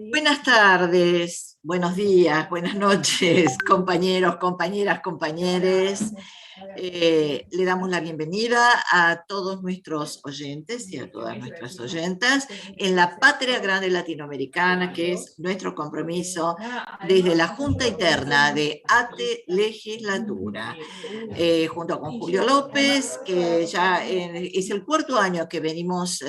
Buenas tardes, buenos días, buenas noches, compañeros, compañeras, compañeres. Le damos la bienvenida a todos nuestros oyentes y a todas nuestras oyentas en la patria grande latinoamericana, que es nuestro compromiso desde la Junta Interna de ATE Legislatura, junto con Julio López, que ya es el cuarto año que venimos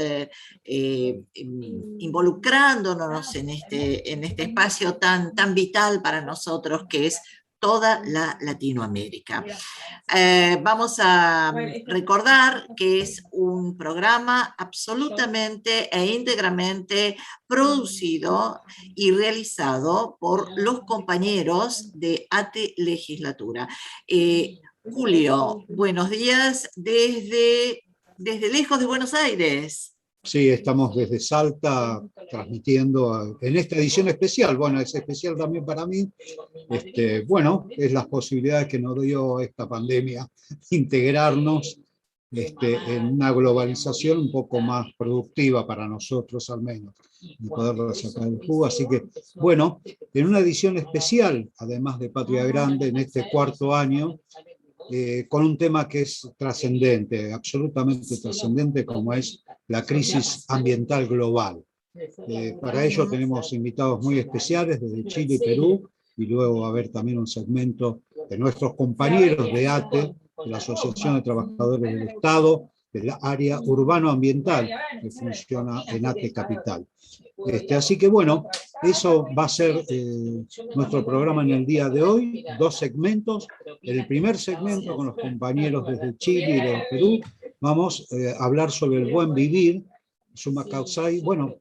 involucrándonos en este espacio tan vital para nosotros que es toda la Latinoamérica. Vamos a recordar que es un programa absolutamente e íntegramente producido y realizado por los compañeros de ATE Legislatura. Julio, buenos días desde lejos de Buenos Aires. Sí, estamos desde Salta transmitiendo en esta edición especial. Bueno, es especial también para mí. Bueno, es las posibilidades que nos dio esta pandemia, integrarnos en una globalización un poco más productiva para nosotros al menos, y poder sacar el jugo. Así que, bueno, en una edición especial, además de Patria Grande, en este cuarto año, con un tema que es trascendente, absolutamente trascendente, como es la crisis ambiental global. Para ello tenemos invitados muy especiales desde Chile y Perú, y luego va a haber también un segmento de nuestros compañeros de ATE, de la Asociación de Trabajadores del Estado, del área urbano-ambiental que funciona en ATE Capital. Así que bueno, eso va a ser nuestro programa en el día de hoy, dos segmentos. En el primer segmento, con los compañeros desde Chile y de Perú, vamos a hablar sobre el buen vivir, summa causai. Bueno,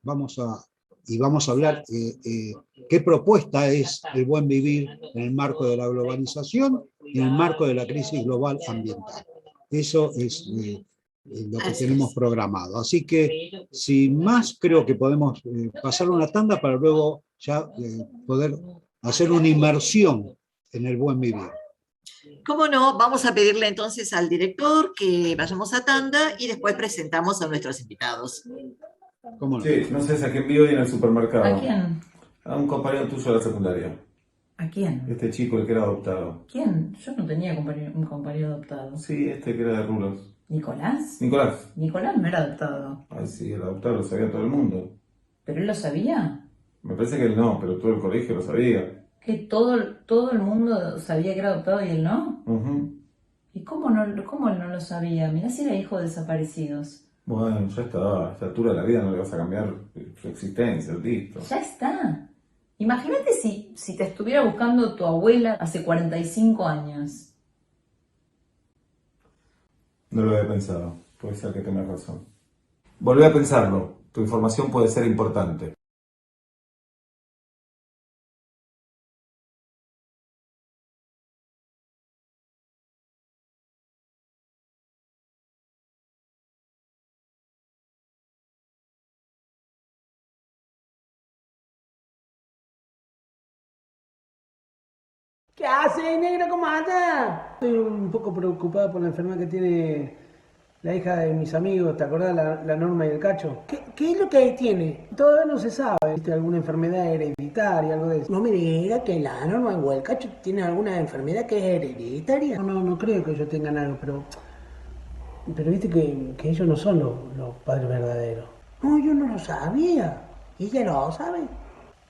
vamos a hablar qué propuesta es el buen vivir en el marco de la globalización y en el marco de la crisis global ambiental. Eso es lo que tenemos programado. Así que, sin más, creo que podemos pasar una tanda para luego ya poder hacer una inmersión en el buen vivir. ¿Cómo no? Vamos a pedirle entonces al director que vayamos a tanda y después presentamos a nuestros invitados. ¿Cómo no? Sí, no sé a quién vi hoy en el supermercado. ¿A quién? A un compañero tuyo de la secundaria. ¿A quién? Este chico, el que era adoptado. ¿Quién? Yo no tenía un compañero adoptado. Sí, este que era de Rulos. ¿Nicolás? Nicolás. Nicolás no era adoptado. Ay, sí, el adoptado lo sabía todo el mundo. ¿Pero él lo sabía? Me parece que él no, pero todo el colegio lo sabía. ¿Que todo el mundo sabía que era adoptado y él no? ¿Y cómo él no lo sabía? Mirá si era hijo de desaparecidos. Bueno, ya está, a esta altura de la vida no le vas a cambiar su existencia, listo. Ya está. Imagínate si te estuviera buscando tu abuela hace 45 años. No lo había pensado, puede ser que tengas razón. Volvé a pensarlo, tu información puede ser importante. ¿Qué hace, negro? ¿Cómo anda? Estoy un poco preocupado por la enfermedad que tiene la hija de mis amigos. ¿Te acordás la Norma y el Cacho? ¿Qué es lo que tiene? Todavía no se sabe. ¿Viste? ¿Alguna enfermedad hereditaria, algo de eso? No me diga que la Norma o el Cacho tienen alguna enfermedad que es hereditaria. No creo que ellos tengan algo, pero viste que ellos no son los padres verdaderos. No, yo no lo sabía. ¿Y ella lo sabe?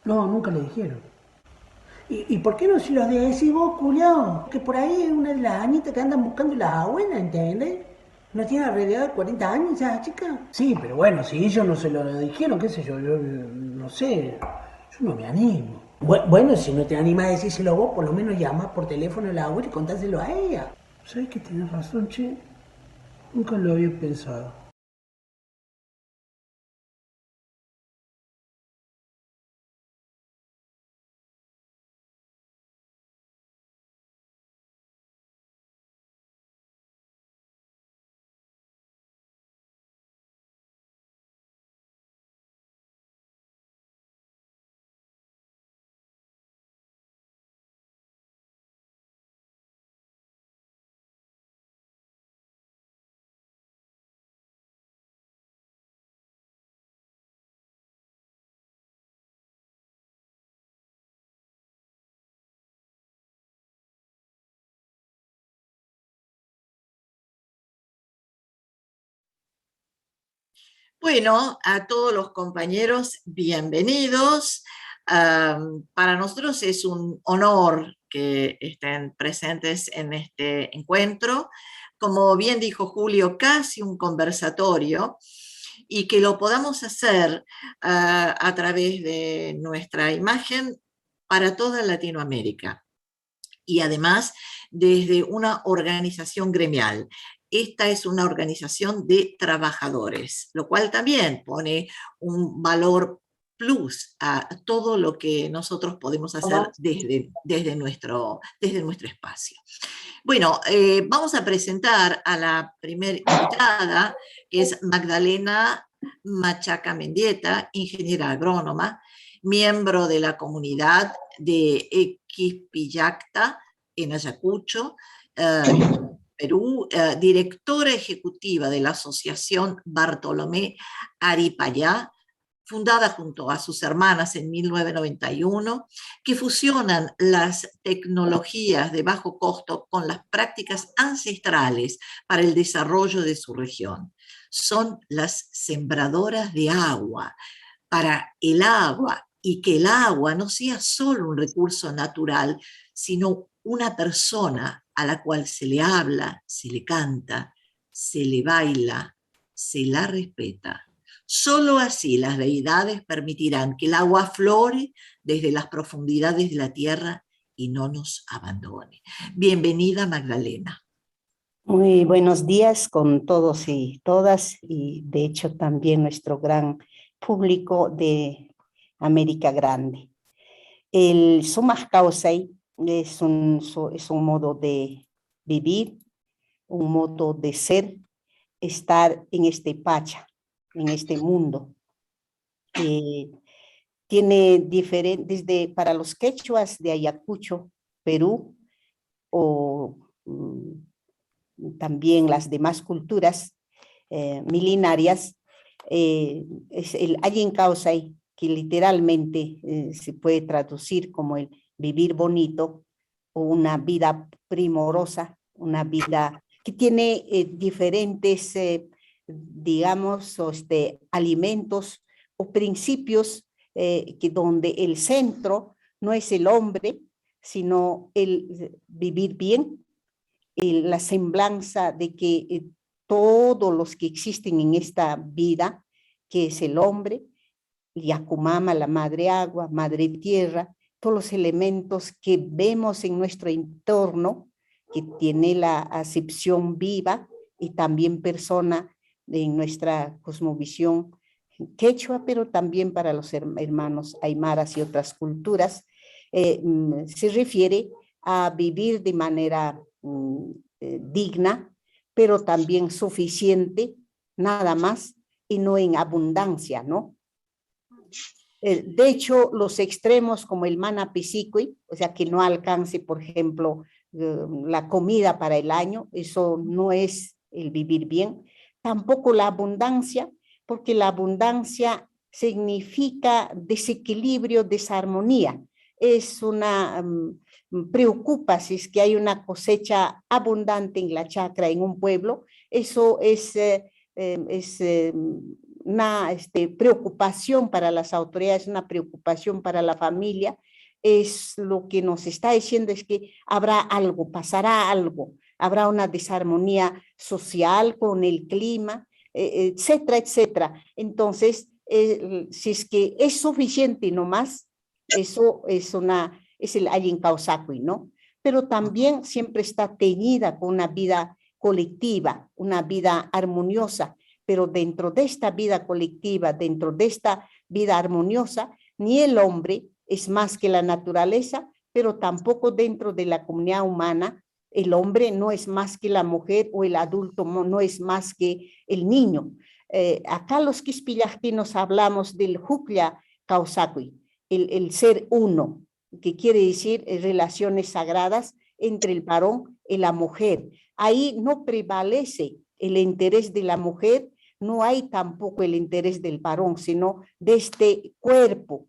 No, nunca le dijeron. ¿Y por qué no si los decís vos, culiao? Que por ahí es una de las añitas que andan buscando las abuelas, ¿entendés? ¿No tiene alrededor de 40 años esa chica? Sí, pero bueno, si ellos no se lo dijeron, qué sé yo no sé, yo no me animo. Bueno, si no te animas a decírselo vos, por lo menos llama por teléfono a la abuela y contáselo a ella. ¿Sabes que tienes razón, che? Nunca lo había pensado. Bueno, a todos los compañeros, bienvenidos. Para nosotros es un honor que estén presentes en este encuentro. Como bien dijo Julio, casi un conversatorio, y que lo podamos hacer a través de nuestra imagen para toda Latinoamérica. Y además desde una organización gremial. Esta es una organización de trabajadores, lo cual también pone un valor plus a todo lo que nosotros podemos hacer desde nuestro espacio. Bueno, vamos a presentar a la primera invitada, que es Magdalena Machaca Mendieta, ingeniera agrónoma, miembro de la comunidad de Equipillacta en Ayacucho, Perú, directora ejecutiva de la Asociación Bartolomé Aripayá, fundada junto a sus hermanas en 1991, que fusionan las tecnologías de bajo costo con las prácticas ancestrales para el desarrollo de su región. Son las sembradoras de agua, para el agua, y que el agua no sea solo un recurso natural, sino una persona a la cual se le habla, se le canta, se le baila, se la respeta. Solo así las deidades permitirán que el agua aflore desde las profundidades de la tierra y no nos abandone. Bienvenida, Magdalena. Muy buenos días con todos y todas, y de hecho también nuestro gran público de América Grande. El Sumaq Kawsay es un modo de vivir, un modo de ser, estar en este pacha, en este mundo. Tiene diferentes, para los quechuas de Ayacucho, Perú, o también las demás culturas milenarias, es el Allen Kawsay, que literalmente se puede traducir como el vivir bonito, o una vida primorosa, una vida que tiene diferentes, digamos, alimentos o principios, que donde el centro no es el hombre, sino el vivir bien, la semblanza de que todos los que existen en esta vida, que es el hombre, Yakumama, la madre agua, madre tierra, todos los elementos que vemos en nuestro entorno, que tiene la acepción viva y también persona en nuestra cosmovisión quechua, pero también para los hermanos aymaras y otras culturas, se refiere a vivir de manera digna, pero también suficiente, nada más, y no en abundancia, ¿no? De hecho, los extremos como el mana pisicui, o sea, que no alcance, por ejemplo, la comida para el año, eso no es el vivir bien. Tampoco la abundancia, porque la abundancia significa desequilibrio, desarmonía. Es una... preocupa si es que hay una cosecha abundante en la chacra en un pueblo, eso es una preocupación para las autoridades, una preocupación para la familia. Es lo que nos está diciendo, es que habrá algo, pasará algo, habrá una desarmonía social con el clima, etcétera, etcétera. Entonces, si es que es suficiente nomás, eso es el Allen Kawsay, ¿no? Pero también siempre está teñida con una vida colectiva, una vida armoniosa, pero dentro de esta vida colectiva, dentro de esta vida armoniosa, ni el hombre es más que la naturaleza, pero tampoco dentro de la comunidad humana, el hombre no es más que la mujer, o el adulto no es más que el niño. Acá los quispillajtinos hablamos del Juklia Kawsay, el ser uno, que quiere decir relaciones sagradas entre el varón y la mujer. Ahí no prevalece el interés de la mujer, no hay tampoco el interés del varón, sino de este cuerpo,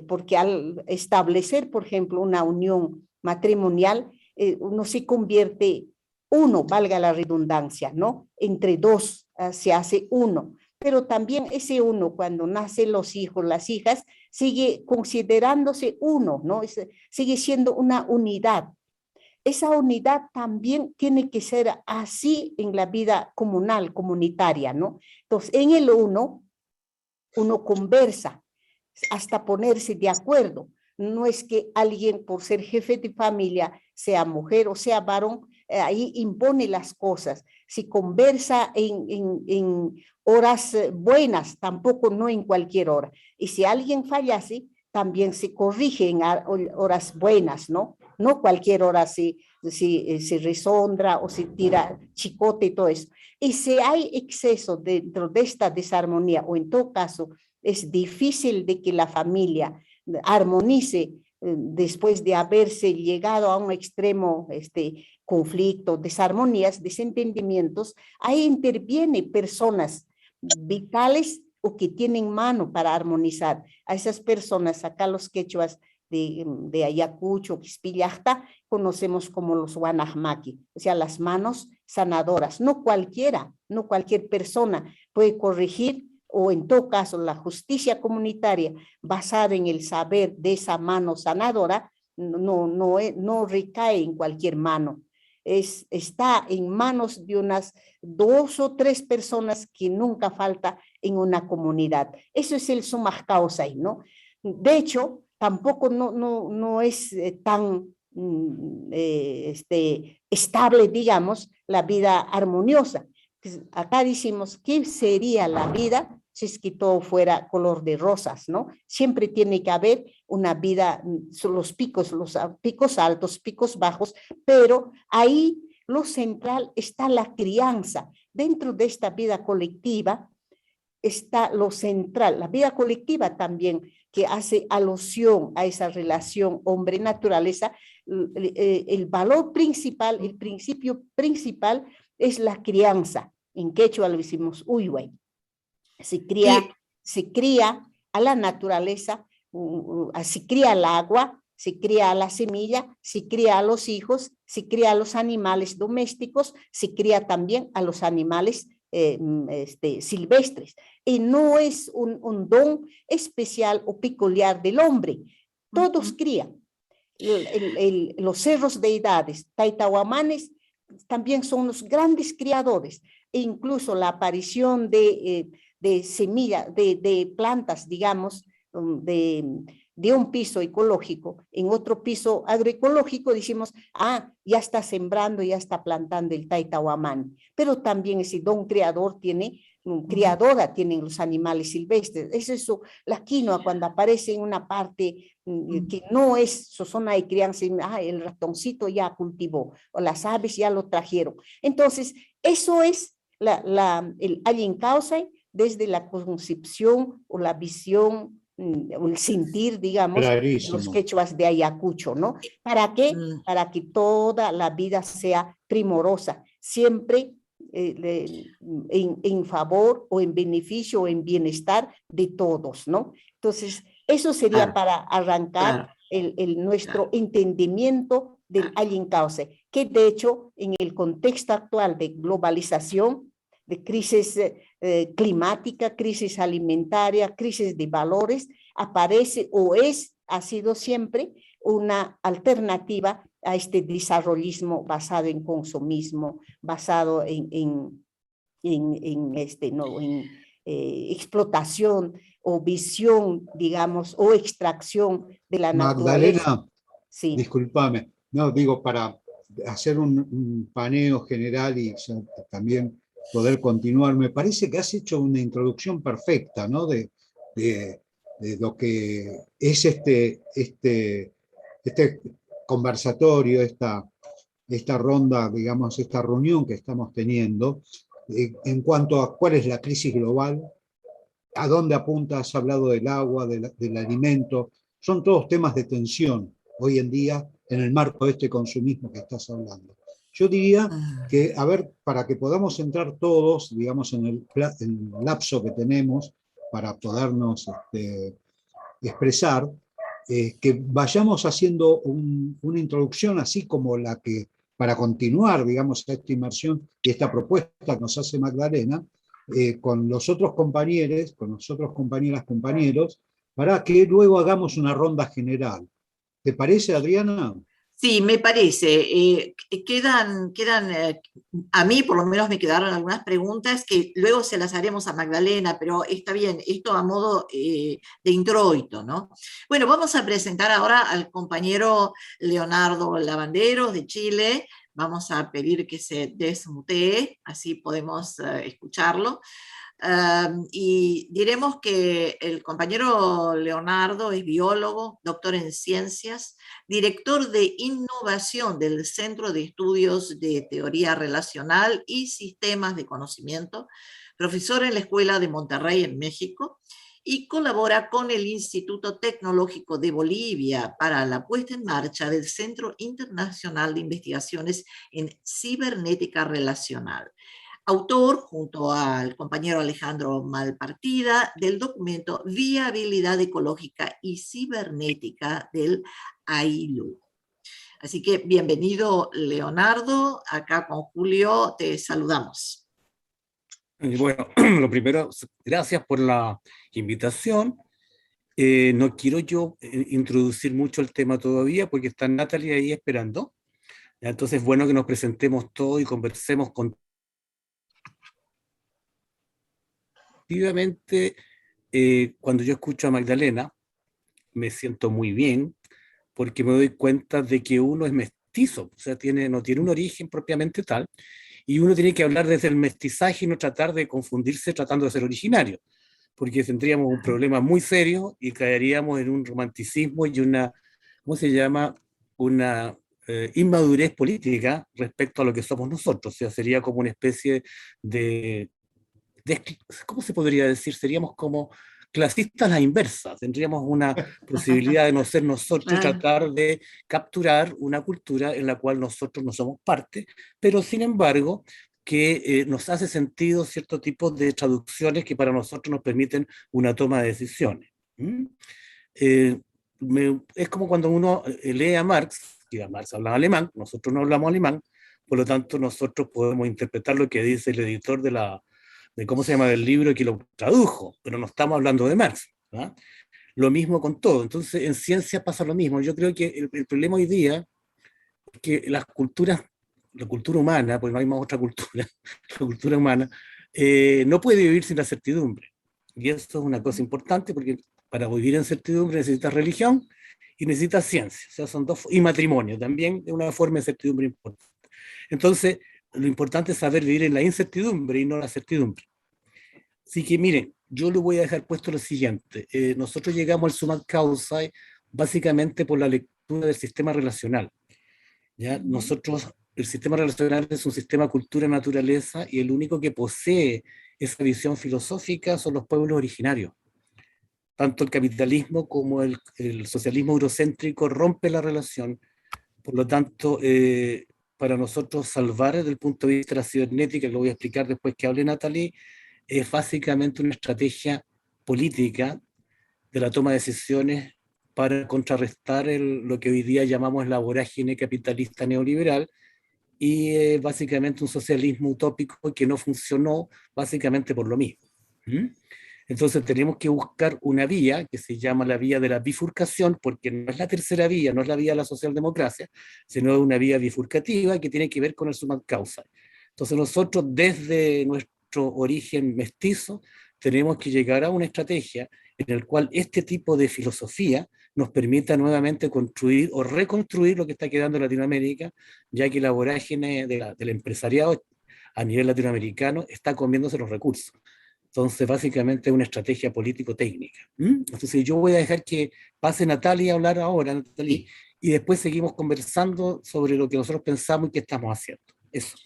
porque al establecer, por ejemplo, una unión matrimonial, uno se convierte uno, valga la redundancia, ¿no? Entre dos se hace uno. pero también ese uno, cuando nacen los hijos, las hijas, sigue considerándose uno, ¿no? Sigue siendo una unidad. Esa unidad también tiene que ser así en la vida comunal, comunitaria, ¿no? Entonces, en el uno conversa hasta ponerse de acuerdo. No es que alguien, por ser jefe de familia, sea mujer o sea varón, ahí impone las cosas. Si conversa en horas buenas, tampoco no en cualquier hora. Y si alguien falla así, también se corrige en horas buenas, ¿no? No cualquier hora se resondra o se tira chicote y todo eso. Y si hay exceso dentro de esta desarmonía, o en todo caso es difícil de que la familia armonice después de haberse llegado a un extremo conflicto, desarmonías, desentendimientos, ahí interviene personas vitales o que tienen mano para armonizar. A esas personas, acá los quechuas de Ayacucho, Quispillajta, conocemos como los Wanahmaki, o sea, las manos sanadoras. No cualquiera, no cualquier persona puede corregir, o en todo caso la justicia comunitaria basada en el saber de esa mano sanadora no recae en cualquier mano. Está en manos de unas 2 o 3 personas que nunca falta en una comunidad. Eso es el summa causa, ¿no? De hecho, tampoco no es tan estable, digamos, la vida armoniosa. Acá decimos, ¿qué sería la vida si es que todo fuera color de rosas, ¿no? Siempre tiene que haber una vida, los picos altos, picos bajos, pero ahí lo central está la crianza. Dentro de esta vida colectiva está lo central, la vida colectiva también, que hace alusión a esa relación hombre-naturaleza. El valor principal, el principio principal es la crianza. En quechua lo decimos uyhuay. Se cría a la naturaleza, se cría al agua, se cría a la semilla, se cría a los hijos, se cría a los animales domésticos, se cría también a los animales silvestres. Y no es un don especial o peculiar del hombre. Todos crían. Los cerros deidades, taitahuamanes, también son los grandes criadores. E incluso la aparición de semillas, de plantas, digamos, de un piso ecológico en otro piso agroecológico, decimos, ya está sembrando, ya está plantando el taitahuamán. Pero también ese don creador criadora tienen los animales silvestres. Es eso, la quinoa cuando aparece en una parte que no es su zona de crianza, el ratoncito ya cultivó, o las aves ya lo trajeron. Entonces, eso es el Allen Causa desde la concepción o la visión o el sentir, digamos, Clarísimo. los quechuas de Ayacucho, ¿no? ¿Para qué? Para que toda la vida sea primorosa, siempre en favor o en beneficio o en bienestar de todos, ¿no? Entonces, eso sería para arrancar nuestro entendimiento del Allen Causa, que de hecho, en el contexto actual de globalización, de crisis climática, crisis alimentaria, crisis de valores, aparece o ha sido siempre una alternativa a este desarrollismo basado en consumismo, basado en explotación o visión, digamos, o extracción de la naturaleza. Magdalena, sí. Discúlpame, no, digo, para hacer un paneo general y también poder continuar, me parece que has hecho una introducción perfecta, ¿no? De lo que es este conversatorio, esta ronda, digamos, esta reunión que estamos teniendo, en cuanto a cuál es la crisis global, a dónde apunta. Has hablado del agua, del alimento, son todos temas de tensión hoy en día en el marco de este consumismo que estás hablando. Yo diría que, a ver, para que podamos entrar todos, digamos, en el lapso que tenemos para podernos expresar, que vayamos haciendo una introducción así como la que, para continuar, digamos, a esta inmersión y esta propuesta que nos hace Magdalena, con los otros compañeros, con nosotros compañeras, compañeros, para que luego hagamos una ronda general. ¿Te parece, Adriana? Sí, me parece. A mí por lo menos me quedaron algunas preguntas que luego se las haremos a Magdalena, pero está bien, esto a modo de introito, ¿no? Bueno, vamos a presentar ahora al compañero Leonardo Lavanderos de Chile. Vamos a pedir que se desmutee, así podemos escucharlo. Y diremos que el compañero Leonardo es biólogo, doctor en ciencias, director de innovación del Centro de Estudios de Teoría Relacional y Sistemas de Conocimiento, profesor en la Escuela de Monterrey en México, y colabora con el Instituto Tecnológico de Bolivia para la puesta en marcha del Centro Internacional de Investigaciones en Cibernética Relacional. Autor, junto al compañero Alejandro Malpartida, del documento Viabilidad Ecológica y Cibernética del AILU. Así que bienvenido, Leonardo. Acá con Julio te saludamos. Bueno, lo primero, gracias por la invitación. No quiero yo introducir mucho el tema todavía porque está Natalie ahí esperando. Entonces es bueno que nos presentemos todos y conversemos con... Efectivamente, cuando yo escucho a Magdalena, me siento muy bien porque me doy cuenta de que uno es mestizo, o sea, no tiene un origen propiamente tal, y uno tiene que hablar desde el mestizaje y no tratar de confundirse tratando de ser originario, porque tendríamos un problema muy serio y caeríamos en un romanticismo y una, ¿cómo se llama? Una inmadurez política respecto a lo que somos nosotros, o sea, sería como una especie de ¿cómo se podría decir? Seríamos como clasistas a la inversa, tendríamos una posibilidad de no ser nosotros y tratar de capturar una cultura en la cual nosotros no somos parte, pero sin embargo que nos hace sentido cierto tipo de traducciones que para nosotros nos permiten una toma de decisiones. Es como cuando uno lee a Marx, que Marx hablaba alemán, nosotros no hablamos alemán, por lo tanto nosotros podemos interpretar lo que dice el editor de cómo se llama del libro que lo tradujo, pero no estamos hablando de Marx. ¿Ah? Lo mismo con todo. Entonces, en ciencia pasa lo mismo. Yo creo que el problema hoy día es que las culturas, la cultura humana, porque no hay más otra cultura, la cultura humana, no puede vivir sin la certidumbre. Y eso es una cosa importante porque para vivir en certidumbre necesitas religión y necesitas ciencia. O sea, son dos, y matrimonio también es una forma de certidumbre importante. Entonces, lo importante es saber vivir en la incertidumbre y no la certidumbre. Así que miren, yo le voy a dejar puesto lo siguiente. Nosotros llegamos al Summa Causae básicamente por la lectura del sistema relacional. ¿Ya? Nosotros, el sistema relacional es un sistema cultura-naturaleza y el único que posee esa visión filosófica son los pueblos originarios. Tanto el capitalismo como el socialismo eurocéntrico rompe la relación. Por lo tanto, para nosotros salvar desde el punto de vista de la cibernética, que lo voy a explicar después que hable Natalie, es básicamente una estrategia política de la toma de decisiones para contrarrestar lo que hoy día llamamos la vorágine capitalista neoliberal y básicamente un socialismo utópico que no funcionó básicamente por lo mismo. Entonces tenemos que buscar una vía que se llama la vía de la bifurcación, porque no es la tercera vía, no es la vía de la socialdemocracia, sino una vía bifurcativa que tiene que ver con el summa causa. Entonces nosotros desde nuestro origen mestizo tenemos que llegar a una estrategia en la cual este tipo de filosofía nos permita nuevamente construir o reconstruir lo que está quedando en Latinoamérica, ya que la vorágine del empresariado a nivel latinoamericano está comiéndose los recursos. Entonces, básicamente es una estrategia político-técnica. Entonces, yo voy a dejar que pase Natalia a hablar ahora, Natalie, y después seguimos conversando sobre lo que nosotros pensamos y qué estamos haciendo. Eso.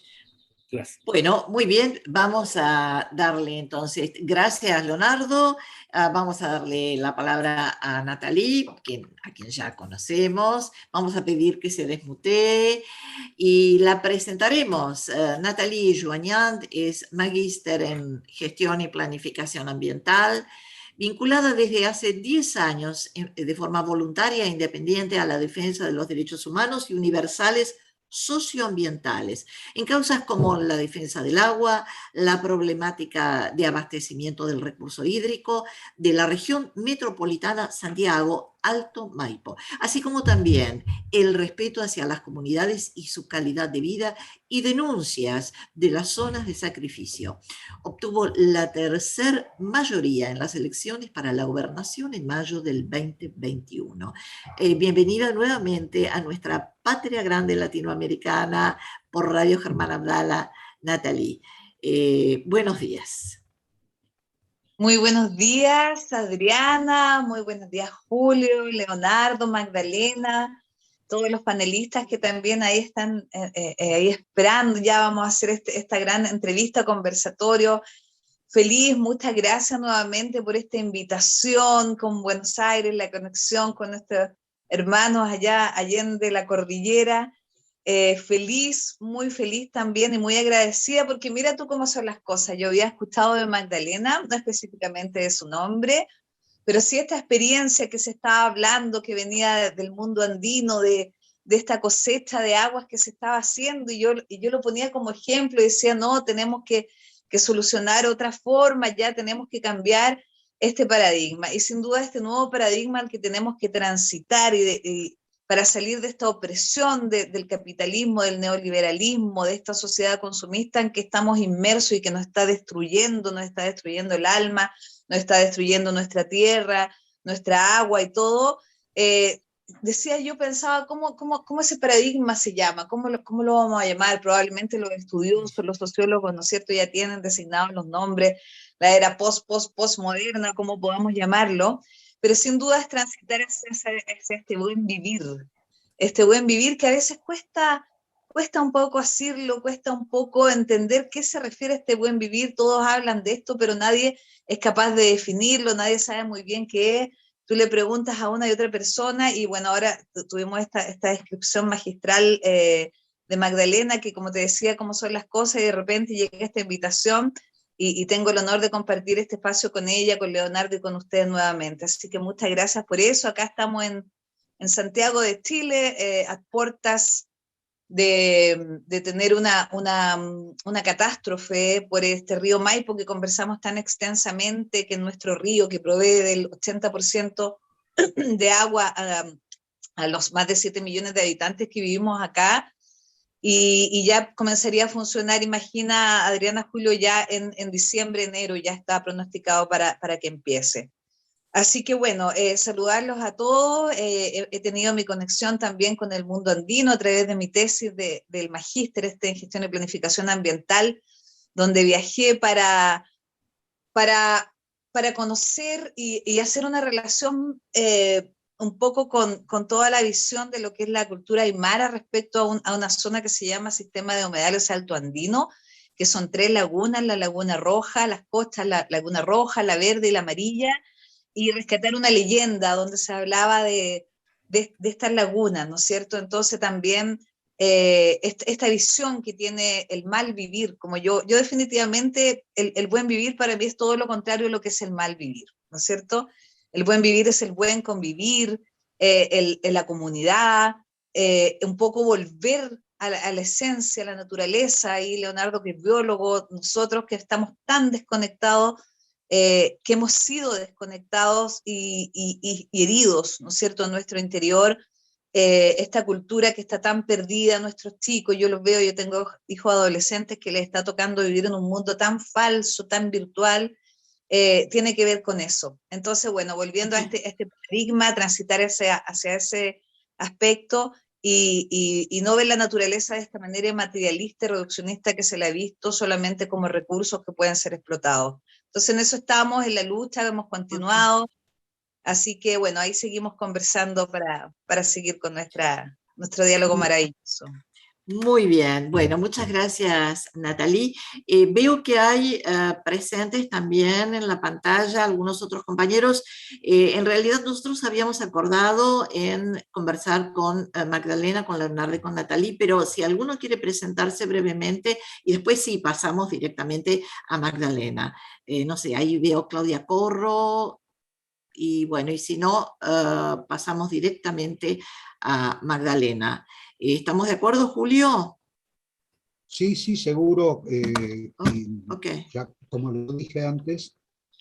Gracias. Bueno, muy bien, vamos a darle entonces, gracias Leonardo, vamos a darle la palabra a Natalie, a quien ya conocemos, vamos a pedir que se desmutee y la presentaremos. Natalie Joignand es magíster en gestión y planificación ambiental, vinculada desde hace 10 años de forma voluntaria e independiente a la defensa de los derechos humanos y universales socioambientales, en causas como la defensa del agua, la problemática de abastecimiento del recurso hídrico de la región metropolitana Santiago, Alto Maipo, así como también el respeto hacia las comunidades y su calidad de vida y denuncias de las zonas de sacrificio. Obtuvo la tercer mayoría en las elecciones para la gobernación en mayo del 2021. Bienvenida nuevamente a nuestra patria grande latinoamericana por Radio Germán Abdala, Natalie. Buenos días. Muy buenos días, Adriana, muy buenos días, Julio, Leonardo, Magdalena, todos los panelistas que también ahí están ahí esperando. Ya vamos a hacer esta gran entrevista, conversatorio. Feliz, muchas gracias nuevamente por esta invitación con Buenos Aires, la conexión con nuestros hermanos allá allende la cordillera. Feliz, muy feliz también y muy agradecida, porque mira tú cómo son las cosas. Yo había escuchado de Magdalena, no específicamente de su nombre, pero sí esta experiencia que se estaba hablando, que venía del mundo andino, de esta cosecha de aguas que se estaba haciendo, y yo lo ponía como ejemplo y decía, no, tenemos que solucionar otra forma, ya tenemos que cambiar este paradigma, y sin duda este nuevo paradigma al que tenemos que transitar y para salir de esta opresión del capitalismo, del neoliberalismo, de esta sociedad consumista en que estamos inmersos y que nos está destruyendo el alma, nos está destruyendo nuestra tierra, nuestra agua y todo. Decía yo, pensaba, ¿cómo ese paradigma se llama? ¿Cómo lo vamos a llamar? Probablemente los estudiosos, los sociólogos, ¿no es cierto?, ya tienen designados los nombres, la era postmoderna, como podamos llamarlo, pero sin duda es transitar hacia este buen vivir que a veces cuesta un poco decirlo, cuesta un poco entender qué se refiere a este buen vivir. Todos hablan de esto, pero nadie es capaz de definirlo, nadie sabe muy bien qué es. Tú le preguntas a una y otra persona, y bueno, ahora tuvimos esta descripción magistral de Magdalena, que como te decía, cómo son las cosas, y de repente llega esta invitación, y tengo el honor de compartir este espacio con ella, con Leonardo y con ustedes nuevamente. Así que muchas gracias por eso. Acá estamos en Santiago de Chile, a puertas de tener una catástrofe por este río Maipo que conversamos tan extensamente, que es nuestro río que provee del 80% de agua a los más de 7 millones de habitantes que vivimos acá, y ya comenzaría a funcionar, imagina, Adriana, Julio, ya en diciembre, enero, ya está pronosticado para que empiece. Así que bueno, saludarlos a todos. He tenido mi conexión también con el mundo andino a través de mi tesis del magíster en gestión y planificación ambiental, donde viajé para conocer y hacer una relación un poco con toda la visión de lo que es la cultura aymara respecto a una zona que se llama Sistema de Humedales Alto Andino, que son 3 lagunas: la Laguna Roja, las costas, la Laguna Roja, la Verde y la Amarilla, y rescatar una leyenda donde se hablaba de estas lagunas, ¿no es cierto? Entonces también esta visión que tiene el mal vivir, como yo definitivamente, el buen vivir para mí es todo lo contrario de lo que es el mal vivir, ¿no es cierto? El buen vivir es el buen convivir, la comunidad, un poco volver a la esencia, a la naturaleza, y Leonardo, que es biólogo, nosotros que estamos tan desconectados, que hemos sido desconectados y heridos, ¿no es cierto?, en nuestro interior, esta cultura que está tan perdida, nuestros chicos, yo los veo, yo tengo hijos adolescentes que les está tocando vivir en un mundo tan falso, tan virtual, tiene que ver con eso. Entonces, bueno, volviendo a este paradigma, transitar hacia ese aspecto, y no ver la naturaleza de esta manera materialista y reduccionista que se la ha visto solamente como recursos que pueden ser explotados. Entonces en eso estamos, en la lucha, hemos continuado, así que bueno, ahí seguimos conversando para seguir con nuestro diálogo maravilloso. Muy bien, bueno, muchas gracias, Natalie. Veo que hay presentes también en la pantalla algunos otros compañeros. En realidad nosotros habíamos acordado en conversar con Magdalena, con Leonardo y con Natalie, pero si alguno quiere presentarse brevemente, y después sí, pasamos directamente a Magdalena. No sé, ahí veo Claudia Corro, y bueno, y si no, pasamos directamente a Magdalena. ¿Estamos de acuerdo, Julio? Sí, sí, seguro. Okay. Ya, como lo dije antes,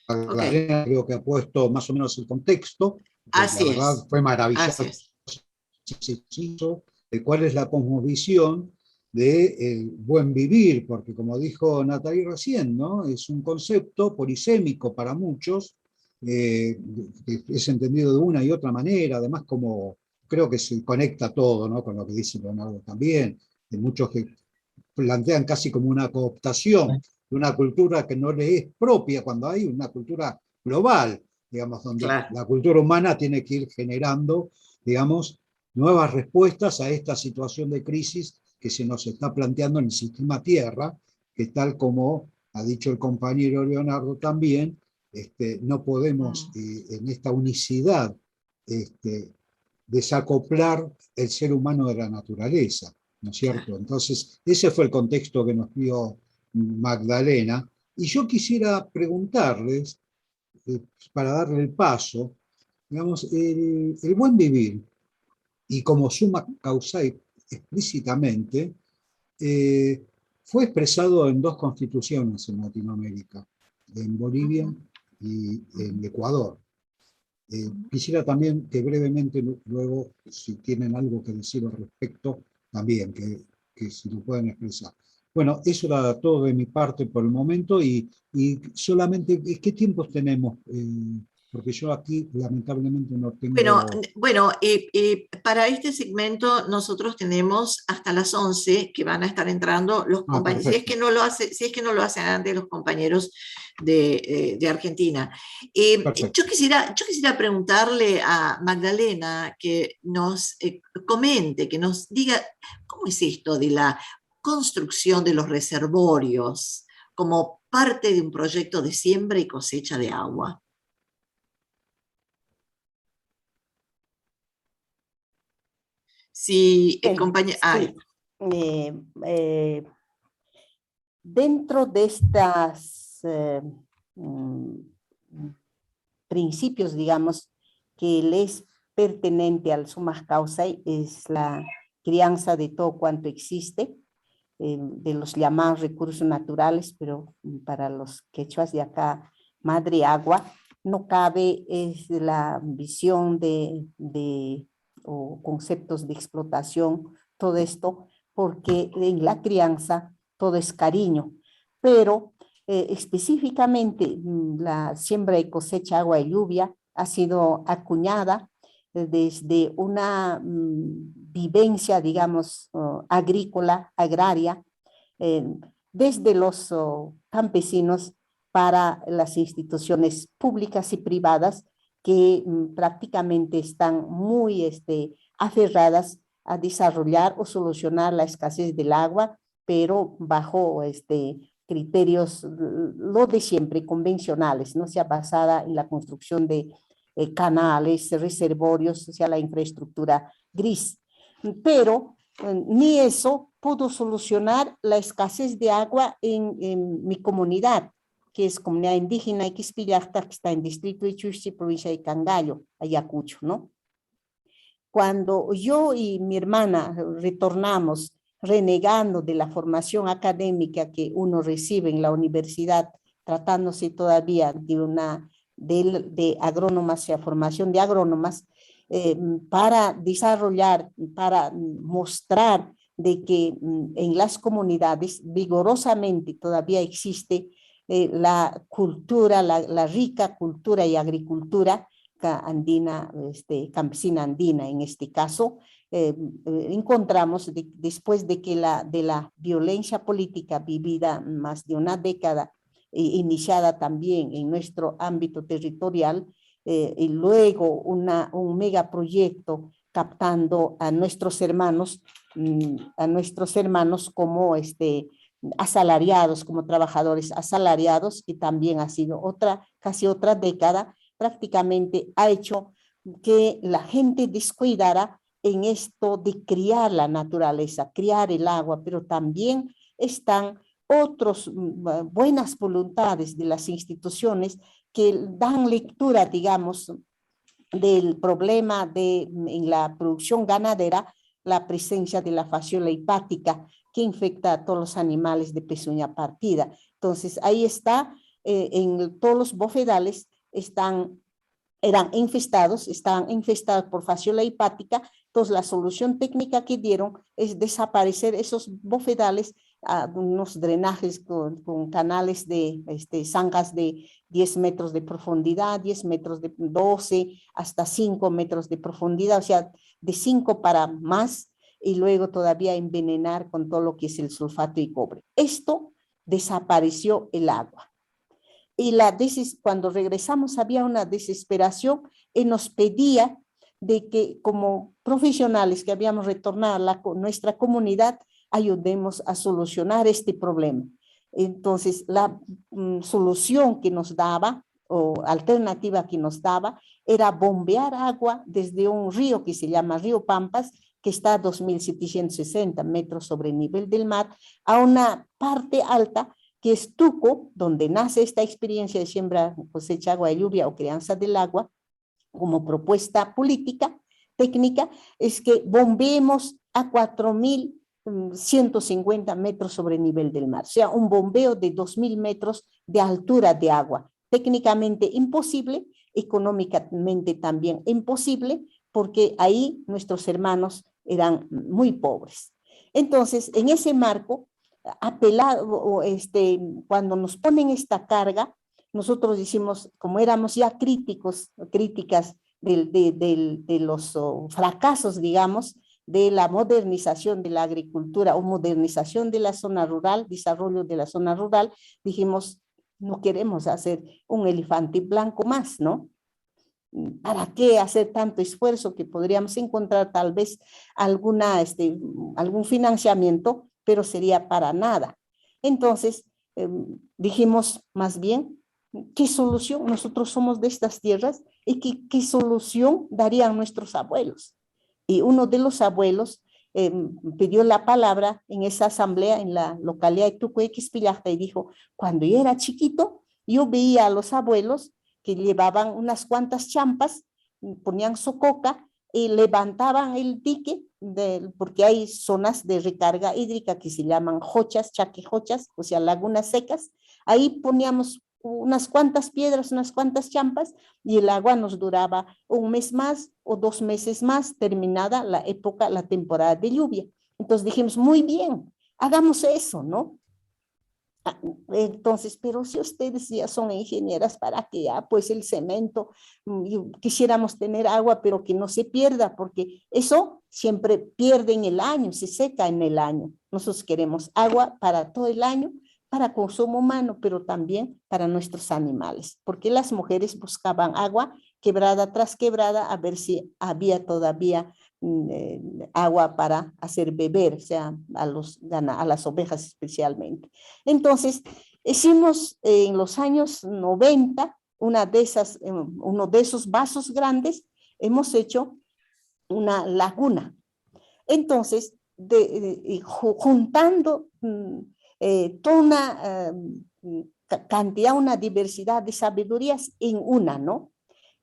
Okay. creo que ha puesto más o menos el contexto. Así la verdad es. fue maravilloso Así es. De cuál es la cosmovisión del buen vivir, porque como dijo Natalie recién, ¿no? Es un concepto polisémico para muchos, que es entendido de una y otra manera, además como creo que se conecta todo, ¿no? Con lo que dice Leonardo también, de muchos que plantean casi como una cooptación de una cultura que no le es propia cuando hay una cultura global, digamos, donde Claro. la cultura humana tiene que ir generando, digamos, nuevas respuestas a esta situación de crisis que se nos está planteando en el sistema Tierra, que tal como ha dicho el compañero Leonardo también, no podemos en esta unicidad desacoplar el ser humano de la naturaleza, ¿no es cierto? Claro. Entonces, ese fue el contexto que nos dio Magdalena. Y yo quisiera preguntarles, para darle el paso, digamos, el buen vivir, y como summa causae explícitamente, fue expresado en dos constituciones en Latinoamérica, en Bolivia y en Ecuador. Quisiera también que brevemente, luego, si tienen algo que decir al respecto, también, que si lo pueden expresar. Bueno, eso era todo de mi parte por el momento y solamente, ¿qué tiempos tenemos? Porque yo aquí lamentablemente no tengo... Bueno, para este segmento nosotros tenemos hasta las 11 que van a estar entrando los compañeros, si es que no lo hacen antes los compañeros de Argentina. Yo quisiera preguntarle a Magdalena que nos comente, que nos diga cómo es esto de la construcción de los reservorios como parte de un proyecto de siembra y cosecha de agua. Sí, compañero. Sí. Dentro de estos principios, digamos, que les pertenente al summa causae es la crianza de todo cuanto existe, de los llamados recursos naturales, pero para los quechuas de acá, madre agua, no cabe es la visión o conceptos de explotación, todo esto, porque en la crianza todo es cariño, pero específicamente la siembra y cosecha, agua y lluvia ha sido acuñada desde una vivencia, digamos, agrícola, agraria, desde los campesinos para las instituciones públicas y privadas que prácticamente están muy aferradas a desarrollar o solucionar la escasez del agua, pero bajo criterios, lo de siempre, convencionales, no sea basada en la construcción de canales, reservorios, o sea, la infraestructura gris. Pero ni eso pudo solucionar la escasez de agua en mi comunidad, que es comunidad indígena Iquispillacta, que está en distrito de Chuchi, provincia de Cangallo, Ayacucho, ¿no? Cuando yo y mi hermana retornamos renegando de la formación académica que uno recibe en la universidad, tratándose todavía de agrónomas, o sea, formación de agrónomas, para desarrollar, para mostrar de que en las comunidades vigorosamente todavía existe la cultura, la rica cultura y agricultura andina, campesina andina en este caso. Encontramos después de que de la violencia política vivida más de una década, iniciada también en nuestro ámbito territorial, y luego un megaproyecto captando a nuestros hermanos como asalariados, como trabajadores asalariados, y también ha sido casi otra década, prácticamente ha hecho que la gente descuidara en esto de criar la naturaleza, criar el agua, pero también están otras buenas voluntades de las instituciones que dan lectura, digamos, del problema en la producción ganadera la presencia de la fasciola hepática que infecta a todos los animales de pezuña partida. Entonces, ahí está, en todos los bofedales estaban infestados por fasciola hepática. Entonces, la solución técnica que dieron es desaparecer esos bofedales a unos drenajes con canales de zanjas de 10 metros de profundidad, 10 metros de 12, hasta 5 metros de profundidad, o sea, de 5 para más, y luego todavía envenenar con todo lo que es el sulfato y cobre. Esto desapareció el agua. Y cuando regresamos había una desesperación y nos pedía de que como profesionales que habíamos retornado a nuestra comunidad, ayudemos a solucionar este problema. Entonces, la solución que nos daba, o alternativa que nos daba, era bombear agua desde un río que se llama Río Pampas, que está a 2.760 metros sobre el nivel del mar, a una parte alta, que es Tuco, donde nace esta experiencia de siembra, cosecha, agua de lluvia o crianza del agua, como propuesta política, técnica, es que bombeemos a 4.150 metros sobre el nivel del mar, o sea, un bombeo de 2.000 metros de altura de agua. Técnicamente imposible, económicamente también imposible, porque ahí nuestros hermanos eran muy pobres. Entonces, en ese marco, cuando nos ponen esta carga, nosotros decimos, como éramos ya críticas de los fracasos, digamos, de la modernización de la agricultura o modernización de la zona rural, desarrollo de la zona rural, dijimos, no queremos hacer un elefante blanco más, ¿no? ¿Para qué hacer tanto esfuerzo que podríamos encontrar tal vez algún financiamiento, pero sería para nada? Entonces, dijimos más bien, ¿qué solución? Nosotros somos de estas tierras y ¿qué solución darían nuestros abuelos? Y uno de los abuelos pidió la palabra en esa asamblea en la localidad de Tucuequispillajta y dijo, cuando yo era chiquito, yo veía a los abuelos que llevaban unas cuantas champas, ponían sococa y levantaban el dique, porque hay zonas de recarga hídrica que se llaman jochas, chaquijochas, o sea, lagunas secas. Ahí poníamos unas cuantas piedras, unas cuantas champas, y el agua nos duraba un mes más o 2 meses más, terminada la época, la temporada de lluvia. Entonces dijimos, muy bien, hagamos eso, ¿no? Entonces, pero si ustedes ya son ingenieras, ¿para qué? Pues el cemento, quisiéramos tener agua, pero que no se pierda, porque eso siempre pierde en el año, se seca en el año. Nosotros queremos agua para todo el año, para consumo humano, pero también para nuestros animales, porque las mujeres buscaban agua quebrada tras quebrada a ver si había todavía agua para hacer beber, o sea, a las ovejas especialmente. Entonces, hicimos en los años 90 uno de esos vasos grandes, hemos hecho una laguna. Entonces, juntando toda una cantidad, una diversidad de sabidurías en una, ¿no?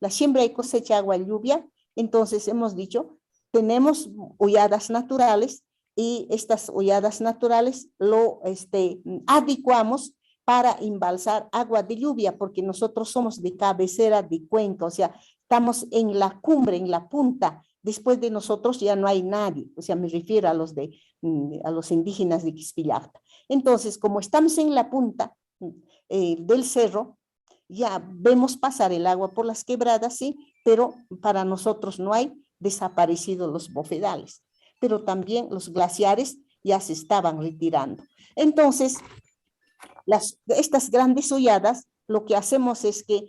La siembra y cosecha, agua y lluvia. Entonces hemos dicho, tenemos holladas naturales y estas holladas naturales lo adecuamos para embalsar agua de lluvia, porque nosotros somos de cabecera de Cuenca, o sea, estamos en la cumbre, en la punta. Después de nosotros ya no hay nadie, o sea, me refiero a los indígenas de Quispillajta. Entonces, como estamos en la punta del cerro, ya vemos pasar el agua por las quebradas, sí, pero para nosotros no hay desaparecido los bofedales, pero también los glaciares ya se estaban retirando. Entonces, estas grandes holladas, lo que hacemos es que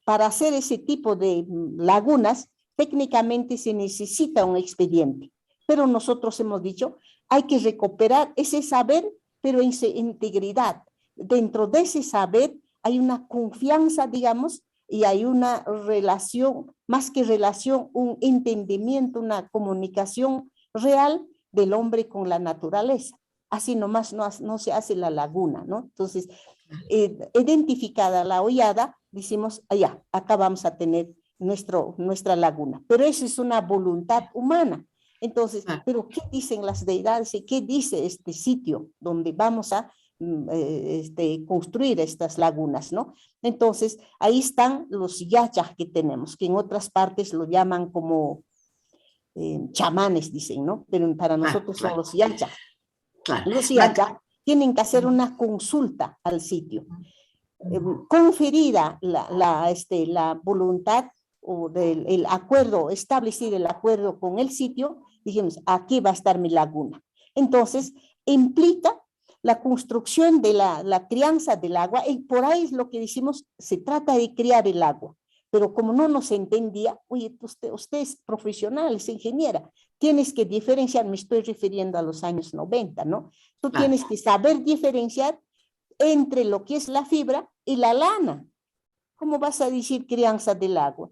para hacer ese tipo de lagunas, técnicamente se necesita un expediente, pero nosotros hemos dicho, hay que recuperar ese saber, pero en integridad. Dentro de ese saber hay una confianza, digamos, y hay una relación, más que relación, un entendimiento, una comunicación real del hombre con la naturaleza. Así nomás no se hace la laguna, ¿no? Entonces, identificada la hollada, decimos, acá vamos a tener nuestra laguna. Pero eso es una voluntad humana. Entonces, ¿pero qué dicen las deidades y qué dice este sitio donde vamos a construir estas lagunas, ¿no? Entonces, ahí están los yachas que tenemos, que en otras partes lo llaman como chamanes, dicen, ¿no? Pero para nosotros son los yachas. Claro. Los yachas tienen que hacer una consulta al sitio. Conferida la voluntad o el acuerdo, establecer el acuerdo con el sitio, dijimos, aquí va a estar mi laguna. Entonces, implica la construcción de la crianza del agua, y por ahí es lo que decimos, se trata de criar el agua. Pero como no nos entendía, oye, usted es profesional, es ingeniera, tienes que diferenciar, me estoy refiriendo a los años 90, ¿no? Tú tienes que saber diferenciar entre lo que es la fibra y la lana. ¿Cómo vas a decir crianza del agua?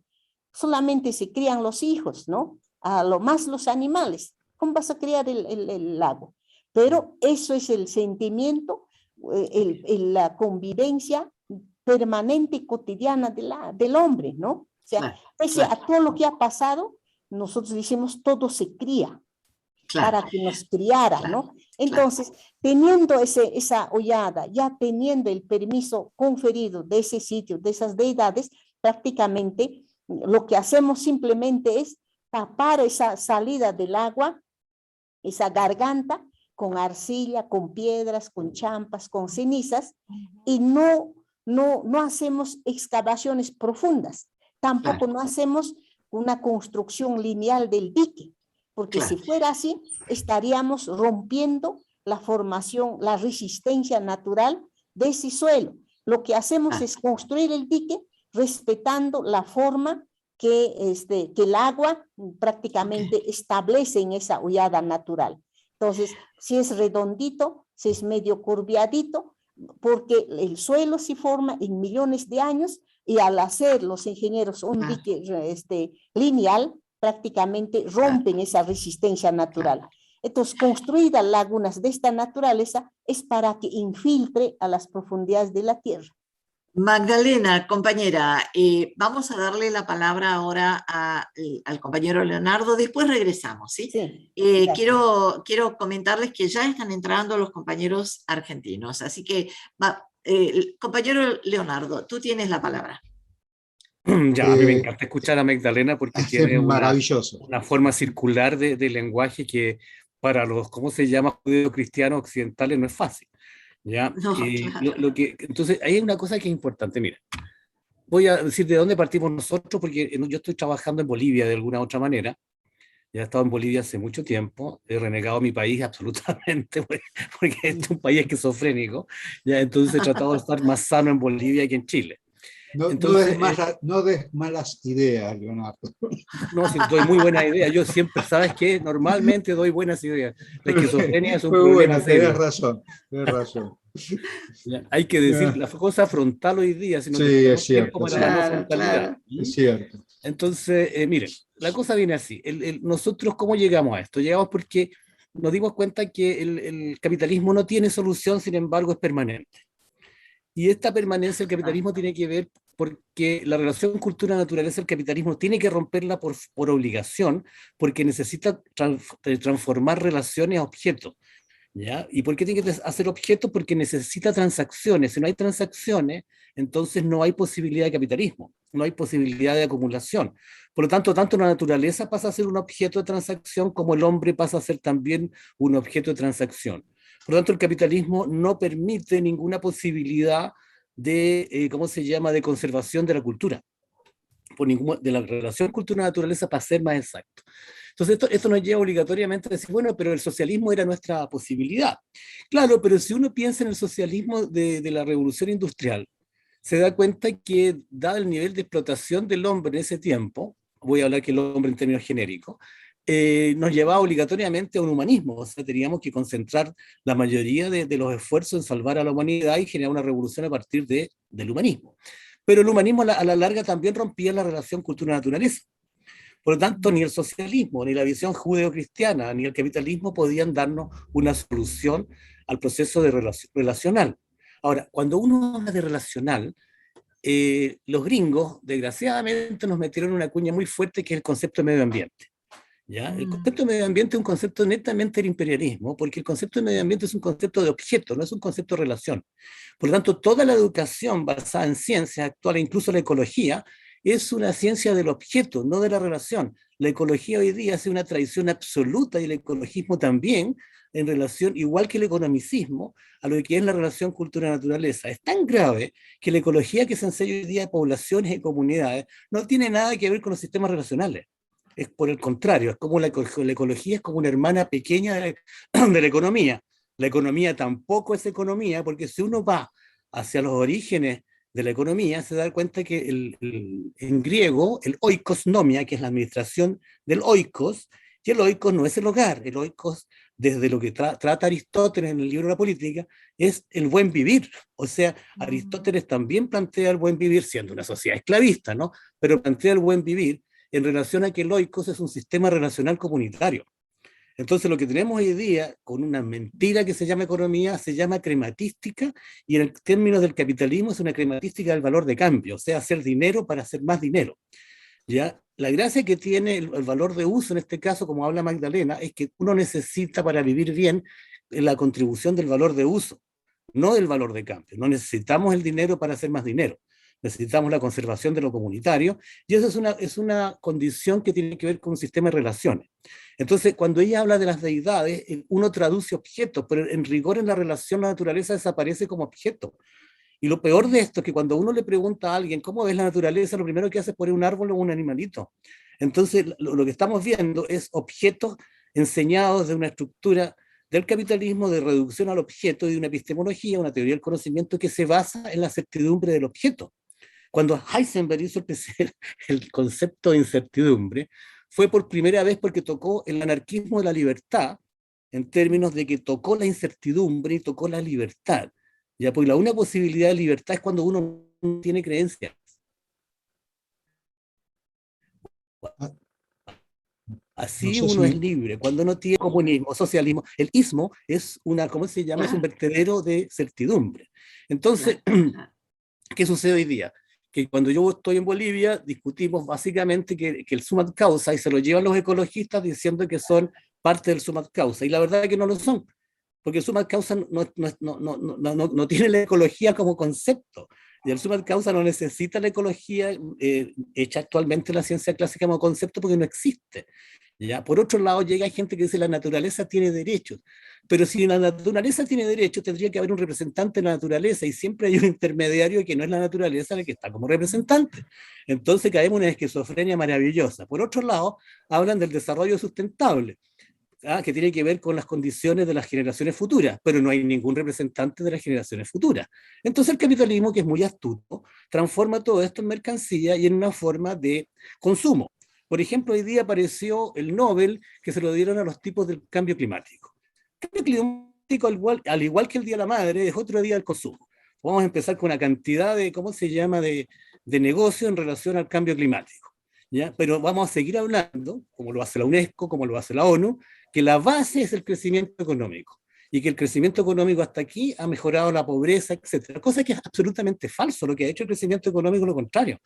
Solamente se crían los hijos, ¿no? A lo más los animales. ¿Cómo vas a criar el agua? Pero eso es el sentimiento, la convivencia permanente y cotidiana del hombre, ¿no? O sea, pese a todo lo que ha pasado, nosotros decimos todo se cría, para que nos criara, ¿no? Entonces, teniendo esa hollada, ya teniendo el permiso conferido de ese sitio, de esas deidades, prácticamente lo que hacemos simplemente es tapar esa salida del agua, esa garganta, con arcilla, con piedras, con champas, con cenizas, y no hacemos excavaciones profundas, tampoco no hacemos una construcción lineal del dique, porque si fuera así, estaríamos rompiendo la formación, la resistencia natural de ese suelo. Lo que hacemos es construir el dique respetando la forma que el agua prácticamente establece en esa hollada natural. Entonces, si es redondito, si es medio curviadito, porque el suelo se forma en millones de años, y al hacer los ingenieros un dique lineal, prácticamente rompen esa resistencia natural. Entonces, construir lagunas de esta naturaleza es para que infiltre a las profundidades de la tierra. Magdalena, compañera, vamos a darle la palabra ahora al compañero Leonardo, después regresamos, ¿sí? Sí, quiero comentarles que ya están entrando los compañeros argentinos, así que, compañero Leonardo, tú tienes la palabra. Ya, a mí me encanta escuchar a Magdalena porque tiene maravilloso. Una forma circular de lenguaje que para los, ¿cómo se llama?, judeocristianos occidentales no es fácil. ¿Ya? No, claro. Entonces, hay una cosa que es importante. Mira, voy a decir de dónde partimos nosotros, porque yo estoy trabajando en Bolivia de alguna otra manera. Ya he estado en Bolivia hace mucho tiempo, he renegado mi país absolutamente, porque es un país esquizofrénico. Ya, entonces he tratado de estar más sano en Bolivia que en Chile. Entonces, no des malas ideas, Leonardo. No, sí, doy muy buenas ideas. Yo siempre, ¿sabes qué? Normalmente doy buenas ideas. La esquizofrenia es un problema serio. Tienes razón. Ya, hay que decir la cosa frontal hoy día, si no es cierto. para la no frontalidad. Es cierto. Entonces, miren, la cosa viene así. Nosotros, ¿cómo llegamos a esto? Llegamos porque nos dimos cuenta que el capitalismo no tiene solución, sin embargo, es permanente. Y esta permanencia del capitalismo tiene que ver porque la relación cultura-naturaleza, el capitalismo tiene que romperla por obligación, porque necesita transformar relaciones a objetos. ¿Ya? ¿Y por qué tiene que hacer objetos? Porque necesita transacciones. Si no hay transacciones, entonces no hay posibilidad de capitalismo, no hay posibilidad de acumulación. Por lo tanto la naturaleza pasa a ser un objeto de transacción, como el hombre pasa a ser también un objeto de transacción. Por lo tanto, el capitalismo no permite ninguna posibilidad de, ¿cómo se llama?, de conservación de la cultura, de la relación cultura-naturaleza, para ser más exacto. Entonces esto nos lleva obligatoriamente a decir, bueno, pero el socialismo era nuestra posibilidad. Claro, pero si uno piensa en el socialismo de la revolución industrial, se da cuenta que, dado el nivel de explotación del hombre en ese tiempo, voy a hablar que el hombre en términos genéricos, nos llevaba obligatoriamente a un humanismo. O sea, teníamos que concentrar la mayoría de los esfuerzos en salvar a la humanidad y generar una revolución a partir del humanismo. Pero el humanismo a la larga también rompía la relación cultura-naturaleza. Por lo tanto, ni el socialismo, ni la visión judeocristiana, ni el capitalismo podían darnos una solución al proceso relacional. Ahora, cuando uno habla de relacional, los gringos, desgraciadamente, nos metieron una cuña muy fuerte, que es el concepto de medio ambiente. ¿ya? El concepto de medio ambiente es un concepto netamente del imperialismo, porque el concepto de medio ambiente es un concepto de objeto, no es un concepto de relación. Por lo tanto, toda la educación basada en ciencias actuales, incluso la ecología, es una ciencia del objeto, no de la relación. La ecología hoy día es una tradición absoluta, y el ecologismo también, en relación, igual que el economicismo, a lo que es la relación cultura-naturaleza. Es tan grave que la ecología que se enseña hoy día de poblaciones y comunidades no tiene nada que ver con los sistemas relacionales. Es por el contrario, es como la ecología es como una hermana pequeña de la economía. La economía tampoco es economía, porque si uno va hacia los orígenes de la economía, se da cuenta que en griego, el oikosnomia, que es la administración del oikos, y el oikos no es el hogar, el oikos, desde lo que trata Aristóteles en el libro de la política, es el buen vivir. O sea, Aristóteles también plantea el buen vivir, siendo una sociedad esclavista, ¿no? Pero plantea el buen vivir en relación a que el oikos es un sistema relacional comunitario. Entonces lo que tenemos hoy día, con una mentira que se llama economía, se llama crematística, y en términos del capitalismo es una crematística del valor de cambio, o sea, hacer dinero para hacer más dinero. ¿Ya? La gracia que tiene el valor de uso, en este caso, como habla Magdalena, es que uno necesita para vivir bien la contribución del valor de uso, no del valor de cambio. No necesitamos el dinero para hacer más dinero. Necesitamos la conservación de lo comunitario, y eso es una condición que tiene que ver con un sistema de relaciones. Entonces, cuando ella habla de las deidades, uno traduce objetos, pero en rigor en la relación la naturaleza desaparece como objeto. Y lo peor de esto es que cuando uno le pregunta a alguien cómo ves la naturaleza, lo primero que hace es poner un árbol o un animalito. Entonces, lo que estamos viendo es objetos enseñados de una estructura del capitalismo de reducción al objeto y de una epistemología, una teoría del conocimiento que se basa en la certidumbre del objeto. Cuando Heisenberg hizo el concepto de incertidumbre, fue por primera vez porque tocó el anarquismo de la libertad, en términos de que tocó la incertidumbre y tocó la libertad. Ya, porque la única posibilidad de libertad es cuando uno no tiene creencias. Así No sé uno es si... libre, cuando no tiene comunismo, socialismo. El ismo es una, ¿cómo se llama? Es un vertedero de certidumbre. Entonces, ¿qué sucede hoy día? Que cuando yo estoy en Bolivia, discutimos básicamente que el sumat causa, y se lo llevan los ecologistas diciendo que son parte del sumat causa, y la verdad es que no lo son, porque el sumat causa no tiene la ecología como concepto, y el sumat causa no necesita la ecología hecha actualmente en la ciencia clásica como concepto, porque no existe. ¿Ya? Por otro lado, llega gente que dice la naturaleza tiene derechos, pero si la naturaleza tiene derechos, tendría que haber un representante de la naturaleza, y siempre hay un intermediario que no es la naturaleza el que está como representante. Entonces caemos en una esquizofrenia maravillosa. Por otro lado, hablan del desarrollo sustentable, que tiene que ver con las condiciones de las generaciones futuras, pero no hay ningún representante de las generaciones futuras. Entonces el capitalismo, que es muy astuto, transforma todo esto en mercancía y en una forma de consumo. Por ejemplo, hoy día apareció el Nobel que se lo dieron a los tipos del cambio climático. El cambio climático, al igual que el Día de la Madre, es otro día del consumo. Vamos a empezar con una cantidad de, ¿cómo se llama?, de negocio en relación al cambio climático. ¿Ya? Pero vamos a seguir hablando, como lo hace la UNESCO, como lo hace la ONU, que la base es el crecimiento económico, y que el crecimiento económico hasta aquí ha mejorado la pobreza, etc. Cosa que es absolutamente falso. Lo que ha hecho el crecimiento económico es lo contrario.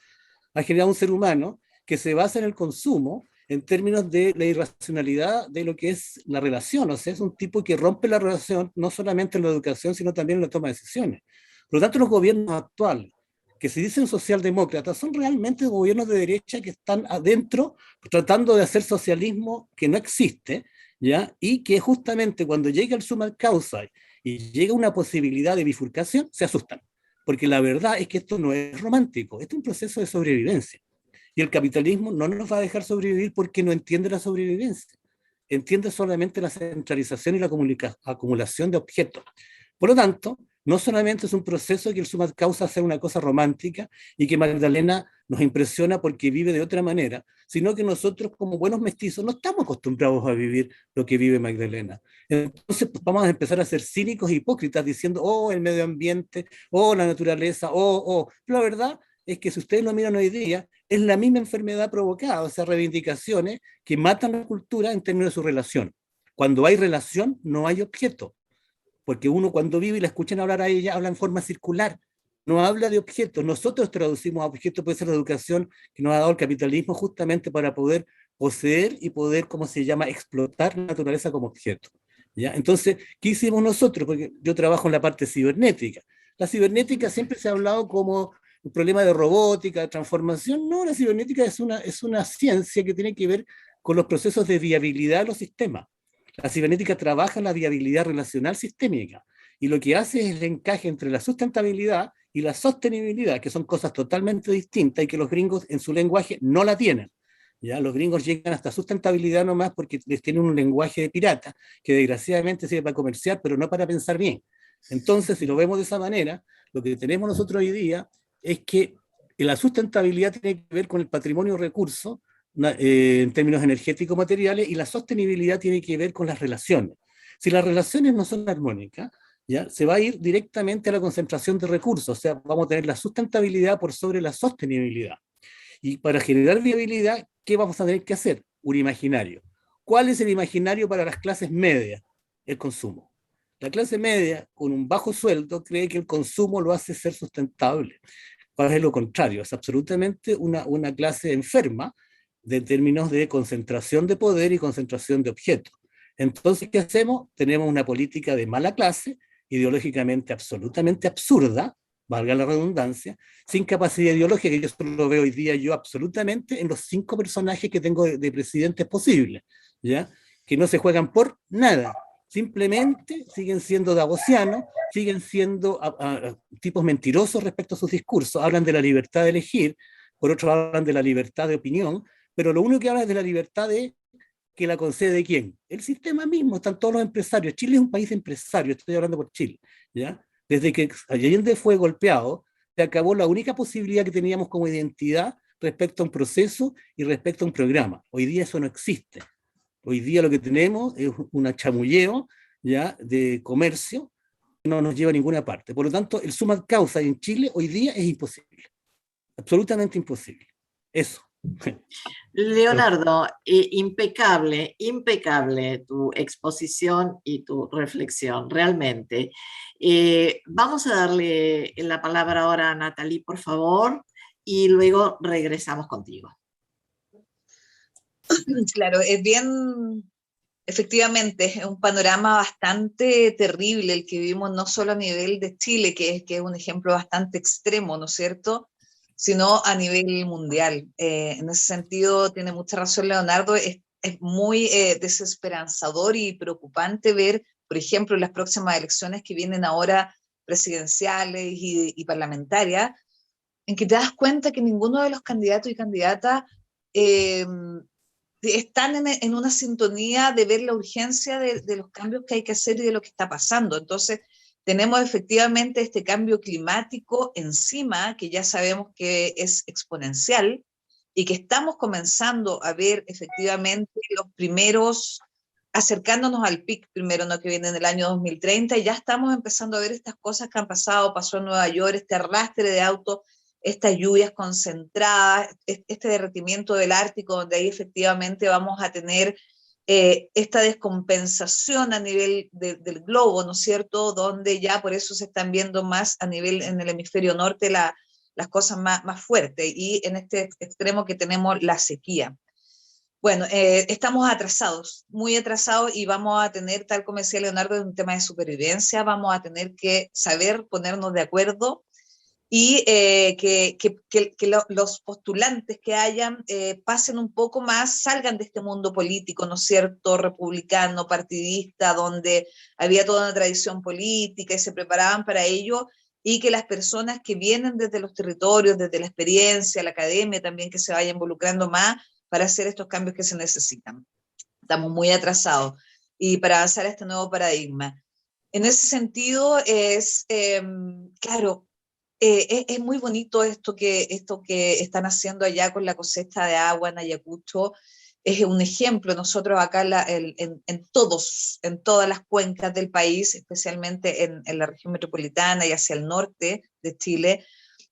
Ha generado un ser humano que se basa en el consumo en términos de la irracionalidad de lo que es la relación. O sea, es un tipo que rompe la relación no solamente en la educación, sino también en la toma de decisiones. Por lo tanto, los gobiernos actuales, que se dicen socialdemócratas, son realmente gobiernos de derecha que están adentro tratando de hacer socialismo que no existe, ¿ya? Y que justamente cuando llega el summa causa y llega una posibilidad de bifurcación, se asustan. Porque la verdad es que esto no es romántico, esto es un proceso de sobrevivencia. Y el capitalismo no nos va a dejar sobrevivir porque no entiende la sobrevivencia. Entiende solamente la centralización y la acumulación de objetos. Por lo tanto, no solamente es un proceso que el summa causa sea una cosa romántica y que Magdalena nos impresiona porque vive de otra manera, sino que nosotros como buenos mestizos no estamos acostumbrados a vivir lo que vive Magdalena. Entonces pues, vamos a empezar a ser cínicos e hipócritas diciendo, oh, el medio ambiente, oh, la naturaleza, oh. Pero la verdad es que si ustedes lo miran hoy día, es la misma enfermedad provocada, o sea, reivindicaciones que matan la cultura en términos de su relación. Cuando hay relación, no hay objeto. Porque uno cuando vive y la escuchan hablar a ella, habla en forma circular, no habla de objetos. Nosotros traducimos a objetos, puede ser la educación que nos ha dado el capitalismo justamente para poder poseer y poder, ¿cómo se llama?, explotar la naturaleza como objeto. ¿Ya? Entonces, ¿qué hicimos nosotros? Porque yo trabajo en la parte cibernética. La cibernética siempre se ha hablado como un problema de robótica, de transformación. No, la cibernética es una ciencia que tiene que ver con los procesos de viabilidad de los sistemas. La cibernética trabaja en la viabilidad relacional sistémica y lo que hace es el encaje entre la sustentabilidad y la sostenibilidad, que son cosas totalmente distintas y que los gringos en su lenguaje no la tienen. ¿Ya? Los gringos llegan hasta sustentabilidad nomás porque les tienen un lenguaje de pirata que desgraciadamente sirve para comerciar, pero no para pensar bien. Entonces, si lo vemos de esa manera, lo que tenemos nosotros hoy día es que la sustentabilidad tiene que ver con el patrimonio recurso en términos energéticos materiales, y la sostenibilidad tiene que ver con las relaciones. Si las relaciones no son armónicas, ¿ya?, se va a ir directamente a la concentración de recursos, o sea, vamos a tener la sustentabilidad por sobre la sostenibilidad. Y para generar viabilidad, ¿qué vamos a tener que hacer? Un imaginario. ¿Cuál es el imaginario para las clases medias? El consumo. La clase media, con un bajo sueldo, cree que el consumo lo hace ser sustentable. Para lo contrario, es absolutamente una clase enferma de términos de concentración de poder y concentración de objetos. Entonces, ¿qué hacemos? Tenemos una política de mala clase, ideológicamente absolutamente absurda, valga la redundancia, sin capacidad ideológica, que yo solo lo veo hoy día yo absolutamente en los 5 personajes que tengo de presidentes posibles, ¿ya?, que no se juegan por nada, simplemente siguen siendo davosianos, siguen siendo tipos mentirosos respecto a sus discursos, hablan de la libertad de elegir, por otro hablan de la libertad de opinión, pero lo único que habla es de la libertad de que la concede ¿quién? El sistema mismo, están todos los empresarios. Chile es un país de empresarios, estoy hablando por Chile, ¿ya? Desde que Allende fue golpeado, se acabó la única posibilidad que teníamos como identidad respecto a un proceso y respecto a un programa. Hoy día eso no existe. Hoy día lo que tenemos es un chamulleo, ¿ya?, de comercio que no nos lleva a ninguna parte. Por lo tanto, el summa causa en Chile hoy día es imposible. Absolutamente imposible. Eso. Leonardo, impecable, impecable tu exposición y tu reflexión, realmente. Vamos a darle la palabra ahora a Nathalie, por favor, y luego regresamos contigo. Claro, es bien, efectivamente, es un panorama bastante terrible el que vivimos, no solo a nivel de Chile, que es un ejemplo bastante extremo, ¿no es cierto?, sino a nivel mundial. En ese sentido, tiene mucha razón Leonardo, es muy desesperanzador y preocupante ver, por ejemplo, las próximas elecciones que vienen ahora, presidenciales y parlamentarias, en que te das cuenta que ninguno de los candidatos y candidatas están en una sintonía de ver la urgencia de los cambios que hay que hacer y de lo que está pasando. Entonces, tenemos efectivamente este cambio climático encima, que ya sabemos que es exponencial, y que estamos comenzando a ver efectivamente los primeros, acercándonos al pic primero, ¿no?, que viene en el año 2030, y ya estamos empezando a ver estas cosas que han pasado. Pasó en Nueva York, este arrastre de autos, estas lluvias concentradas, este derretimiento del Ártico, donde ahí efectivamente vamos a tener esta descompensación a nivel del globo, ¿no es cierto?, donde ya por eso se están viendo más a nivel en el hemisferio norte las cosas más fuertes, y en este extremo que tenemos la sequía. Bueno, estamos atrasados, muy atrasados, y vamos a tener, tal como decía Leonardo, un tema de supervivencia, vamos a tener que saber ponernos de acuerdo, y que los postulantes que hayan pasen un poco más, salgan de este mundo político, ¿no es cierto?, republicano, partidista, donde había toda una tradición política y se preparaban para ello, y que las personas que vienen desde los territorios, desde la experiencia, la academia también, que se vayan involucrando más para hacer estos cambios que se necesitan. Estamos muy atrasados, y para avanzar a este nuevo paradigma. En ese sentido, claro, es muy bonito esto que están haciendo allá con la cosecha de agua en Ayacucho. Es un ejemplo. Nosotros acá en todas las cuencas del país, especialmente en la región metropolitana y hacia el norte de Chile,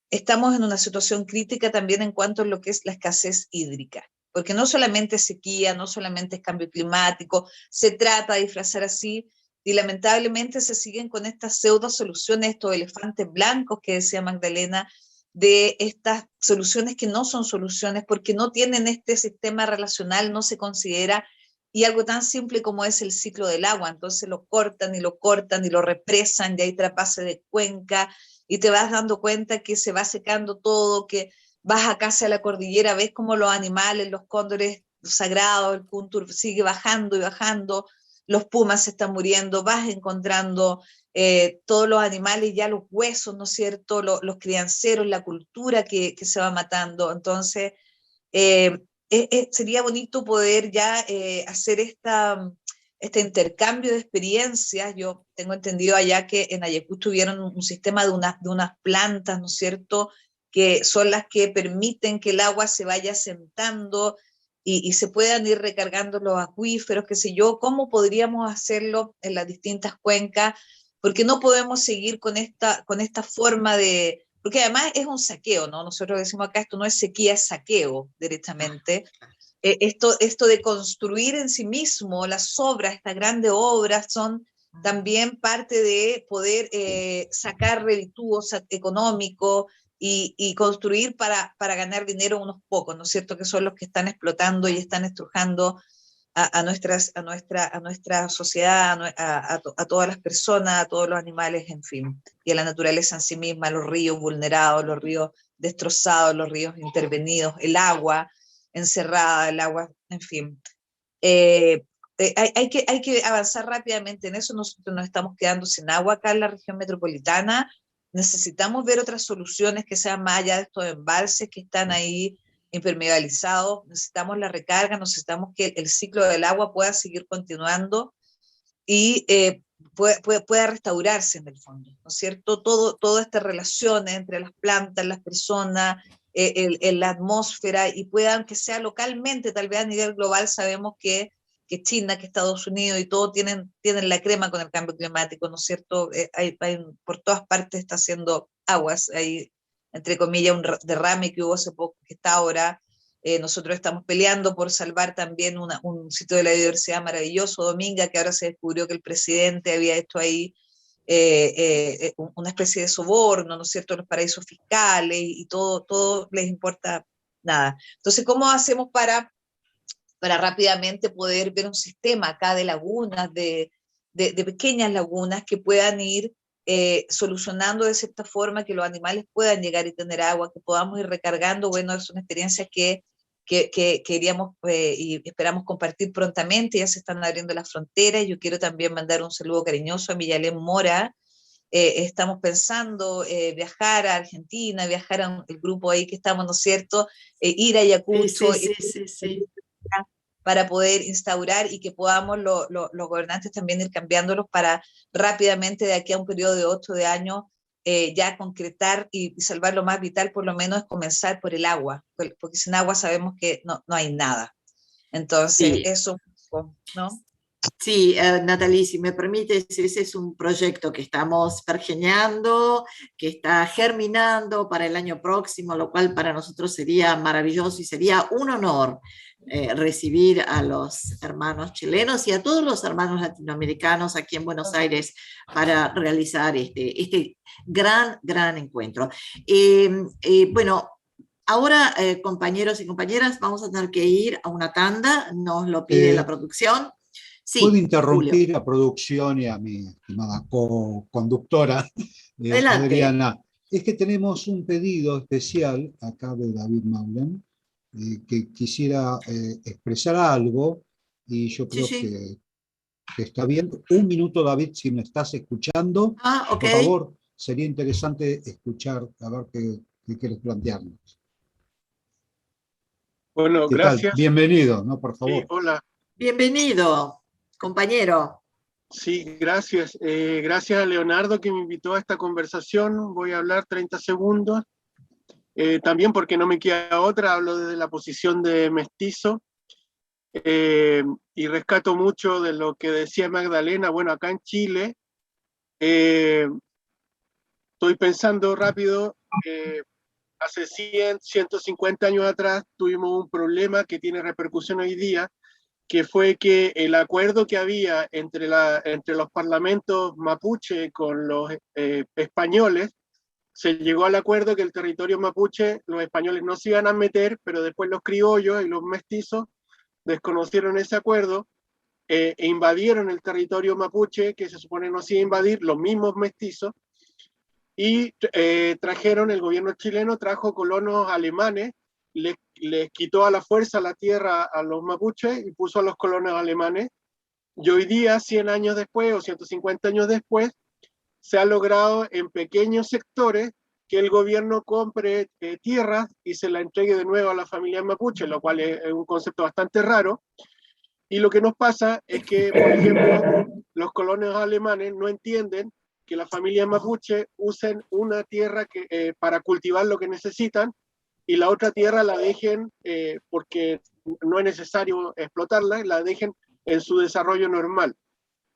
estamos en una situación crítica también en cuanto a lo que es la escasez hídrica. Porque no solamente es sequía, no solamente es cambio climático, se trata de disfrazar así, y lamentablemente se siguen con estas pseudo soluciones, estos elefantes blancos que decía Magdalena, de estas soluciones que no son soluciones porque no tienen este sistema relacional, no se considera, y algo tan simple como es el ciclo del agua. Entonces lo cortan y lo cortan y lo represan, y hay trasvase de cuenca, y te vas dando cuenta que se va secando todo, que vas acá hacia la cordillera, ves como los animales, los cóndores sagrados, el puntur sigue bajando y bajando, los pumas se están muriendo, vas encontrando todos los animales, ya los huesos, ¿no es cierto?, los crianceros, la cultura que se va matando. Entonces, sería bonito poder ya hacer este intercambio de experiencias. Yo tengo entendido allá que en Ayacucho tuvieron un sistema de unas plantas, ¿no es cierto?, que son las que permiten que el agua se vaya asentando y se puedan ir recargando los acuíferos, qué sé yo. ¿Cómo podríamos hacerlo en las distintas cuencas? Porque no podemos seguir con esta forma de... Porque además es un saqueo, ¿no? Nosotros decimos acá, esto no es sequía, es saqueo directamente. Esto de construir en sí mismo las obras, estas grandes obras, son también parte de poder sacar réditos económicos y construir para ganar dinero unos pocos, ¿no es cierto?, que son los que están explotando y están estrujando a nuestra sociedad, a todas las personas, a todos los animales, en fin, y a la naturaleza en sí misma, los ríos vulnerados, los ríos destrozados, los ríos intervenidos, el agua encerrada, el agua, en fin. Hay que avanzar rápidamente en eso. Nosotros nos estamos quedando sin agua acá en la región metropolitana. Necesitamos ver otras soluciones que sean más allá de estos embalses que están ahí impermeabilizados. Necesitamos la recarga, necesitamos que el ciclo del agua pueda seguir continuando y pueda restaurarse en el fondo, ¿no es cierto? Toda esta relación entre las plantas, las personas, en la atmósfera, y puedan, que sea localmente, tal vez a nivel global sabemos que China, que Estados Unidos y todo tienen la crema con el cambio climático, ¿no es cierto? Por todas partes está haciendo aguas, hay, entre comillas, un derrame que hubo hace poco, que está ahora. Nosotros estamos peleando por salvar también un sitio de la biodiversidad maravilloso, Dominga, que ahora se descubrió que el presidente había hecho ahí una especie de soborno, ¿no es cierto?, los paraísos fiscales, y todo les importa nada. Entonces, ¿cómo hacemos para rápidamente poder ver un sistema acá de lagunas, de pequeñas lagunas que puedan ir solucionando de cierta forma, que los animales puedan llegar y tener agua, que podamos ir recargando? Bueno, es una experiencia que queríamos y esperamos compartir prontamente. Ya se están abriendo las fronteras. Yo quiero también mandar un saludo cariñoso a Miyalén Mora. Estamos pensando viajar a Argentina, viajar a el grupo ahí que estamos, ¿no es cierto?, ir a Ayacucho, sí. Para poder instaurar y que podamos los gobernantes también ir cambiándolos para rápidamente, de aquí a un periodo de 8 años, ya concretar y salvar lo más vital. Por lo menos es comenzar por el agua, porque sin agua sabemos que no hay nada. Entonces, Sí. eso, ¿no? Sí, Natalie, si me permites, ese es un proyecto que estamos pergeñando, que está germinando para el año próximo, lo cual para nosotros sería maravilloso y sería un honor recibir a los hermanos chilenos y a todos los hermanos latinoamericanos aquí en Buenos Aires para realizar este gran encuentro. Bueno, ahora, compañeros y compañeras, vamos a tener que ir a una tanda, nos lo pide la producción. Sí, ¿puedo interrumpir Julio. a producción y a mi estimada co-conductora, Adelante. Adriana? Es que tenemos un pedido especial acá de David Maulen, que quisiera expresar algo, y yo creo que está bien. Un minuto, David, si me estás escuchando, ok. por favor, sería interesante escuchar, a ver qué quieres plantearnos. Bueno, ¿Qué gracias. tal? Bienvenido, ¿no? Por favor. Sí, hola. Bienvenido, compañero. Sí, gracias. Gracias a Leonardo que me invitó a esta conversación. Voy a hablar 30 segundos. También porque no me queda otra, hablo desde la posición de mestizo. Y rescato mucho de lo que decía Magdalena. Bueno, acá en Chile, estoy pensando rápido, hace 100, 150 años atrás tuvimos un problema que tiene repercusión hoy día, que fue que el acuerdo que había entre los parlamentos mapuche con los españoles se llegó al acuerdo que el territorio mapuche, los españoles no se iban a meter, pero después los criollos y los mestizos desconocieron ese acuerdo e invadieron el territorio mapuche, que se supone no se iba a invadir, los mismos mestizos, y trajeron, el gobierno chileno trajo colonos alemanes, les quitó a la fuerza la tierra a los mapuches y puso a los colonos alemanes, y hoy día, 100 años después o 150 años después, se ha logrado en pequeños sectores que el gobierno compre tierras y se la entregue de nuevo a la familia mapuche, lo cual es un concepto bastante raro. Y lo que nos pasa es que, por ejemplo, los colonos alemanes no entienden que las familias mapuche usen una tierra para cultivar lo que necesitan y la otra tierra la dejen porque no es necesario explotarla, la dejen en su desarrollo normal.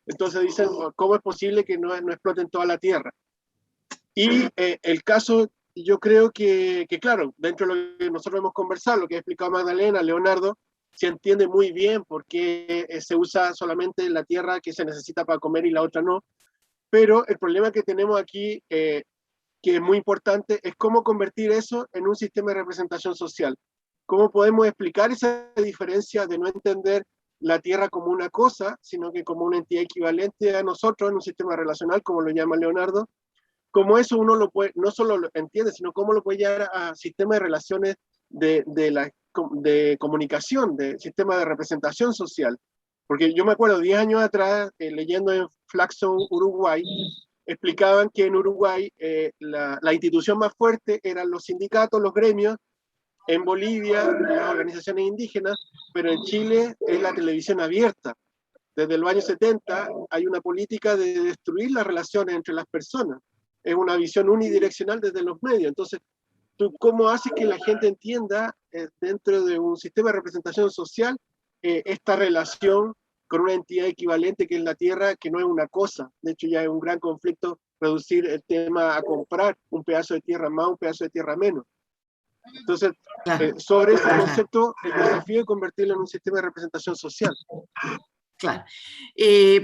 Entonces dicen, ¿cómo es posible que no exploten toda la tierra? Y el caso, yo creo que, claro, dentro de lo que nosotros hemos conversado, lo que ha explicado Magdalena, Leonardo, se entiende muy bien por qué se usa solamente la tierra que se necesita para comer y la otra no. Pero el problema que tenemos aquí, que es muy importante, es cómo convertir eso en un sistema de representación social. ¿Cómo podemos explicar esa diferencia de no entender la tierra como una cosa, sino que como una entidad equivalente a nosotros en un sistema relacional, como lo llama Leonardo? Como eso uno lo puede, no solo lo entiende, sino cómo lo puede llevar a sistemas de relaciones de comunicación, de sistema de representación social. Porque yo me acuerdo 10 años atrás, leyendo en Flaxo, Uruguay, explicaban que en Uruguay la institución más fuerte eran los sindicatos, los gremios, en Bolivia las organizaciones indígenas, pero en Chile es la televisión abierta. Desde los años 70 hay una política de destruir las relaciones entre las personas. Es una visión unidireccional desde los medios. Entonces, ¿tú cómo haces que la gente entienda dentro de un sistema de representación social esta relación con una entidad equivalente que es la tierra, que no es una cosa? De hecho, ya es un gran conflicto reducir el tema a comprar un pedazo de tierra más, un pedazo de tierra menos. Entonces, sobre ese concepto, el desafío es convertirlo en un sistema de representación social. Claro.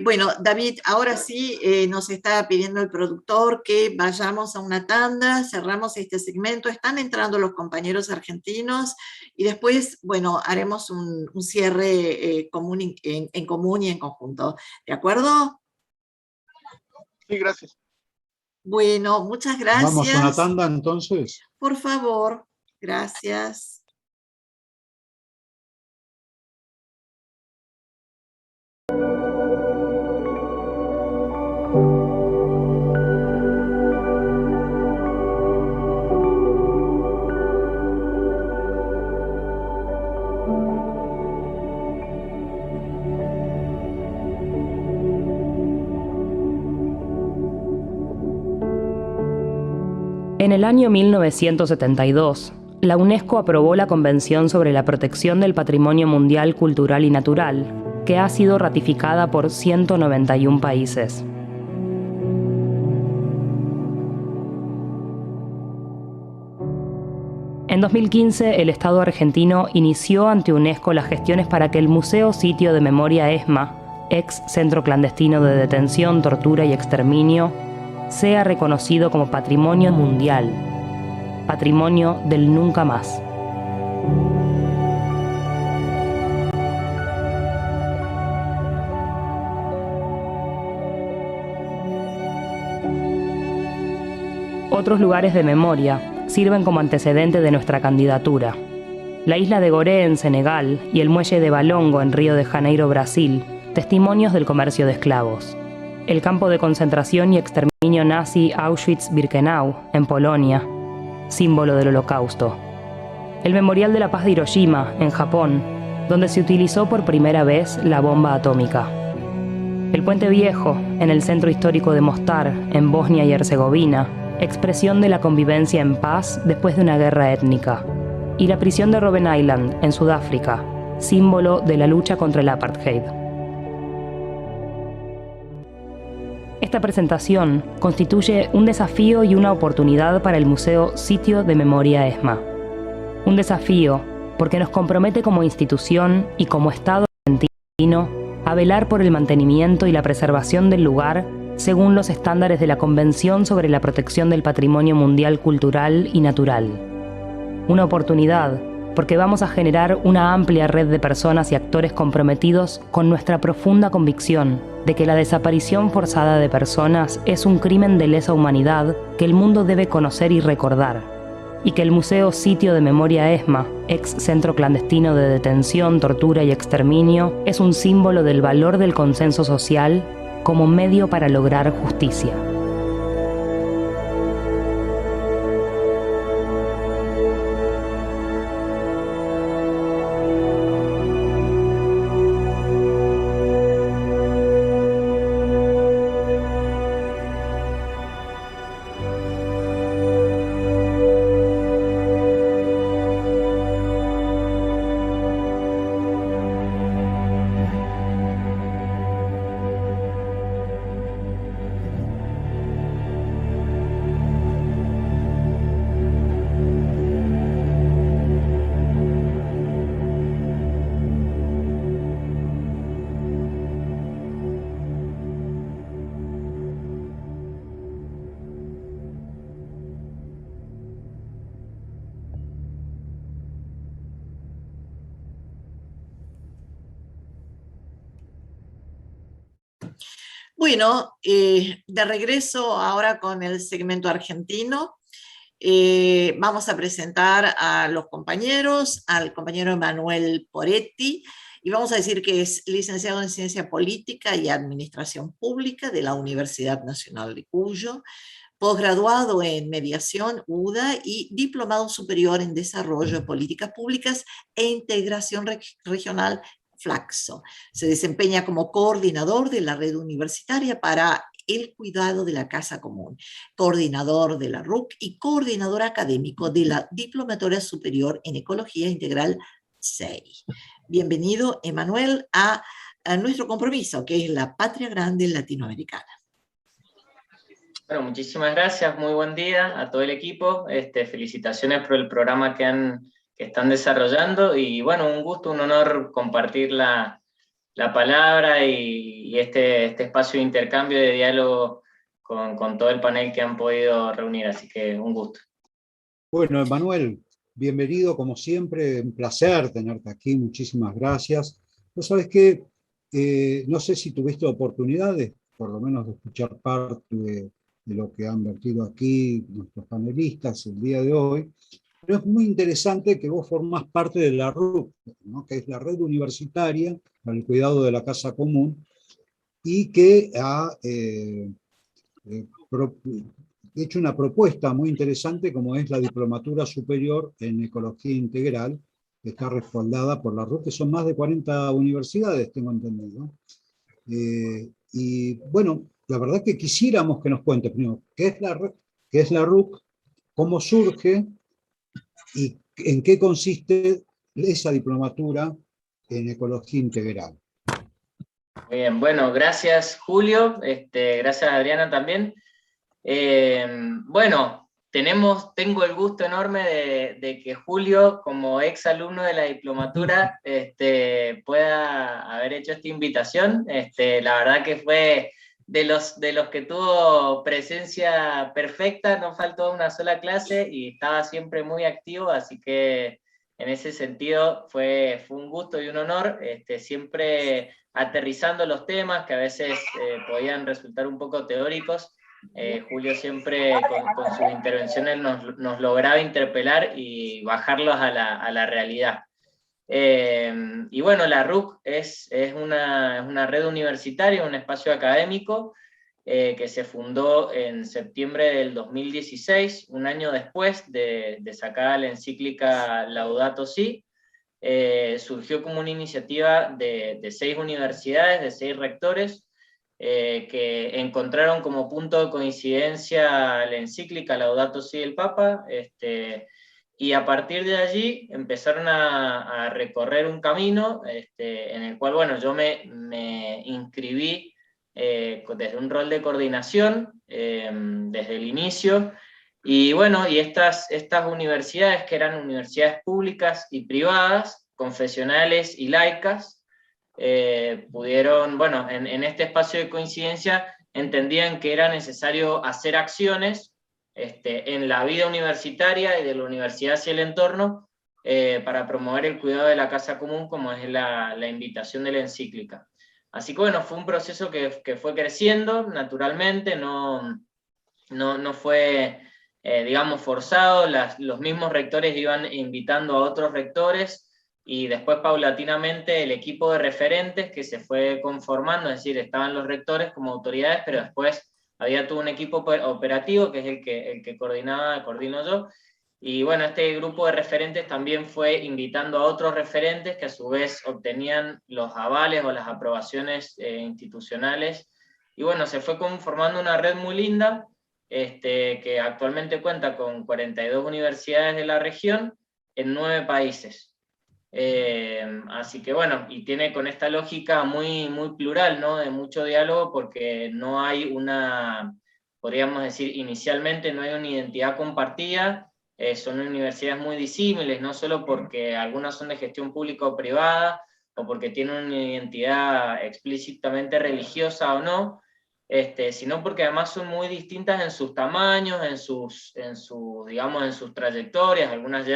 Bueno, David, ahora sí nos está pidiendo el productor que vayamos a una tanda, cerramos este segmento, están entrando los compañeros argentinos y después, bueno, haremos un cierre en común y en conjunto. ¿De acuerdo? Sí, gracias. Bueno, muchas gracias. Vamos a una tanda entonces. Por favor, gracias. En el año 1972, la UNESCO aprobó la Convención sobre la Protección del Patrimonio Mundial Cultural y Natural, que ha sido ratificada por 191 países. En 2015, el Estado argentino inició ante UNESCO las gestiones para que el Museo Sitio de Memoria ESMA, ex centro clandestino de detención, tortura y exterminio, sea reconocido como Patrimonio Mundial, Patrimonio del Nunca Más. Otros lugares de memoria sirven como antecedente de nuestra candidatura. La isla de Gorée en Senegal y el muelle de Balongo en Río de Janeiro, Brasil, testimonios del comercio de esclavos. El campo de concentración y exterminio nazi Auschwitz-Birkenau, en Polonia, símbolo del Holocausto. El Memorial de la Paz de Hiroshima, en Japón, donde se utilizó por primera vez la bomba atómica. El Puente Viejo, en el centro histórico de Mostar, en Bosnia y Herzegovina, expresión de la convivencia en paz después de una guerra étnica. Y la prisión de Robben Island, en Sudáfrica, símbolo de la lucha contra el apartheid. Esta presentación constituye un desafío y una oportunidad para el Museo Sitio de Memoria ESMA. Un desafío porque nos compromete como institución y como Estado argentino a velar por el mantenimiento y la preservación del lugar según los estándares de la Convención sobre la Protección del Patrimonio Mundial Cultural y Natural. Una oportunidad, porque vamos a generar una amplia red de personas y actores comprometidos con nuestra profunda convicción de que la desaparición forzada de personas es un crimen de lesa humanidad que el mundo debe conocer y recordar, y que el Museo Sitio de Memoria ESMA, ex centro clandestino de detención, tortura y exterminio, es un símbolo del valor del consenso social como medio para lograr justicia. Bueno, de regreso ahora con el segmento argentino. Vamos a presentar a los compañeros, al compañero Emanuel Poretti, y vamos a decir que es licenciado en Ciencia Política y Administración Pública de la Universidad Nacional de Cuyo, posgraduado en Mediación, UDA, y diplomado superior en Desarrollo de Políticas Públicas e Integración Regional, Flaxo. Se desempeña como coordinador de la red universitaria para el cuidado de la casa común, coordinador de la RUC y coordinador académico de la Diplomaturia Superior en Ecología Integral 6. Bienvenido, Emanuel, a nuestro compromiso, que es la patria grande latinoamericana. Bueno, muchísimas gracias, muy buen día a todo el equipo, felicitaciones por el programa que están desarrollando, y bueno, un gusto, un honor compartir la palabra y este espacio de intercambio, de diálogo con todo el panel que han podido reunir, así que un gusto. Bueno, Emanuel, bienvenido como siempre, un placer tenerte aquí, muchísimas gracias. Vos sabés que no sé si tuviste oportunidades, por lo menos de escuchar parte de lo que han vertido aquí nuestros panelistas el día de hoy, pero es muy interesante que vos formás parte de la RUC, ¿no? Que es la red universitaria para el cuidado de la casa común, y que ha hecho una propuesta muy interesante como es la Diplomatura Superior en Ecología Integral, que está respaldada por la RUC, que son más de 40 universidades, tengo entendido. Y bueno, la verdad que quisiéramos que nos cuente primero qué es la RUC, cómo surge y en qué consiste esa diplomatura en Ecología Integral. Muy bien, bueno, gracias Julio, gracias Adriana también. Bueno, tengo el gusto enorme de que Julio, como ex alumno de la diplomatura, pueda haber hecho esta invitación. La verdad que fue de los que tuvo presencia perfecta, no faltó una sola clase y estaba siempre muy activo, así que en ese sentido fue un gusto y un honor, siempre aterrizando los temas que a veces podían resultar un poco teóricos. Julio siempre con sus intervenciones nos lograba interpelar y bajarlos a la realidad. Y bueno, la RUC es una red universitaria, un espacio académico que se fundó en septiembre del 2016, un año después de sacar la encíclica Laudato Si. Surgió como una iniciativa de 6 universidades, de 6 rectores, que encontraron como punto de coincidencia la encíclica Laudato Si del Papa, y a partir de allí empezaron a recorrer un camino en el cual, bueno, yo me inscribí desde un rol de coordinación, desde el inicio, y bueno, y estas universidades, que eran universidades públicas y privadas, confesionales y laicas, pudieron, bueno, en este espacio de coincidencia, entendían que era necesario hacer acciones en la vida universitaria y de la universidad hacia el entorno para promover el cuidado de la casa común, como es la invitación de la encíclica. Así que bueno, fue un proceso que fue creciendo naturalmente, no fue, digamos, forzado. Los mismos rectores iban invitando a otros rectores, y después paulatinamente el equipo de referentes que se fue conformando, es decir, estaban los rectores como autoridades, pero después había todo un equipo operativo, que es el que coordino yo, y bueno, este grupo de referentes también fue invitando a otros referentes que a su vez obtenían los avales o las aprobaciones institucionales, y bueno, se fue conformando una red muy linda, que actualmente cuenta con 42 universidades de la región en 9 países. Así que bueno, y tiene con esta lógica muy, muy plural, ¿no? De mucho diálogo, porque no hay podríamos decir, inicialmente no hay una identidad compartida. Son universidades muy disímiles, no solo porque algunas son de gestión pública o privada, o porque tienen una identidad explícitamente religiosa o no, sino porque además son muy distintas en sus tamaños, digamos, en sus trayectorias. Algunas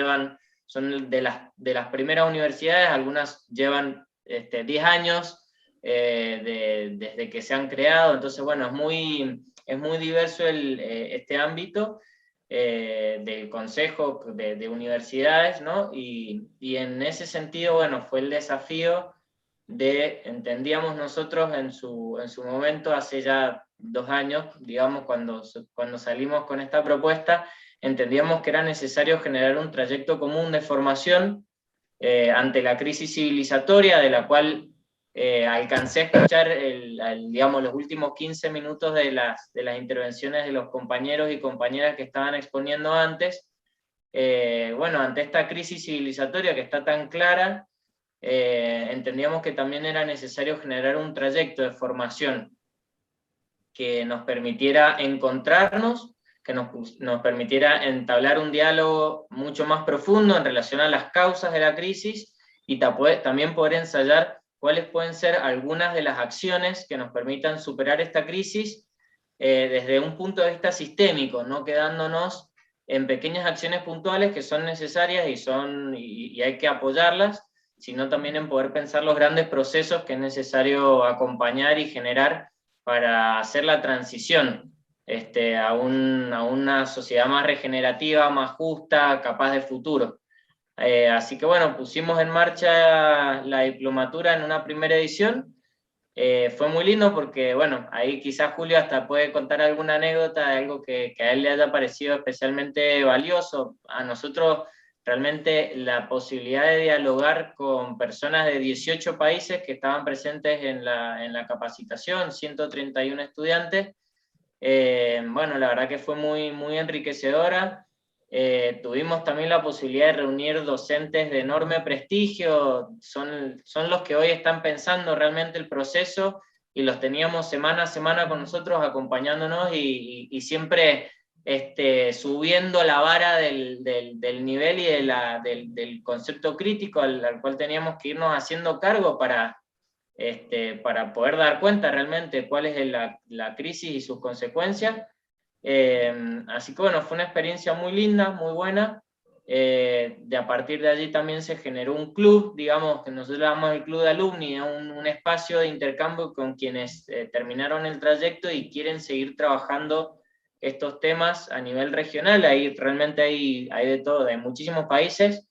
son de las primeras universidades, algunas llevan 10 años desde que se han creado. Entonces, bueno, es muy diverso este ámbito del Consejo de Universidades, ¿no? Y en ese sentido, bueno, fue el desafío entendíamos nosotros en su momento, hace ya 2 años, digamos, cuando salimos con esta propuesta, entendíamos que era necesario generar un trayecto común de formación ante la crisis civilizatoria, de la cual alcancé a escuchar digamos, los últimos 15 minutos de las intervenciones de los compañeros y compañeras que estaban exponiendo antes. Bueno, ante esta crisis civilizatoria que está tan clara, entendíamos que también era necesario generar un trayecto de formación que nos permitiera encontrarnos, que nos permitiera entablar un diálogo mucho más profundo en relación a las causas de la crisis, y también poder ensayar cuáles pueden ser algunas de las acciones que nos permitan superar esta crisis desde un punto de vista sistémico, no quedándonos en pequeñas acciones puntuales que son necesarias y hay que apoyarlas, sino también en poder pensar los grandes procesos que es necesario acompañar y generar para hacer la transición a una sociedad más regenerativa, más justa, capaz de futuro. Así que bueno, pusimos en marcha la diplomatura en una primera edición. Fue muy lindo porque, bueno, ahí quizás Julio hasta puede contar alguna anécdota de algo que a él le haya parecido especialmente valioso. A nosotros realmente la posibilidad de dialogar con personas de 18 países que estaban presentes en la capacitación, 131 estudiantes, bueno, la verdad que fue muy, muy enriquecedora. Tuvimos también la posibilidad de reunir docentes de enorme prestigio, son los que hoy están pensando realmente el proceso, y los teníamos semana a semana con nosotros acompañándonos y siempre subiendo la vara del nivel y del concepto crítico al cual teníamos que irnos haciendo cargo para poder dar cuenta realmente cuál es la crisis y sus consecuencias. Así que bueno, fue una experiencia muy linda, muy buena. A partir de allí también se generó un club, digamos, que nosotros llamamos el Club de Alumni, un espacio de intercambio con quienes terminaron el trayecto y quieren seguir trabajando estos temas a nivel regional. Ahí realmente hay de todo, hay muchísimos países.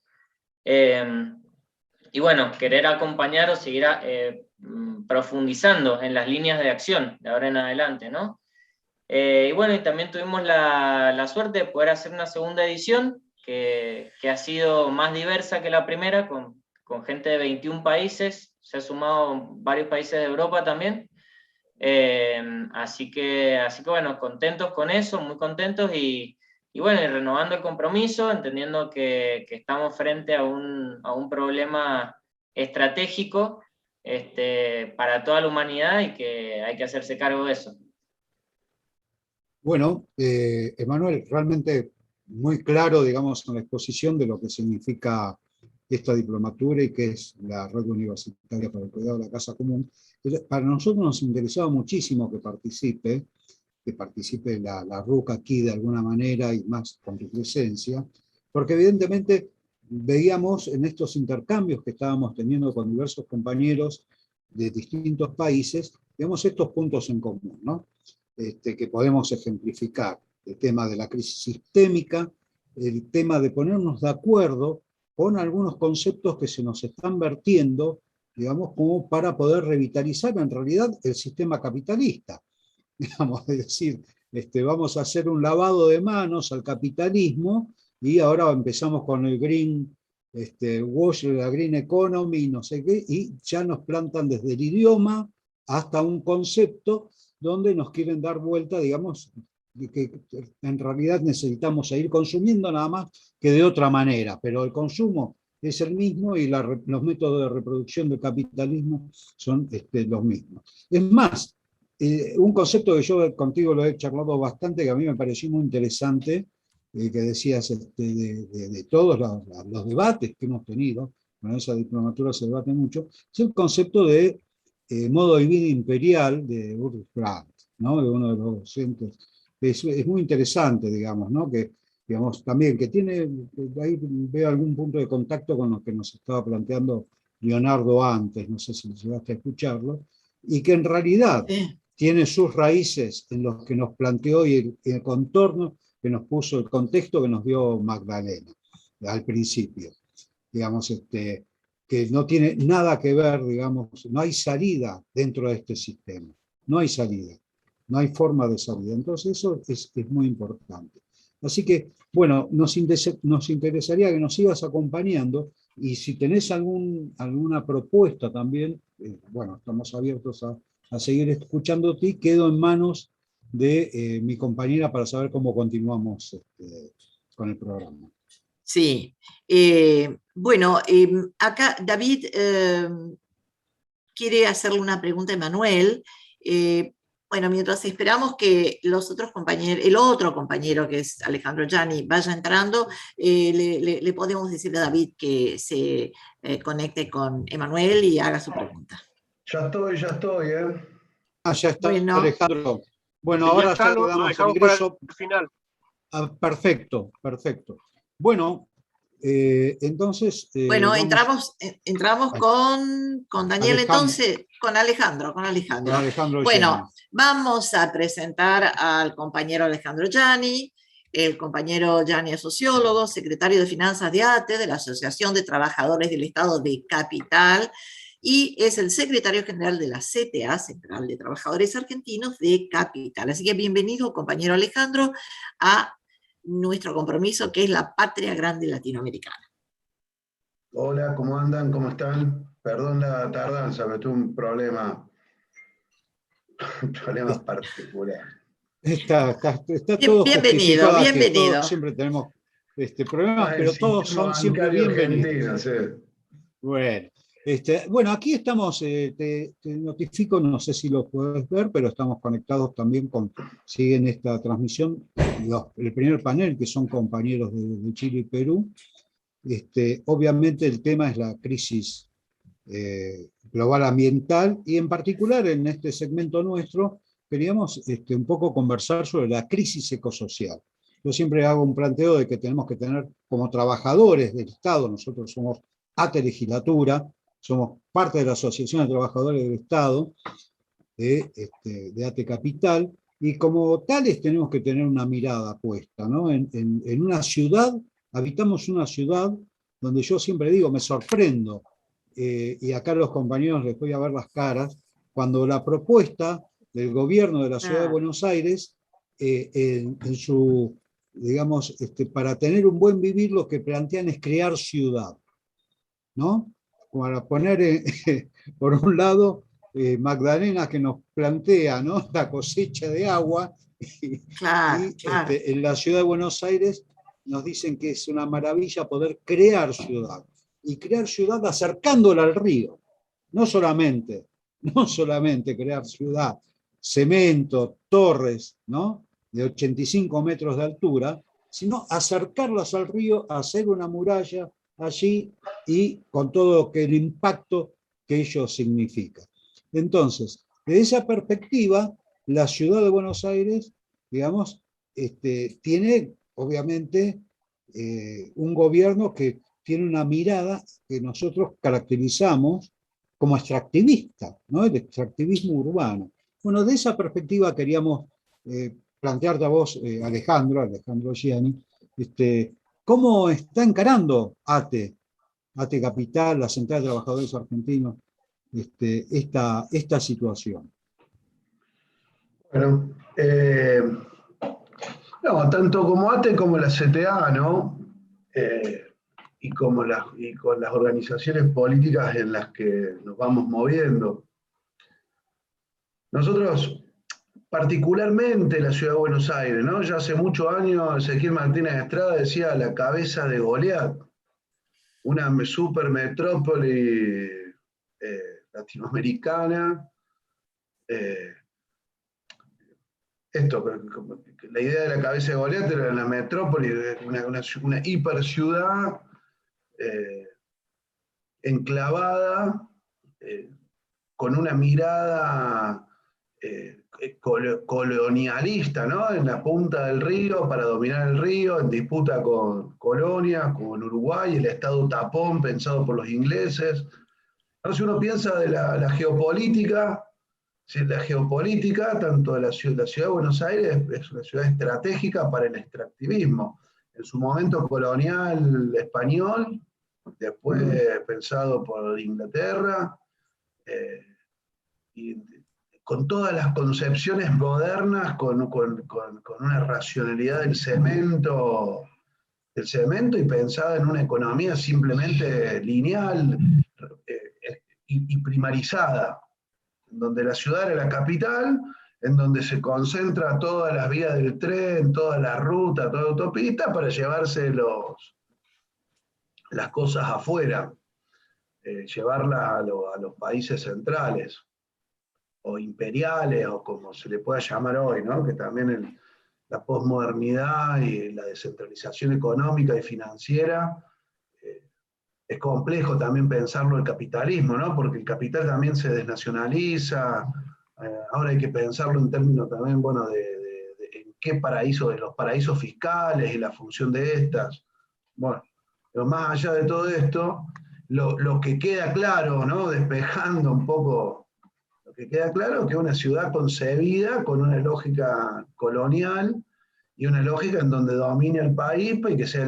Y bueno, querer acompañar o seguir profundizando en las líneas de acción de ahora en adelante, ¿no? Y bueno, y también tuvimos la suerte de poder hacer una segunda edición que ha sido más diversa que la primera, con gente de 21 países, se ha sumado varios países de Europa también. Así que bueno, contentos con eso, muy contentos, y bueno, y renovando el compromiso, entendiendo que estamos frente a un problema estratégico para toda la humanidad y que hay que hacerse cargo de eso. Bueno, Emanuel, realmente muy claro, digamos, en la exposición de lo que significa esta diplomatura y qué es la Red Universitaria para el Cuidado de la Casa Común. Para nosotros nos interesaba muchísimo que participe la RUC aquí de alguna manera y más con tu presencia, porque evidentemente veíamos en estos intercambios que estábamos teniendo con diversos compañeros de distintos países, vemos estos puntos en común, ¿no? Que podemos ejemplificar: el tema de la crisis sistémica, el tema de ponernos de acuerdo con algunos conceptos que se nos están vertiendo, digamos, como para poder revitalizar en realidad el sistema capitalista. Digamos, es decir, vamos a hacer un lavado de manos al capitalismo y ahora empezamos con el green wash, la green economy, no sé qué, y ya nos plantan desde el idioma hasta un concepto donde nos quieren dar vuelta, digamos, que en realidad necesitamos seguir consumiendo nada más que de otra manera, pero el consumo es el mismo y los métodos de reproducción del capitalismo son los mismos. Es más, un concepto que yo contigo lo he charlado bastante, que a mí me pareció muy interesante, que decías de todos los debates que hemos tenido, con esa diplomatura se debate mucho, es el concepto de modo de vida imperial de Ulrich Brandt, ¿no? De uno de los docentes. Es muy interesante, digamos, ¿no? Que, digamos, también que tiene, ahí veo algún punto de contacto con lo que nos estaba planteando Leonardo antes, no sé si llegaste a escucharlo, y que en realidad tiene sus raíces en los que nos planteó y el contorno que nos puso, el contexto que nos dio Magdalena al principio. Digamos, que no tiene nada que ver, digamos, no hay salida dentro de este sistema, no hay salida, no hay forma de salida. Entonces eso es muy importante. Así que, bueno, nos interesaría que nos sigas acompañando y si tenés alguna propuesta también, bueno, estamos abiertos a seguir escuchándote y quedo en manos de mi compañera para saber cómo continuamos con el programa. Sí, bueno, acá David quiere hacerle una pregunta a Emanuel. Bueno, mientras esperamos que los otros compañeros, el otro compañero que es Alejandro Gianni vaya entrando, le podemos decir a David que se conecte con Emanuel y haga su pregunta. Ya estoy, ya está, bueno, Alejandro. Bueno, sí, ahora ya le damos dejamos el ingreso. para el final. Perfecto. Bueno, entonces... bueno, entramos con Daniel, entonces, con Alejandro. Bueno, vamos a presentar al compañero Alejandro Gianni. El compañero Gianni es sociólogo, secretario de Finanzas de ATE, de la Asociación de Trabajadores del Estado de Capital, y es el secretario general de la CTA, Central de Trabajadores Argentinos de Capital. Así que bienvenido, compañero Alejandro, a nuestro compromiso, que es la patria grande latinoamericana. Hola, ¿cómo andan? ¿Cómo están? Perdón la tardanza, pero tuve un problema particular. Está todo bienvenido. Todos siempre tenemos problemas, pero todos son siempre bienvenidos. Bueno, bueno, aquí estamos, te notifico, no sé si lo puedes ver, pero estamos conectados también siguen esta transmisión, el primer panel, que son compañeros de Chile y Perú. Obviamente el tema es la crisis global ambiental, y en particular en este segmento nuestro queríamos un poco conversar sobre la crisis ecosocial. Yo siempre hago un planteo de que tenemos que tener como trabajadores del Estado, nosotros somos ATE Legislatura, somos parte de la Asociación de Trabajadores del Estado, de ATE Capital, y como tales tenemos que tener una mirada puesta, ¿no? En una ciudad, habitamos una ciudad donde yo siempre digo, me sorprendo, y acá a los compañeros les voy a ver las caras, cuando la propuesta del gobierno de la Ciudad de Buenos Aires, en su, digamos, para tener un buen vivir, lo que plantean es crear ciudad, ¿no? Para poner, por un lado, Magdalena, que nos plantea, ¿no?, la cosecha de agua, claro. En la Ciudad de Buenos Aires nos dicen que es una maravilla poder crear ciudad, y crear ciudad acercándola al río, no solamente crear ciudad, cemento, torres, ¿no?, de 85 metros de altura, sino acercarlas al río, hacer una muralla allí, y con todo el impacto que ello significa. Entonces, desde esa perspectiva, la ciudad de Buenos Aires, digamos, tiene obviamente un gobierno que tiene una mirada que nosotros caracterizamos como extractivista, ¿no? El extractivismo urbano. Bueno, de esa perspectiva queríamos plantearte a vos, Alejandro Gianni, ¿cómo está encarando ATE Capital, la Central de Trabajadores Argentinos, esta situación? Bueno, no, tanto como ATE como la CTA, ¿no? Y con las organizaciones políticas en las que nos vamos moviendo. Nosotros, particularmente la ciudad de Buenos Aires, ¿no? Ya hace muchos años Ezequiel Martínez Estrada decía la cabeza de Goliat, una super metrópoli latinoamericana. La idea de la cabeza de Goliat era la metrópoli, una hiperciudad enclavada, con una mirada colonialista, ¿no? En la punta del río, para dominar el río, en disputa con Colonia, con Uruguay, el estado tapón pensado por los ingleses. Entonces uno piensa de la geopolítica, la geopolítica, tanto de la ciudad de Buenos Aires, es una ciudad estratégica para el extractivismo. En su momento colonial español, después pensado por Inglaterra, y con todas las concepciones modernas, con una racionalidad del cemento y pensada en una economía simplemente lineal y primarizada, en donde la ciudad era la capital, en donde se concentra todas las vías del tren, toda la ruta, toda la autopista, para llevarse las cosas afuera, llevarlas a los países centrales, o imperiales, o como se le pueda llamar hoy, ¿no? Que también la posmodernidad y la descentralización económica y financiera, es complejo también pensarlo el capitalismo, ¿no? Porque el capital también se desnacionaliza, ahora hay que pensarlo en términos también, bueno, de en qué paraíso, de los paraísos fiscales y la función de estas. Bueno, pero más allá de todo esto, lo que queda claro, ¿no? Despejando un poco, lo que queda claro es que es una ciudad concebida con una lógica colonial y una lógica en donde domine el país y que sea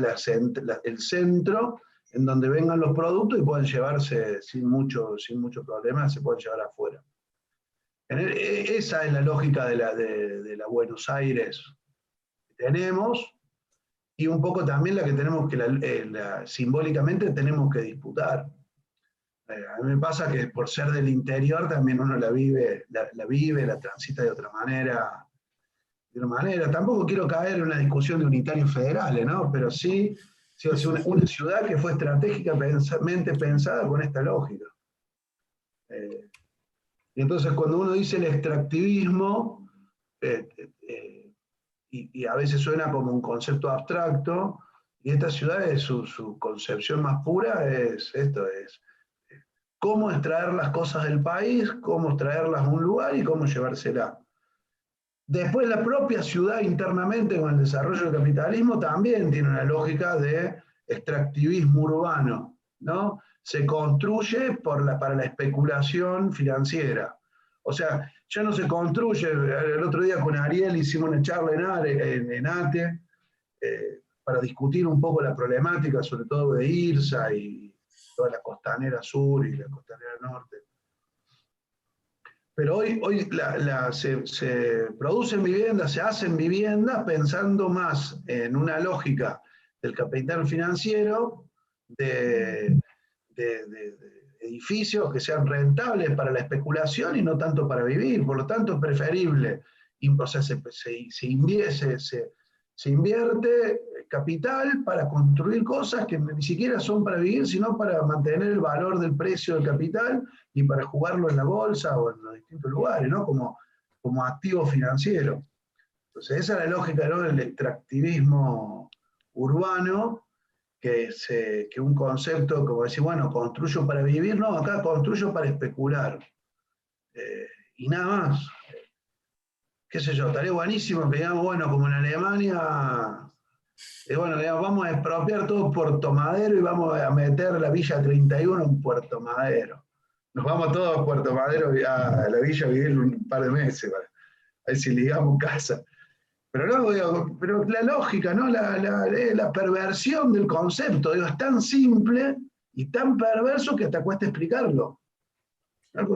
el centro en donde vengan los productos y puedan llevarse sin mucho problema, se pueden llevar afuera. Esa es la lógica de la Buenos Aires que tenemos, y un poco también la que tenemos simbólicamente tenemos que disputar. A mí me pasa que por ser del interior también uno la vive, la transita de otra manera. Tampoco quiero caer en una discusión de unitarios federales, ¿no? Pero sí una ciudad que fue estratégicamente pensada con esta lógica. Y entonces cuando uno dice el extractivismo, y a veces suena como un concepto abstracto, y esta ciudad, su concepción más pura es cómo extraer las cosas del país, cómo extraerlas a un lugar y cómo llevárselas. Después la propia ciudad internamente con el desarrollo del capitalismo también tiene una lógica de extractivismo urbano, ¿no? Se construye para la especulación financiera. O sea, ya no se construye, el otro día con Ariel hicimos una charla en ATE para discutir un poco la problemática, sobre todo de IRSA y toda la costanera sur y la costanera norte. Pero hoy se producen viviendas, se hacen viviendas pensando más en una lógica del capital financiero, de edificios que sean rentables para la especulación y no tanto para vivir. Por lo tanto, es preferible, o sea, se invierte capital para construir cosas que ni siquiera son para vivir, sino para mantener el valor del precio del capital y para jugarlo en la bolsa o en los distintos lugares, ¿no? Como activo financiero. Entonces esa es la lógica, ¿no? Del extractivismo urbano, que un concepto como decir, bueno, construyo para vivir, no, acá construyo para especular. Y nada más. Qué sé yo, estaría buenísimo que digamos, bueno, como en Alemania, bueno, digamos, vamos a expropiar todo Puerto Madero y vamos a meter la Villa 31 en Puerto Madero. Nos vamos todos a Puerto Madero, a la villa a vivir un par de meses, a ver si ligamos casa. Pero no, digo, pero la lógica, ¿no? La perversión del concepto, digo, es tan simple y tan perverso que hasta cuesta explicarlo.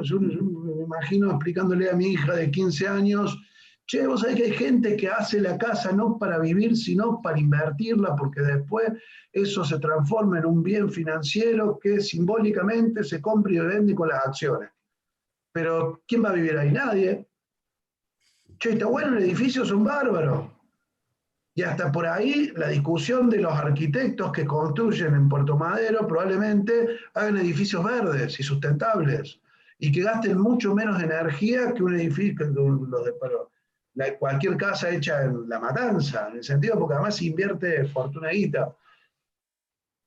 Yo me imagino explicándole a mi hija de 15 años, che, vos sabés que hay gente que hace la casa no para vivir, sino para invertirla, porque después eso se transforma en un bien financiero que simbólicamente se compra y vende con las acciones. Pero, ¿quién va a vivir ahí? Nadie. Che, está bueno el edificio, es un bárbaro. Y hasta por ahí la discusión de los arquitectos que construyen en Puerto Madero probablemente hagan edificios verdes y sustentables y que gasten mucho menos energía que un edificio, cualquier casa hecha en La Matanza, en el sentido porque además invierte fortuna guita.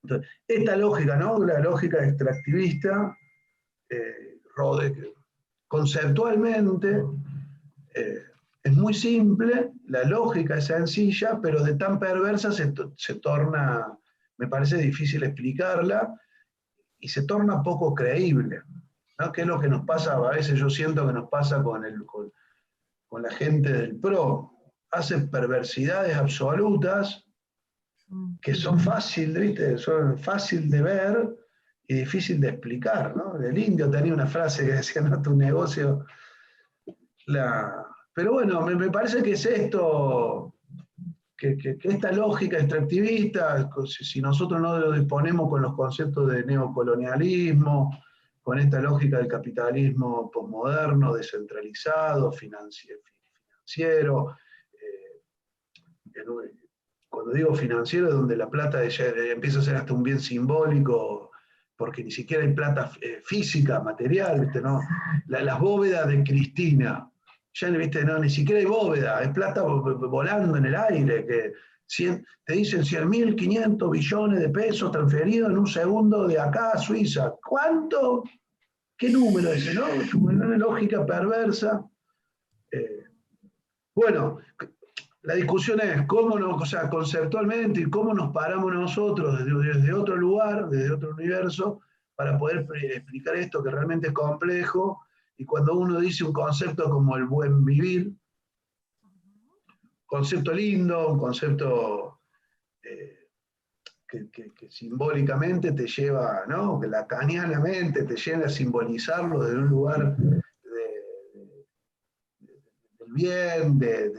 Entonces, esta lógica, ¿no? La lógica extractivista, conceptualmente, es muy simple, la lógica es sencilla, pero de tan perversa se torna, me parece difícil explicarla, y se torna poco creíble, ¿no? Que es lo que nos pasa, a veces yo siento que nos pasa con la gente del PRO. Hacen perversidades absolutas que son ¿viste? Son fácil de ver y difícil de explicar, ¿no? El indio tenía una frase que decía, no, tu negocio... Pero bueno, me parece que es esto, que esta lógica extractivista, si nosotros no lo disponemos con los conceptos de neocolonialismo, con esta lógica del capitalismo posmoderno, descentralizado, financiero, cuando digo financiero es donde la plata empieza a ser hasta un bien simbólico, porque ni siquiera hay plata física, material, ¿viste? ¿No? Las bóvedas de Cristina, ya ¿viste? No, ni siquiera hay bóveda, es plata volando en el aire, que te dicen 100.500 billones de pesos transferidos en un segundo de acá a Suiza. ¿Cuánto? ¿Qué número ese, no? Es una lógica perversa. Bueno, la discusión es cómo conceptualmente y cómo nos paramos nosotros desde otro lugar, desde otro universo, para poder explicar esto que realmente es complejo. Y cuando uno dice un concepto como el buen vivir, concepto lindo, un concepto que simbólicamente te lleva, ¿no? Que lacanianamente te lleva a simbolizarlo desde un lugar del bien, de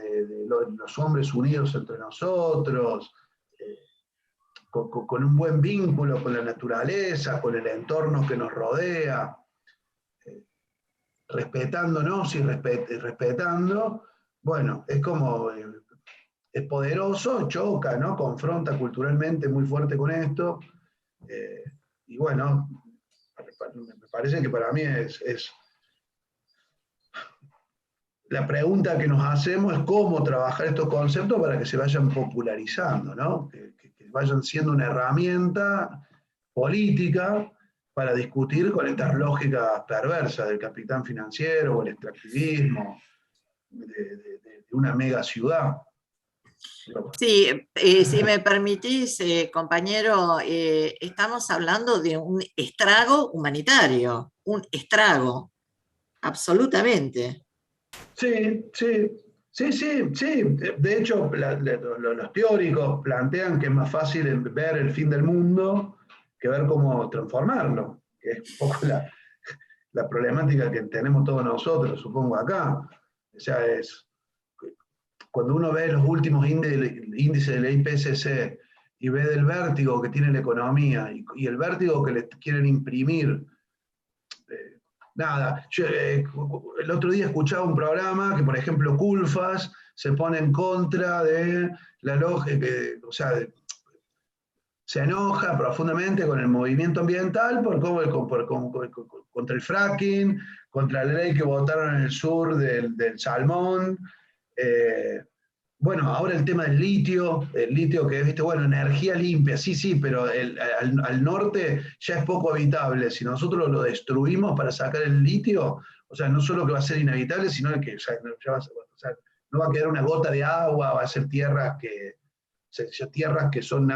los hombres unidos entre nosotros, con un buen vínculo con la naturaleza, con el entorno que nos rodea, respetándonos y respetando, bueno, es como, es poderoso, choca, ¿no? Confronta culturalmente muy fuerte con esto, y bueno, me parece que para mí es la pregunta que nos hacemos es cómo trabajar estos conceptos para que se vayan popularizando, ¿no? Que vayan siendo una herramienta política para discutir con estas lógicas perversas del capitán financiero o el extractivismo de una mega ciudad. Sí, si me permitís, compañero, estamos hablando de un estrago humanitario, un estrago, absolutamente. Sí. De hecho, los teóricos plantean que es más fácil ver el fin del mundo que ver cómo transformarlo, que es un poco la problemática que tenemos todos nosotros, supongo, acá. O sea, cuando uno ve los últimos índices de la IPCC y ve del vértigo que tiene la economía y el vértigo que le quieren imprimir, nada, yo el otro día escuchaba un programa que, por ejemplo, Culfas se pone en contra de la lógica, o sea, se enoja profundamente con el movimiento ambiental contra el fracking, contra la ley que votaron en el sur del salmón, bueno, ahora el tema del litio que, viste, bueno, energía limpia, sí, pero al norte ya es poco habitable. Si nosotros lo destruimos para sacar el litio, o sea, no solo que va a ser inhabitable, sino que ya no va a quedar una gota de agua, va a ser tierras que son,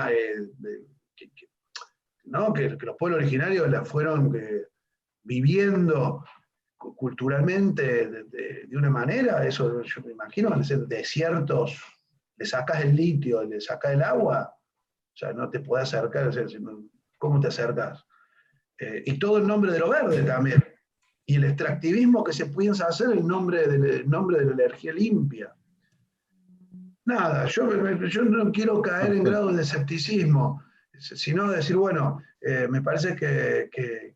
¿no? que los pueblos originarios las fueron viviendo culturalmente de una manera. Eso yo me imagino, van a ser desiertos, le sacas el litio, le sacas el agua, o sea, no te puedes acercar, o sea, ¿cómo te acercas? Y todo en nombre de lo verde también, y el extractivismo que se piensa hacer en nombre de la energía limpia. Nada, yo no quiero caer en grado de escepticismo, sino decir, bueno, me parece que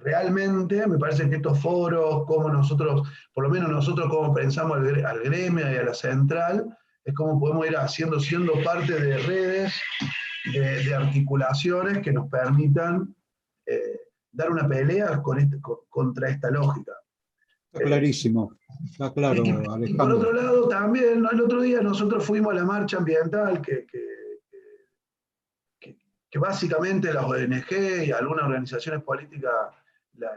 realmente, me parece que estos foros, como nosotros, por lo menos nosotros como pensamos al gremio y a la central, es como podemos ir siendo parte de redes, de articulaciones que nos permitan dar una pelea contra esta lógica. Está clarísimo, está claro, Alejandro. Y por otro lado, también, el otro día nosotros fuimos a la marcha ambiental que básicamente las ONG y algunas organizaciones políticas la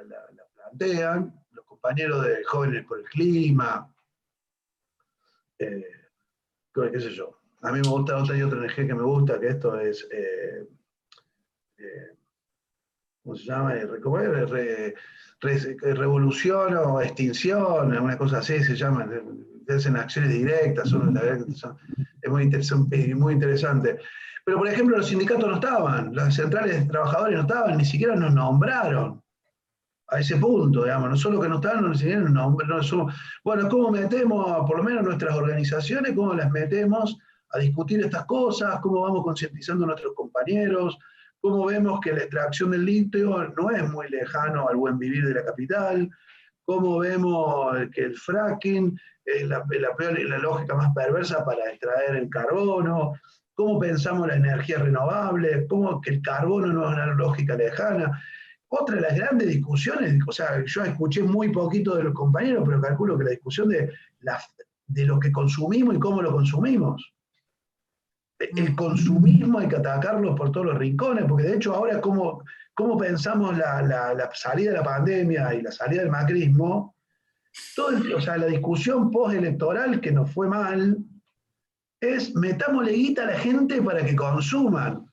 plantean, los compañeros de Jóvenes por el Clima, qué sé yo. A mí me gusta otra ONG que me gusta, que esto es, ¿cómo se llama? Revolución o extinción, una cosa así se llama, hacen acciones directas, es muy interesante. Pero, por ejemplo, los sindicatos no estaban, las centrales de trabajadores no estaban, ni siquiera nos nombraron a ese punto, digamos, no solo que no estaban, ni siquiera nos nombraron. Bueno, ¿cómo metemos, por lo menos nuestras organizaciones, cómo las metemos a discutir estas cosas? ¿Cómo vamos concientizando a nuestros compañeros? ¿Cómo vemos que la extracción del litio no es muy lejano al buen vivir de la capital? ¿Cómo vemos que el fracking es la lógica más perversa para extraer el carbono? ¿Cómo pensamos la energía renovable? ¿Cómo que el carbono no es una lógica lejana? Otra de las grandes discusiones, o sea, yo escuché muy poquito de los compañeros, pero calculo que la discusión de lo que consumimos y cómo lo consumimos. El consumismo hay que atacarlo por todos los rincones, porque de hecho ahora cómo pensamos la salida de la pandemia y la salida del macrismo, o sea, la discusión postelectoral que nos fue mal, es metámosle guita a la gente para que consuman.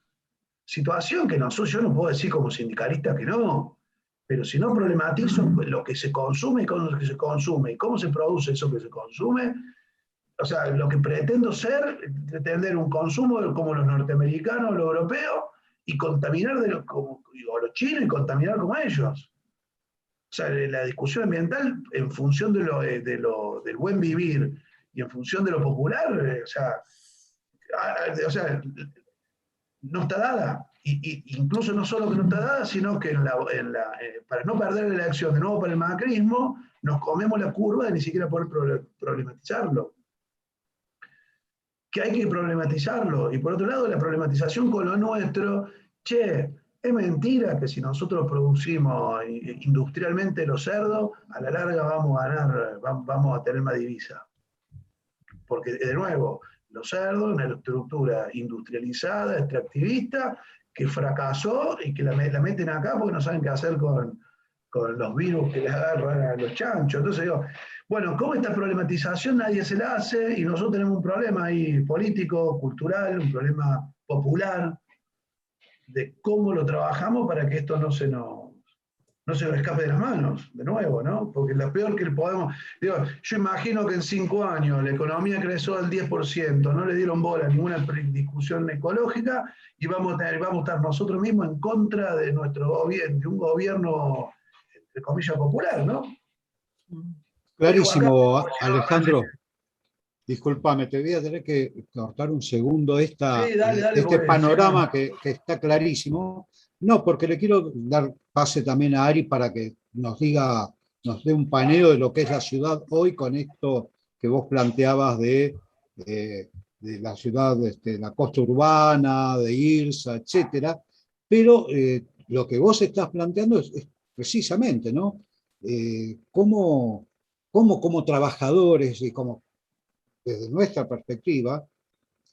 Situación que yo no puedo decir como sindicalista que no, pero si no problematizo lo que se consume y cómo lo que se consume y cómo se produce eso que se consume, o sea, lo que pretendo pretender un consumo como los norteamericanos o los europeos y contaminar o los chinos y contaminar como ellos. O sea, la discusión ambiental en función del buen vivir y en función de lo popular, o sea, no está dada. Incluso no solo que no está dada, sino que para no perder la elección de nuevo para el macrismo, nos comemos la curva de ni siquiera poder problematizarlo. Que hay que problematizarlo. Y por otro lado, la problematización con lo nuestro, es mentira que si nosotros producimos industrialmente los cerdos, a la larga vamos a tener más divisa. Porque, de nuevo, los cerdos, una estructura industrializada, extractivista, que fracasó y que la meten acá porque no saben qué hacer con los virus que les agarran a los chanchos. Entonces digo, bueno, ¿cómo esta problematización nadie se la hace? Y nosotros tenemos un problema ahí político, cultural, un problema popular, de cómo lo trabajamos para que esto no se nos escape de las manos, de nuevo, ¿no? Porque lo peor que podemos... Digo, yo imagino que en 5 años la economía creció al 10%, no le dieron bola a ninguna discusión ecológica y vamos a estar nosotros mismos en contra de nuestro gobierno, de un gobierno, entre comillas, popular, ¿no? Clarísimo, Alejandro. Discúlpame, te voy a tener que cortar un segundo Sí, dale, este panorama que está clarísimo. No, porque le quiero dar pase también a Ari para que nos dé un paneo de lo que es la ciudad hoy con esto que vos planteabas de la ciudad, la costa urbana, de IRSA, etcétera. Pero lo que vos estás planteando es precisamente, ¿no? Cómo como trabajadores y como desde nuestra perspectiva,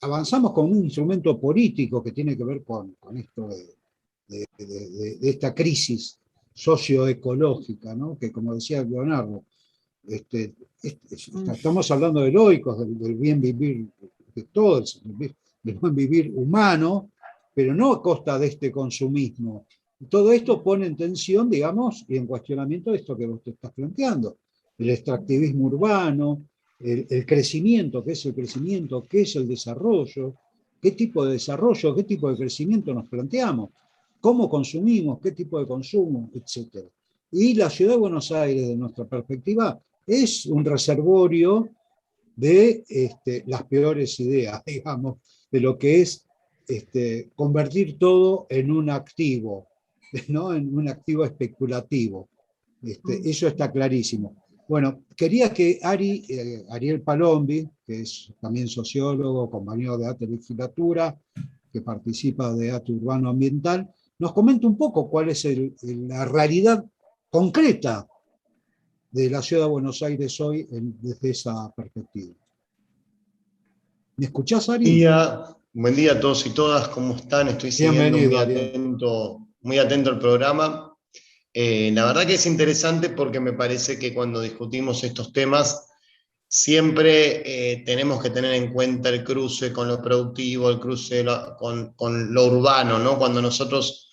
avanzamos con un instrumento político que tiene que ver con esto de esta crisis socioecológica, ¿no? Que, como decía Leonardo, estamos hablando de lógicos, del bien vivir, de todo del buen vivir humano, pero no a costa de este consumismo. Todo esto pone en tensión, digamos, y en cuestionamiento esto que vos te estás planteando, el extractivismo urbano, el crecimiento, ¿qué es el crecimiento? ¿Qué es el desarrollo? ¿Qué tipo de desarrollo, qué tipo de crecimiento nos planteamos? ¿Cómo consumimos? ¿Qué tipo de consumo? Etcétera. Y la ciudad de Buenos Aires, de nuestra perspectiva, es un reservorio de las peores ideas, digamos, de lo que es convertir todo en un activo, ¿no? En un activo especulativo. Eso está clarísimo. Bueno, quería que Ariel Palombi, que es también sociólogo, compañero de ATE Legislatura, que participa de ATE Urbano Ambiental, nos comente un poco cuál es la realidad concreta de la ciudad de Buenos Aires hoy desde esa perspectiva. ¿Me escuchás, Ari? Buen día a todos y todas, ¿cómo están? Estoy siguiendo muy atento al programa. La verdad que es interesante porque me parece que cuando discutimos estos temas siempre tenemos que tener en cuenta el cruce con lo productivo, el cruce con lo urbano, ¿no? Cuando nosotros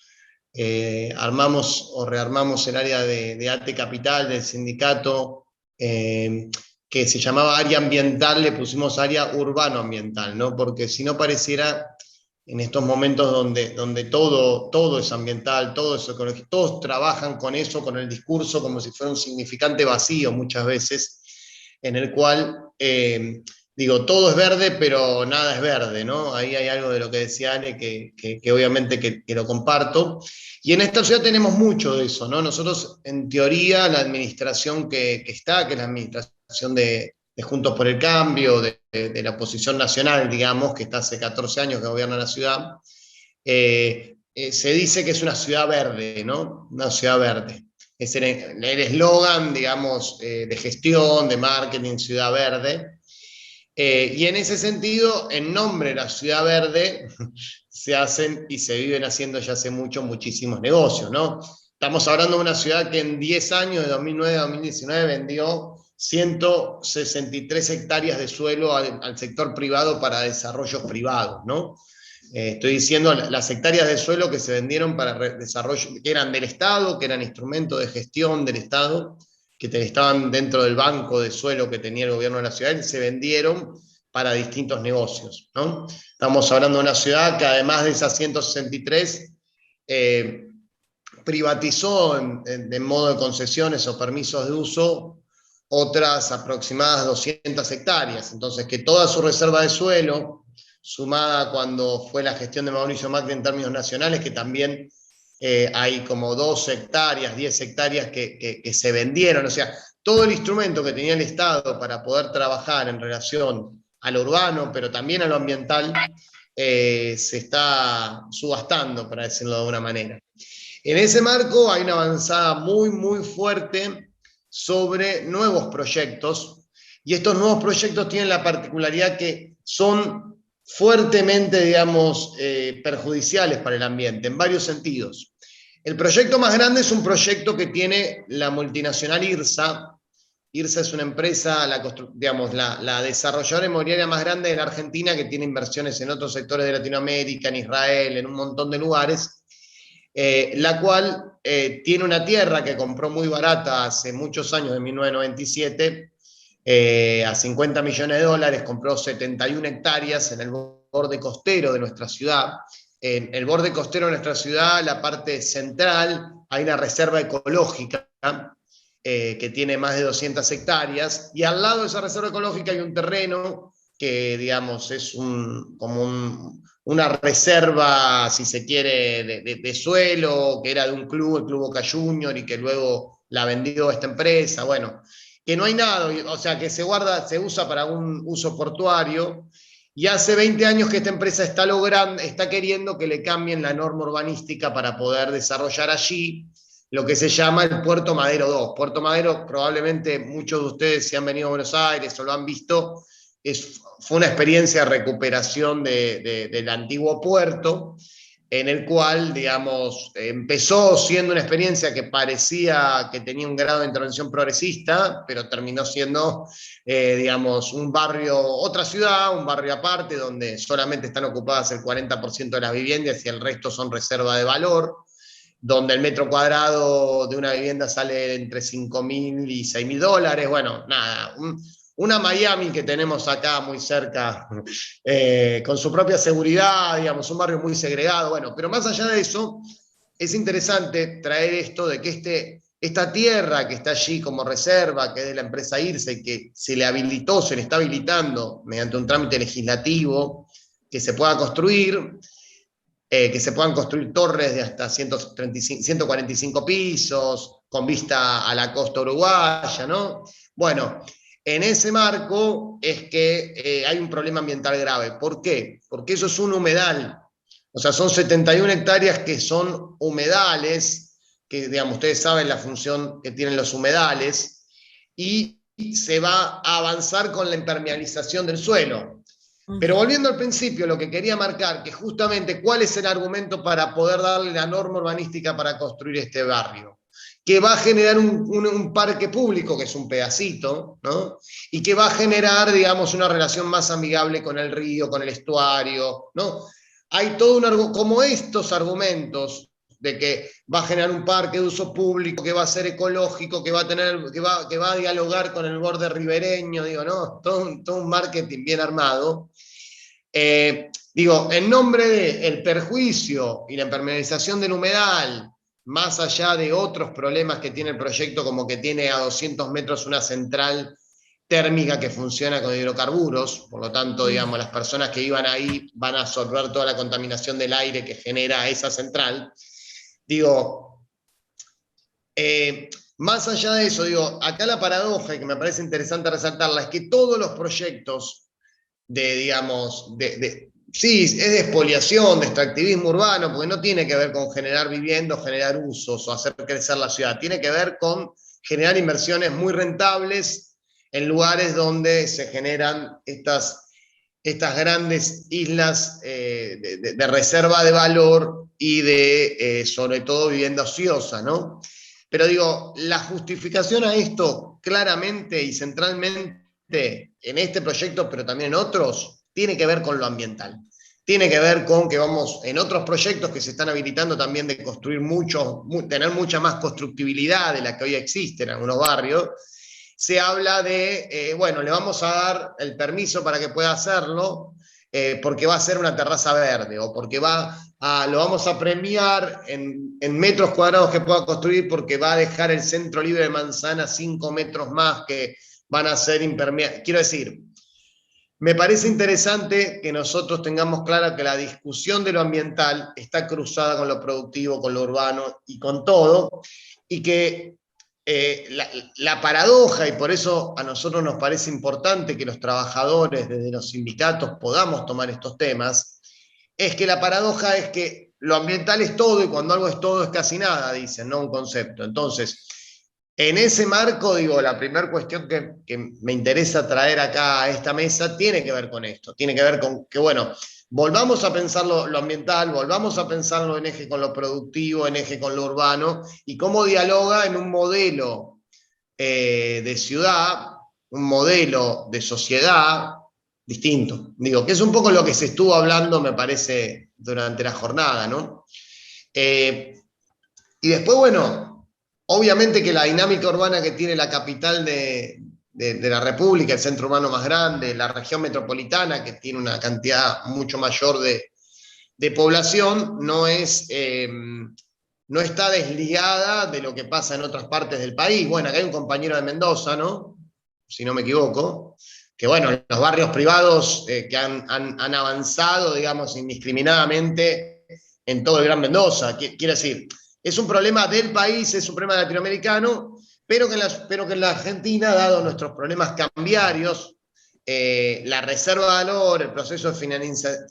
armamos o rearmamos el área de ATE Capital, del sindicato, que se llamaba área ambiental, le pusimos área urbano-ambiental, ¿no? Porque si no pareciera, en estos momentos donde todo es ambiental, todo es ecológico, todos trabajan con eso, con el discurso, como si fuera un significante vacío muchas veces, en el cual, todo es verde, pero nada es verde, ¿no? Ahí hay algo de lo que decía Ale, que obviamente que lo comparto. Y en esta ciudad tenemos mucho de eso, ¿no? Nosotros, en teoría, la administración que está, que es la administración de Juntos por el Cambio, de la oposición nacional, digamos, que está hace 14 años que gobierna la ciudad, se dice que es una ciudad verde, ¿no? Una ciudad verde. Es el eslogan, digamos, de gestión, de marketing, ciudad verde. Y en ese sentido, en nombre de la ciudad verde, se hacen y se viven haciendo ya hace muchísimos negocios, ¿no? Estamos hablando de una ciudad que en 10 años, de 2009 a 2019, vendió 163 hectáreas de suelo al sector privado para desarrollos privados, ¿no? Estoy diciendo las hectáreas de suelo que se vendieron para desarrollo, que eran del Estado, que eran instrumentos de gestión del Estado, que estaban dentro del banco de suelo que tenía el gobierno de la ciudad, y se vendieron para distintos negocios, ¿no? Estamos hablando de una ciudad que además de esas 163, privatizó en modo de concesiones o permisos de uso otras aproximadas 200 hectáreas. Entonces, que toda su reserva de suelo, sumada cuando fue la gestión de Mauricio Macri en términos nacionales, que también hay como 12 hectáreas, 10 hectáreas que se vendieron, o sea, todo el instrumento que tenía el Estado para poder trabajar en relación a lo urbano, pero también a lo ambiental, se está subastando, para decirlo de alguna manera. En ese marco hay una avanzada muy fuerte sobre nuevos proyectos, y estos nuevos proyectos tienen la particularidad que son fuertemente, digamos, perjudiciales para el ambiente, en varios sentidos. El proyecto más grande es un proyecto que tiene la multinacional IRSA. IRSA es una empresa, la desarrolladora inmobiliaria más grande de la Argentina, que tiene inversiones en otros sectores de Latinoamérica, en Israel, en un montón de lugares, la cual tiene una tierra que compró muy barata hace muchos años, en 1997, a $50 millones, compró 71 hectáreas en el borde costero de nuestra ciudad. En el borde costero de nuestra ciudad, la parte central, hay una reserva ecológica que tiene más de 200 hectáreas, y al lado de esa reserva ecológica hay un terreno que, digamos, es una reserva, si se quiere, de suelo, que era de un club, el Club Boca Junior, y que luego la vendió esta empresa. Bueno, que no hay nada, o sea, que se usa para un uso portuario, y hace 20 años que esta empresa está queriendo que le cambien la norma urbanística para poder desarrollar allí lo que se llama el Puerto Madero 2. Puerto Madero, probablemente muchos de ustedes, si han venido a Buenos Aires o lo han visto, fue una experiencia de recuperación del antiguo puerto, en el cual, digamos, empezó siendo una experiencia que parecía que tenía un grado de intervención progresista, pero terminó siendo, digamos, un barrio, otra ciudad, un barrio aparte, donde solamente están ocupadas el 40% de las viviendas y el resto son reserva de valor, donde el metro cuadrado de una vivienda sale entre $5.000 y $6.000, bueno, nada, una Miami que tenemos acá muy cerca, con su propia seguridad, digamos, un barrio muy segregado, bueno, pero más allá de eso, es interesante traer esto de que esta tierra que está allí como reserva, que es de la empresa IRSA y que se le está habilitando mediante un trámite legislativo, que se pueda construir, que se puedan construir torres de hasta 145 pisos, con vista a la costa uruguaya, ¿no? Bueno, en ese marco es que hay un problema ambiental grave. ¿Por qué? Porque eso es un humedal. O sea, son 71 hectáreas que son humedales, que, digamos, ustedes saben la función que tienen los humedales, y se va a avanzar con la impermeabilización del suelo. Pero volviendo al principio, lo que quería marcar, que justamente cuál es el argumento para poder darle la norma urbanística para construir este barrio, que va a generar un parque público, que es un pedacito, ¿no? Y que va a generar, digamos, una relación más amigable con el río, con el estuario, ¿no? Hay todo como estos argumentos de que va a generar un parque de uso público, que va a ser ecológico, que va a dialogar con el borde ribereño, digo, ¿no? Todo un marketing bien armado. Digo, en nombre del perjuicio y la impermeabilización del humedal, más allá de otros problemas que tiene el proyecto, como que tiene a 200 metros una central térmica que funciona con hidrocarburos, por lo tanto, digamos, las personas que iban ahí van a absorber toda la contaminación del aire que genera esa central. Digo, más allá de eso, digo, acá la paradoja, y que me parece interesante resaltarla, es que todos los proyectos sí, es de expoliación, de extractivismo urbano, porque no tiene que ver con generar viviendas, generar usos o hacer crecer la ciudad, tiene que ver con generar inversiones muy rentables en lugares donde se generan estas grandes islas de reserva de valor y de, sobre todo, vivienda ociosa, ¿no? Pero digo, la justificación a esto claramente y centralmente en este proyecto, pero también en otros, tiene que ver con lo ambiental. Tiene que ver con que vamos, en otros proyectos que se están habilitando también de construir tener mucha más constructibilidad de la que hoy existe en algunos barrios, se habla de, bueno, le vamos a dar el permiso para que pueda hacerlo, porque va a ser una terraza verde, o porque lo vamos a premiar en metros cuadrados que pueda construir, porque va a dejar el centro libre de manzana 5 metros más que van a ser impermeables. Quiero decir, me parece interesante que nosotros tengamos claro que la discusión de lo ambiental está cruzada con lo productivo, con lo urbano y con todo, y que la paradoja, y por eso a nosotros nos parece importante que los trabajadores desde los sindicatos podamos tomar estos temas, es que la paradoja es que lo ambiental es todo y cuando algo es todo es casi nada, dicen, ¿no? Un concepto. Entonces, en ese marco, digo, la primera cuestión que me interesa traer acá a esta mesa tiene que ver con esto, tiene que ver con que, bueno, volvamos a pensar lo ambiental, volvamos a pensarlo en eje con lo productivo, en eje con lo urbano, y cómo dialoga en un modelo de ciudad, un modelo de sociedad distinto. Digo, que es un poco lo que se estuvo hablando, me parece, durante la jornada, ¿no? Y después, bueno, obviamente que la dinámica urbana que tiene la capital de la República, el centro urbano más grande, la región metropolitana, que tiene una cantidad mucho mayor de población, no está desligada de lo que pasa en otras partes del país. Bueno, acá hay un compañero de Mendoza, ¿no? Si no me equivoco, que bueno, los barrios privados que han avanzado, digamos, indiscriminadamente en todo el Gran Mendoza. Quiero decir, es un problema del país, es un problema latinoamericano, pero que en la Argentina, dado nuestros problemas cambiarios, la reserva de valor, el proceso de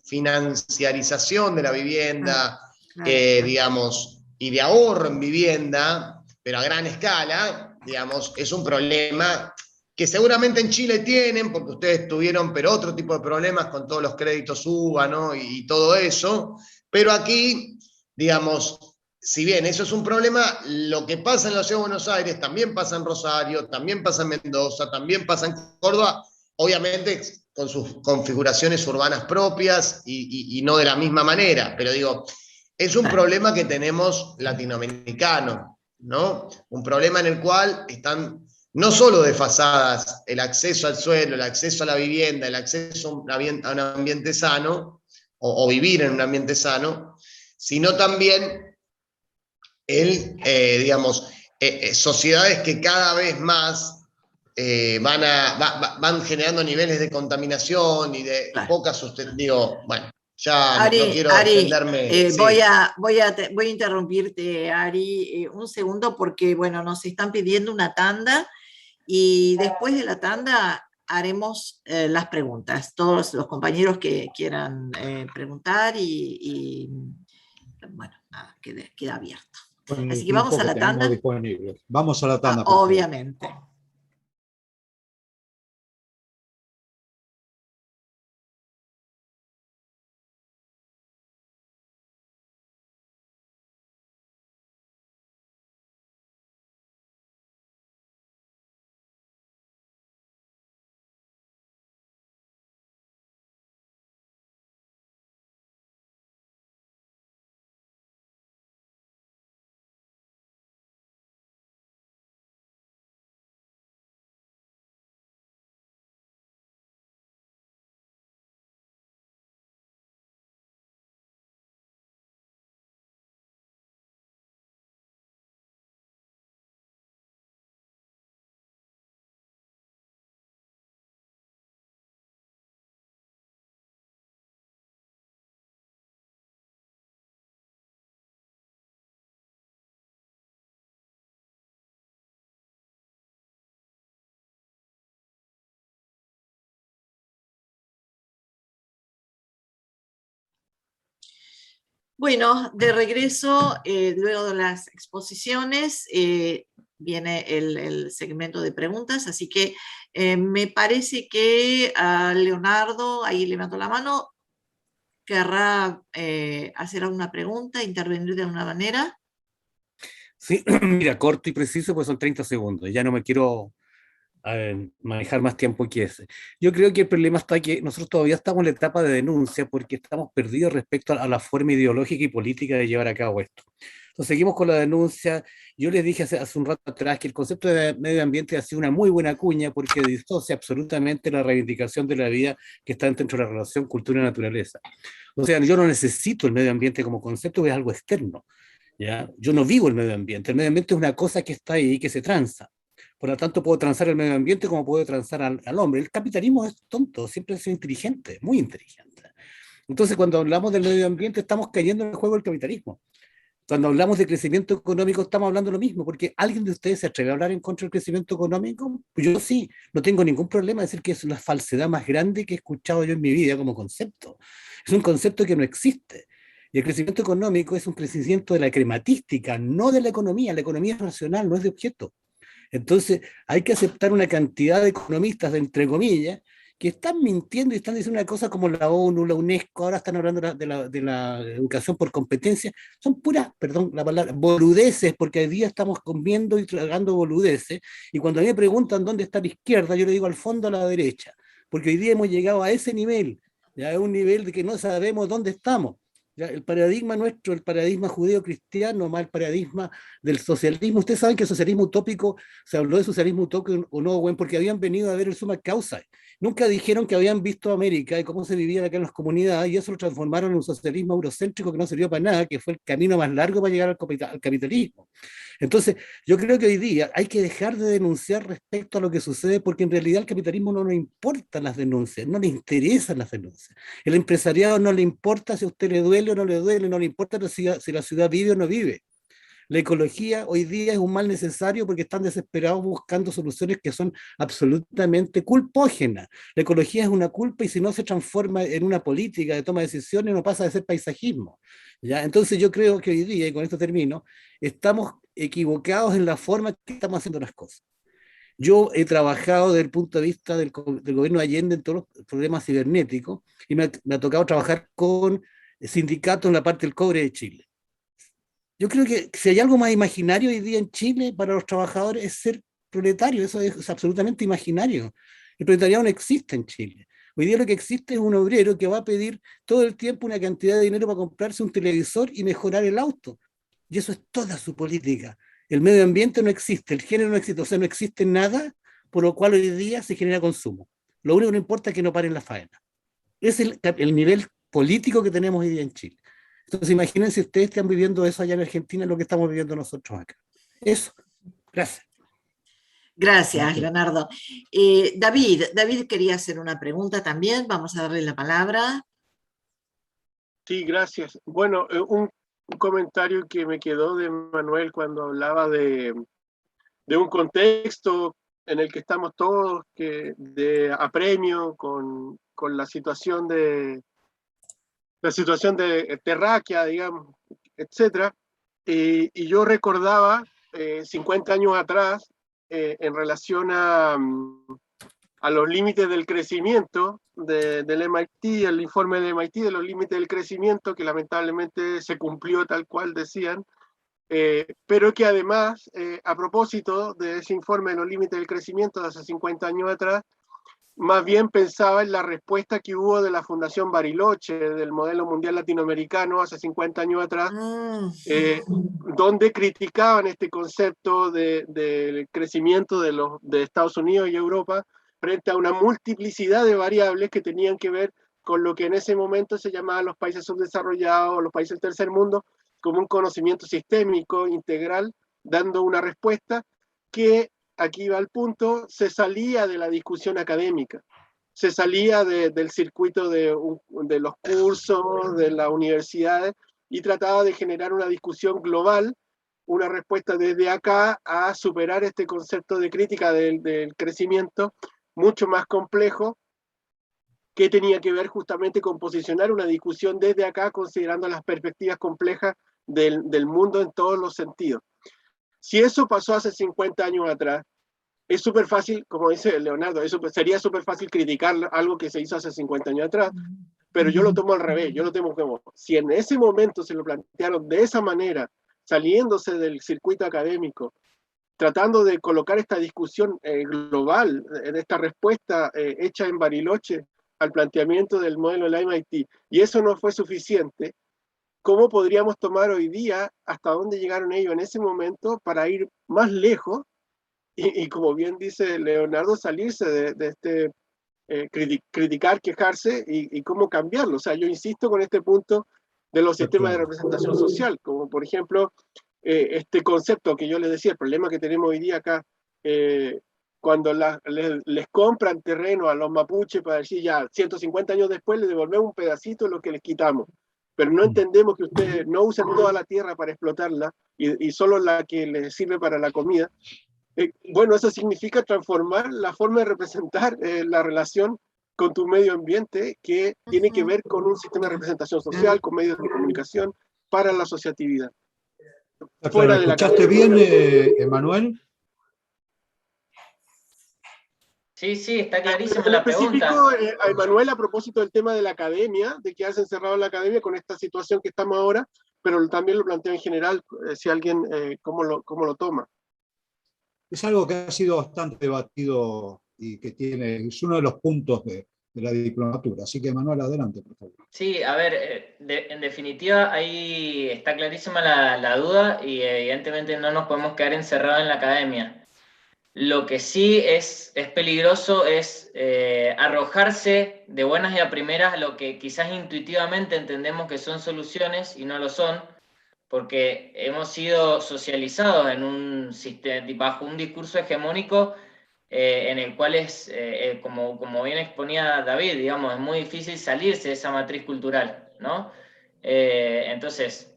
financiarización de la vivienda, digamos, y de ahorro en vivienda, pero a gran escala, digamos, es un problema que seguramente en Chile tienen, porque ustedes tuvieron, pero otro tipo de problemas con todos los créditos UBA, ¿no? Y todo eso, pero aquí, digamos, si bien eso es un problema, lo que pasa en la Ciudad de Buenos Aires también pasa en Rosario, también pasa en Mendoza, también pasa en Córdoba, obviamente con sus configuraciones urbanas propias y no de la misma manera, pero digo, es un problema que tenemos latinoamericano, ¿no? Un problema en el cual están no solo desfasadas el acceso al suelo, el acceso a la vivienda, el acceso a un ambiente sano, o vivir en un ambiente sano, sino también digamos, sociedades que cada vez más van generando niveles de contaminación y de poca sustentabilidad. Bueno, ya Ari, no quiero Ari, extenderme. Sí. voy a interrumpirte, Ari, un segundo, porque bueno, nos están pidiendo una tanda y después de la tanda haremos las preguntas. Todos los compañeros que quieran preguntar y bueno, nada, queda abierto. Así que vamos a la tanda. Vamos a la tanda. Obviamente. Bueno, de regreso, luego de las exposiciones, viene el segmento de preguntas, así que me parece que a Leonardo, ahí levanto la mano, querrá hacer alguna pregunta, intervenir de alguna manera. Sí, mira, corto y preciso, pues son 30 segundos, ya no me quiero manejar más tiempo que ese. Yo creo que el problema está que nosotros todavía estamos en la etapa de denuncia porque estamos perdidos respecto a la forma ideológica y política de llevar a cabo esto. Entonces seguimos con la denuncia. Yo les dije hace un rato atrás que el concepto de medio ambiente ha sido una muy buena cuña porque disocia absolutamente la reivindicación de la vida que está dentro de la relación cultura-naturaleza. O sea, yo no necesito el medio ambiente como concepto, es algo externo, ¿ya? Yo no vivo el medio ambiente es una cosa que está ahí, que se transa. Por lo tanto, puedo transar el medio ambiente como puedo transar al hombre. El capitalismo es tonto, siempre ha sido inteligente, muy inteligente. Entonces, cuando hablamos del medio ambiente, estamos cayendo en el juego del capitalismo. Cuando hablamos de crecimiento económico, estamos hablando lo mismo, porque ¿alguien de ustedes se atreve a hablar en contra del crecimiento económico? Pues yo sí, no tengo ningún problema en decir que es la falsedad más grande que he escuchado yo en mi vida como concepto. Es un concepto que no existe. Y el crecimiento económico es un crecimiento de la crematística, no de la economía. La economía es racional, no es de objeto. Entonces hay que aceptar una cantidad de economistas, entre comillas, que están mintiendo y están diciendo una cosa como la ONU, la UNESCO, ahora están hablando de la educación por competencia, son puras, perdón la palabra, boludeces, porque hoy día estamos comiendo y tragando boludeces, y cuando a mí me preguntan dónde está la izquierda, yo le digo al fondo a la derecha, porque hoy día hemos llegado a ese nivel, ya es un nivel de que no sabemos dónde estamos. Ya, el paradigma nuestro, el paradigma judeo-cristiano, más el paradigma del socialismo. Ustedes saben que el socialismo utópico, se habló de socialismo utópico o no, bueno, porque habían venido a ver el summa causa. Nunca dijeron que habían visto América y cómo se vivía acá en las comunidades, y eso lo transformaron en un socialismo eurocéntrico que no sirvió para nada, que fue el camino más largo para llegar al capitalismo. Entonces, yo creo que hoy día hay que dejar de denunciar respecto a lo que sucede, porque en realidad al capitalismo no le importan las denuncias, no le interesan las denuncias. El empresariado no le importa si a usted le duele o no le duele, no le importa si la ciudad vive o no vive. La ecología hoy día es un mal necesario porque están desesperados buscando soluciones que son absolutamente culpógenas. La ecología es una culpa y si no se transforma en una política de toma de decisiones no pasa de ser paisajismo, ¿ya? Entonces yo creo que hoy día, y con esto termino, estamos equivocados en la forma que estamos haciendo las cosas. Yo he trabajado desde el punto de vista del gobierno de Allende en todos los problemas cibernéticos y me ha tocado trabajar con sindicatos en la parte del cobre de Chile. Yo creo que si hay algo más imaginario hoy día en Chile para los trabajadores es ser proletario, eso es absolutamente imaginario. El proletariado no existe en Chile. Hoy día lo que existe es un obrero que va a pedir todo el tiempo una cantidad de dinero para comprarse un televisor y mejorar el auto. Y eso es toda su política. El medio ambiente no existe, el género no existe, o sea, no existe nada por lo cual hoy día se genera consumo. Lo único que no importa es que no paren la faena. Es el nivel político que tenemos hoy día en Chile. Entonces imagínense ustedes están viviendo eso allá en Argentina, lo que estamos viviendo nosotros acá. Eso. Gracias. Gracias, Leonardo. David quería hacer una pregunta también, vamos a darle la palabra. Sí, gracias. Bueno, un comentario que me quedó de Manuel cuando hablaba de un contexto en el que estamos todos de apremio con la situación de terráquea, digamos, etcétera. Y yo recordaba 50 años atrás, en relación a los límites del crecimiento del MIT, el informe de MIT de los límites del crecimiento, que lamentablemente se cumplió tal cual decían, pero que además, a propósito de ese informe de los límites del crecimiento de hace 50 años atrás, más bien pensaba en la respuesta que hubo de la Fundación Bariloche, del modelo mundial latinoamericano hace 50 años atrás, donde criticaban este concepto del crecimiento de Estados Unidos y Europa frente a una multiplicidad de variables que tenían que ver con lo que en ese momento se llamaba los países subdesarrollados, los países del tercer mundo, como un conocimiento sistémico, integral, dando una respuesta que, aquí va el punto, se salía de la discusión académica, se salía del circuito de los cursos, de las universidades, y trataba de generar una discusión global, una respuesta desde acá a superar este concepto de crítica del crecimiento mucho más complejo, que tenía que ver justamente con posicionar una discusión desde acá, considerando las perspectivas complejas del mundo en todos los sentidos. Si eso pasó hace 50 años atrás, es súper fácil, como dice Leonardo, sería súper fácil criticar algo que se hizo hace 50 años atrás, pero yo lo tomo al revés, yo lo tomo como, si en ese momento se lo plantearon de esa manera, saliéndose del circuito académico, tratando de colocar esta discusión global, en esta respuesta hecha en Bariloche al planteamiento del modelo del MIT, y eso no fue suficiente, ¿cómo podríamos tomar hoy día hasta dónde llegaron ellos en ese momento para ir más lejos y como bien dice Leonardo, salirse de este criticar, quejarse y cómo cambiarlo? O sea, yo insisto con este punto de los sistemas de representación social, como por ejemplo este concepto que yo les decía, el problema que tenemos hoy día acá, cuando les compran terreno a los mapuches para decir ya 150 años después les devolvemos un pedacito de lo que les quitamos, pero no entendemos que ustedes no usen toda la tierra para explotarla y solo la que les sirve para la comida. Bueno, eso significa transformar la forma de representar la relación con tu medio ambiente, que tiene que ver con un sistema de representación social, con medios de comunicación para la asociatividad. Claro, ¿escuchaste bien, Emanuel? Sí, está clarísima la pregunta. A Emanuel, a propósito del tema de la academia, de quedarse encerrado en la academia con esta situación que estamos ahora, pero también lo planteo en general, si alguien, cómo lo toma. Es algo que ha sido bastante debatido y que es uno de los puntos de la diplomatura. Así que, Manuel, adelante, por favor. Sí, a ver, en definitiva, ahí está clarísima la duda y evidentemente no nos podemos quedar encerrados en la academia. Lo que sí es peligroso es arrojarse de buenas y a primeras a lo que quizás intuitivamente entendemos que son soluciones y no lo son, porque hemos sido socializados en un sistema, bajo un discurso hegemónico en el cual es, como bien exponía David, digamos, es muy difícil salirse de esa matriz cultural, ¿no? Entonces,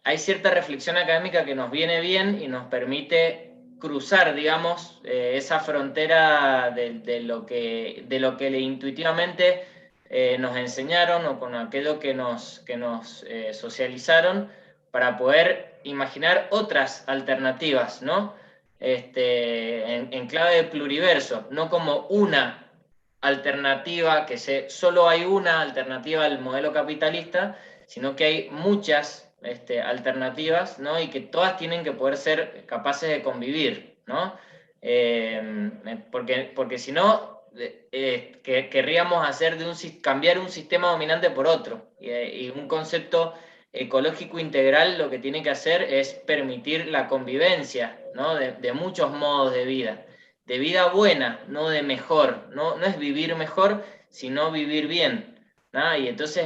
hay cierta reflexión académica que nos viene bien y nos permite cruzar, digamos, esa frontera de lo que intuitivamente nos enseñaron o con aquello que nos socializaron, para poder imaginar otras alternativas, ¿no? en clave de pluriverso, no como una alternativa, solo hay una alternativa al modelo capitalista, sino que hay muchas alternativas, ¿no? Y que todas tienen que poder ser capaces de convivir, ¿no? Porque si no, querríamos cambiar un sistema dominante por otro, y un concepto ecológico integral lo que tiene que hacer es permitir la convivencia, ¿no? de muchos modos de vida buena, no de mejor, no es vivir mejor, sino vivir bien, ¿no? Y entonces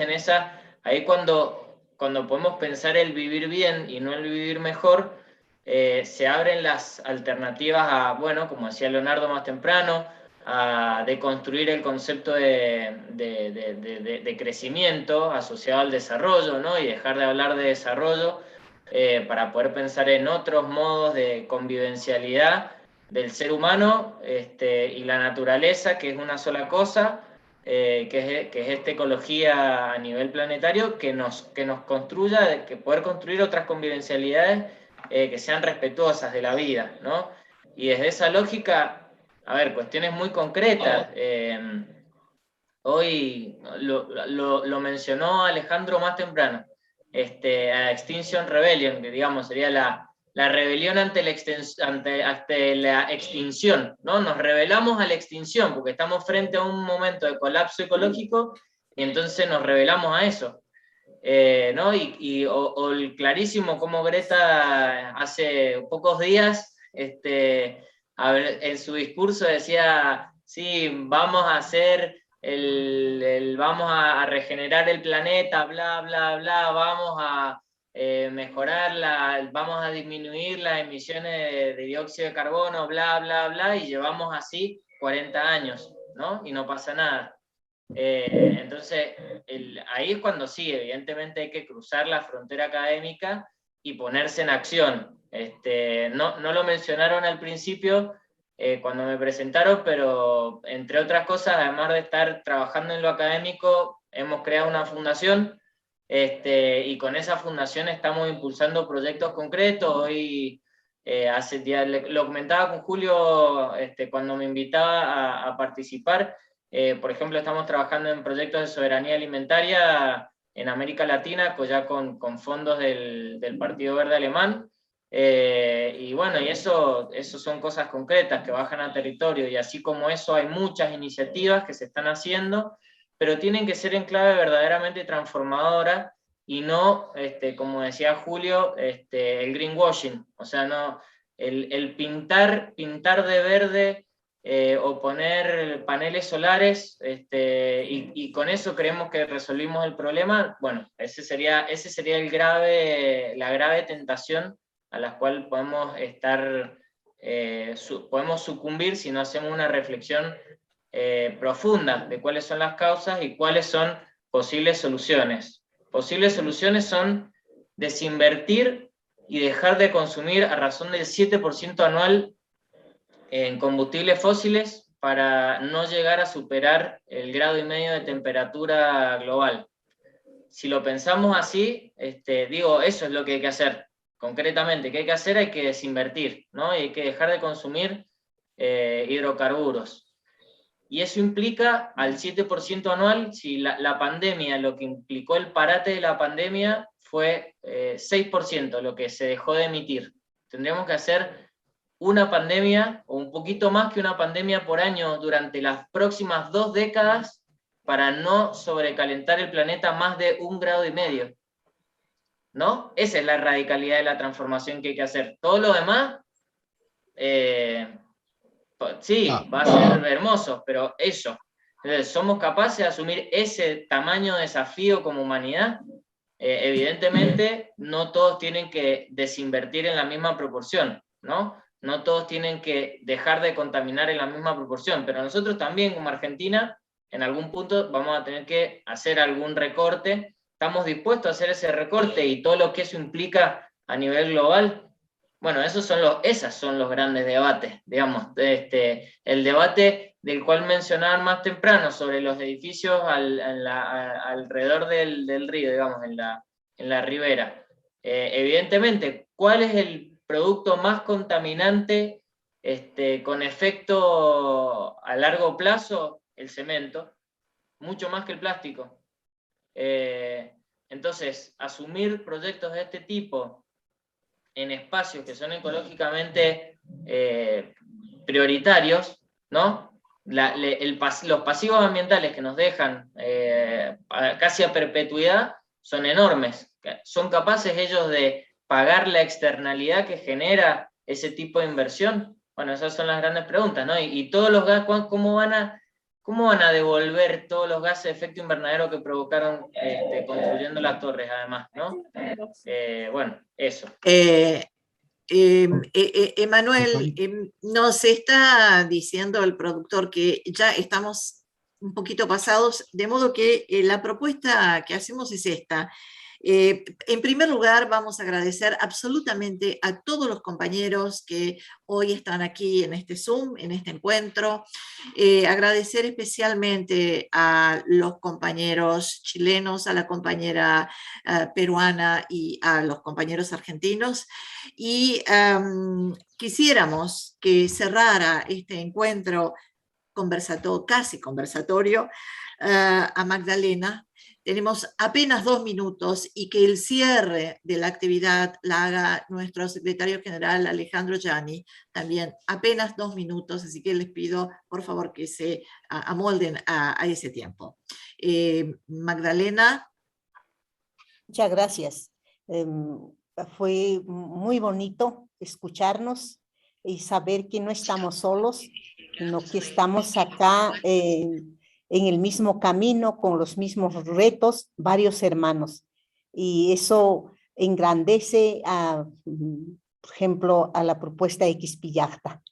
ahí cuando podemos pensar el vivir bien y no el vivir mejor, se abren las alternativas bueno, como decía Leonardo más temprano, a deconstruir el concepto de crecimiento asociado al desarrollo, ¿no? Y dejar de hablar de desarrollo para poder pensar en otros modos de convivencialidad del ser humano y la naturaleza, que es una sola cosa, que es esta ecología a nivel planetario, que nos construya, que poder construir otras convivencialidades que sean respetuosas de la vida, ¿no? Y desde esa lógica, a ver, cuestiones muy concretas. Hoy lo mencionó Alejandro más temprano, a Extinction Rebellion, que digamos sería la rebelión ante la extinción, ¿no? Nos rebelamos a la extinción porque estamos frente a un momento de colapso ecológico y entonces nos rebelamos a eso. ¿No? O el clarísimo como Greta hace pocos días en su discurso decía, sí, vamos a hacer vamos a regenerar el planeta, bla, bla, bla, vamos a vamos a disminuir las emisiones de dióxido de carbono, bla, bla, bla, y llevamos así 40 años, ¿no? Y no pasa nada. Entonces, ahí es cuando sí, evidentemente hay que cruzar la frontera académica y ponerse en acción. No lo mencionaron al principio cuando me presentaron, pero entre otras cosas, además de estar trabajando en lo académico, hemos creado una fundación y con esa fundación estamos impulsando proyectos concretos. Hoy, hace días, lo comentaba con Julio cuando me invitaba a participar. Por ejemplo, estamos trabajando en proyectos de soberanía alimentaria en América Latina, ya con fondos del Partido Verde Alemán, y bueno, y eso son cosas concretas que bajan a territorio, y así como eso hay muchas iniciativas que se están haciendo, pero tienen que ser en clave verdaderamente transformadora, y no, como decía Julio, el greenwashing, o sea, no, el pintar de verde, o poner paneles solares, y con eso creemos que resolvimos el problema. Bueno, ese sería la grave tentación a la cual podemos podemos sucumbir si no hacemos una reflexión profunda de cuáles son las causas y cuáles son posibles soluciones. Posibles soluciones son desinvertir y dejar de consumir a razón del 7% anual en combustibles fósiles para no llegar a superar el 1,5 grados de temperatura global. Si lo pensamos así, eso es lo que hay que hacer. Concretamente, ¿qué hay que hacer? Hay que desinvertir, ¿no? Y hay que dejar de consumir hidrocarburos. Y eso implica al 7% anual. Si la pandemia, lo que implicó el parate de la pandemia fue 6% lo que se dejó de emitir. Tendríamos que hacer una pandemia, o un poquito más que una pandemia por año durante las próximas 2 décadas para no sobrecalentar el planeta más de 1,5 grados, ¿no? Esa es la radicalidad de la transformación que hay que hacer. Todo lo demás, sí, va a ser hermoso, pero eso. Entonces, ¿somos capaces de asumir ese tamaño de desafío como humanidad? Evidentemente, no todos tienen que desinvertir en la misma proporción, ¿no? No todos tienen que dejar de contaminar en la misma proporción, pero nosotros también como Argentina, en algún punto vamos a tener que hacer algún recorte. Estamos dispuestos a hacer ese recorte y todo lo que eso implica a nivel global. Bueno, esos son los grandes debates, digamos. El debate del cual mencionaban más temprano sobre los edificios alrededor del río, digamos, en la ribera. Evidentemente, ¿cuál es producto más contaminante con efecto a largo plazo el cemento, mucho más que el plástico. Entonces, asumir proyectos de este tipo en espacios que son ecológicamente prioritarios, ¿no? Los pasivos ambientales que nos dejan casi a perpetuidad son enormes. ¿Son capaces ellos de pagar la externalidad que genera ese tipo de inversión? Bueno, esas son las grandes preguntas, ¿no? Y todos los gases, ¿cómo van a devolver todos los gases de efecto invernadero que provocaron construyendo las torres, además, ¿no? Bueno, eso. Emanuel, nos está diciendo el productor que ya estamos un poquito pasados, de modo que la propuesta que hacemos es esta. En primer lugar, vamos a agradecer absolutamente a todos los compañeros que hoy están aquí en este Zoom, en este encuentro. Agradecer especialmente a los compañeros chilenos, a la compañera peruana y a los compañeros argentinos. Y quisiéramos que cerrara este encuentro casi conversatorio a Magdalena. Tenemos apenas 2 minutos y que el cierre de la actividad la haga nuestro secretario general Alejandro Gianni, también apenas 2 minutos, así que les pido por favor que se amolden a ese tiempo. Magdalena. Muchas gracias. Fue muy bonito escucharnos y saber que no estamos solos, sino que estamos acá en el mismo camino, con los mismos retos, varios hermanos. Y eso engrandece, por ejemplo, a la propuesta de Quisquillacta.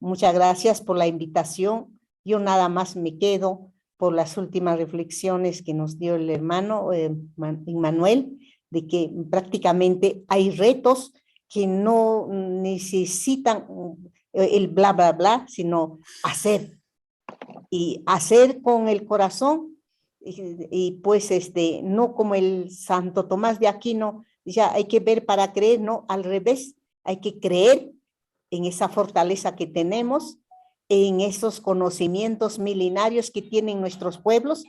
Muchas gracias por la invitación. Yo nada más me quedo por las últimas reflexiones que nos dio el hermano Manuel, de que prácticamente hay retos que no necesitan el bla, bla, bla, sino hacer. Y hacer con el corazón, y pues no como el Santo Tomás de Aquino, ya hay que ver para creer, no, al revés, hay que creer en esa fortaleza que tenemos, en esos conocimientos milenarios que tienen nuestros pueblos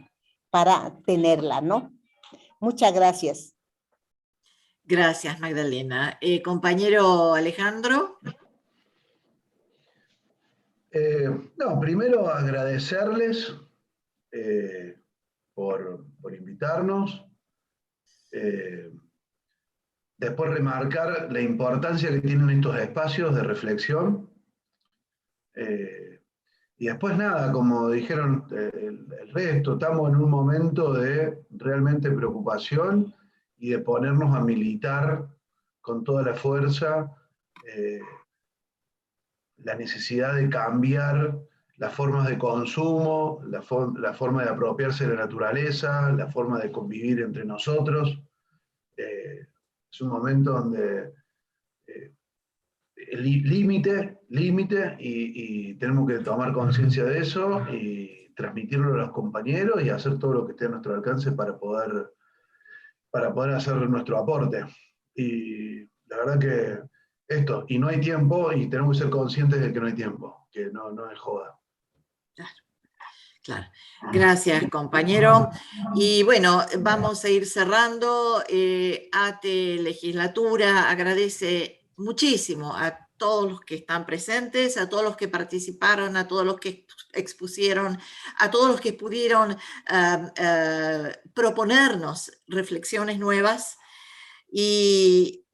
para tenerla, ¿no? Muchas gracias. Gracias, Magdalena. Compañero Alejandro. No, primero agradecerles por invitarnos. Después remarcar la importancia que tienen estos espacios de reflexión. Y después nada, como dijeron el resto, estamos en un momento de realmente preocupación y de ponernos a militar con toda la fuerza la necesidad de cambiar las formas de consumo, la forma de apropiarse de la naturaleza, la forma de convivir entre nosotros. Es un momento donde límite, y tenemos que tomar conciencia de eso y transmitirlo a los compañeros y hacer todo lo que esté a nuestro alcance para poder hacer nuestro aporte. Y la verdad que esto, y no hay tiempo, y tenemos que ser conscientes de que no hay tiempo, que no es joda. Claro. Gracias, compañero. Y bueno, vamos a ir cerrando. ATE Legislatura agradece muchísimo a todos los que están presentes, a todos los que participaron, a todos los que expusieron, a todos los que pudieron proponernos reflexiones nuevas. Y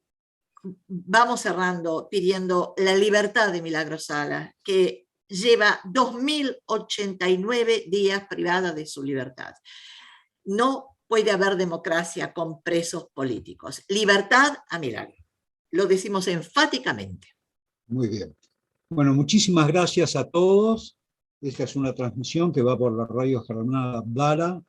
vamos cerrando pidiendo la libertad de Milagros Sala, que lleva 2089 días privada de su libertad. No puede haber democracia con presos políticos. Libertad a Milagro. Lo decimos enfáticamente. Muy bien. Bueno, muchísimas gracias a todos. Esta es una transmisión que va por la radio Jornada Abdala,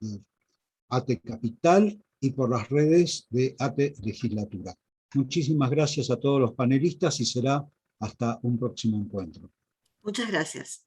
ATE Capital, y por las redes de ATE Legislatura. Muchísimas gracias a todos los panelistas y será hasta un próximo encuentro. Muchas gracias.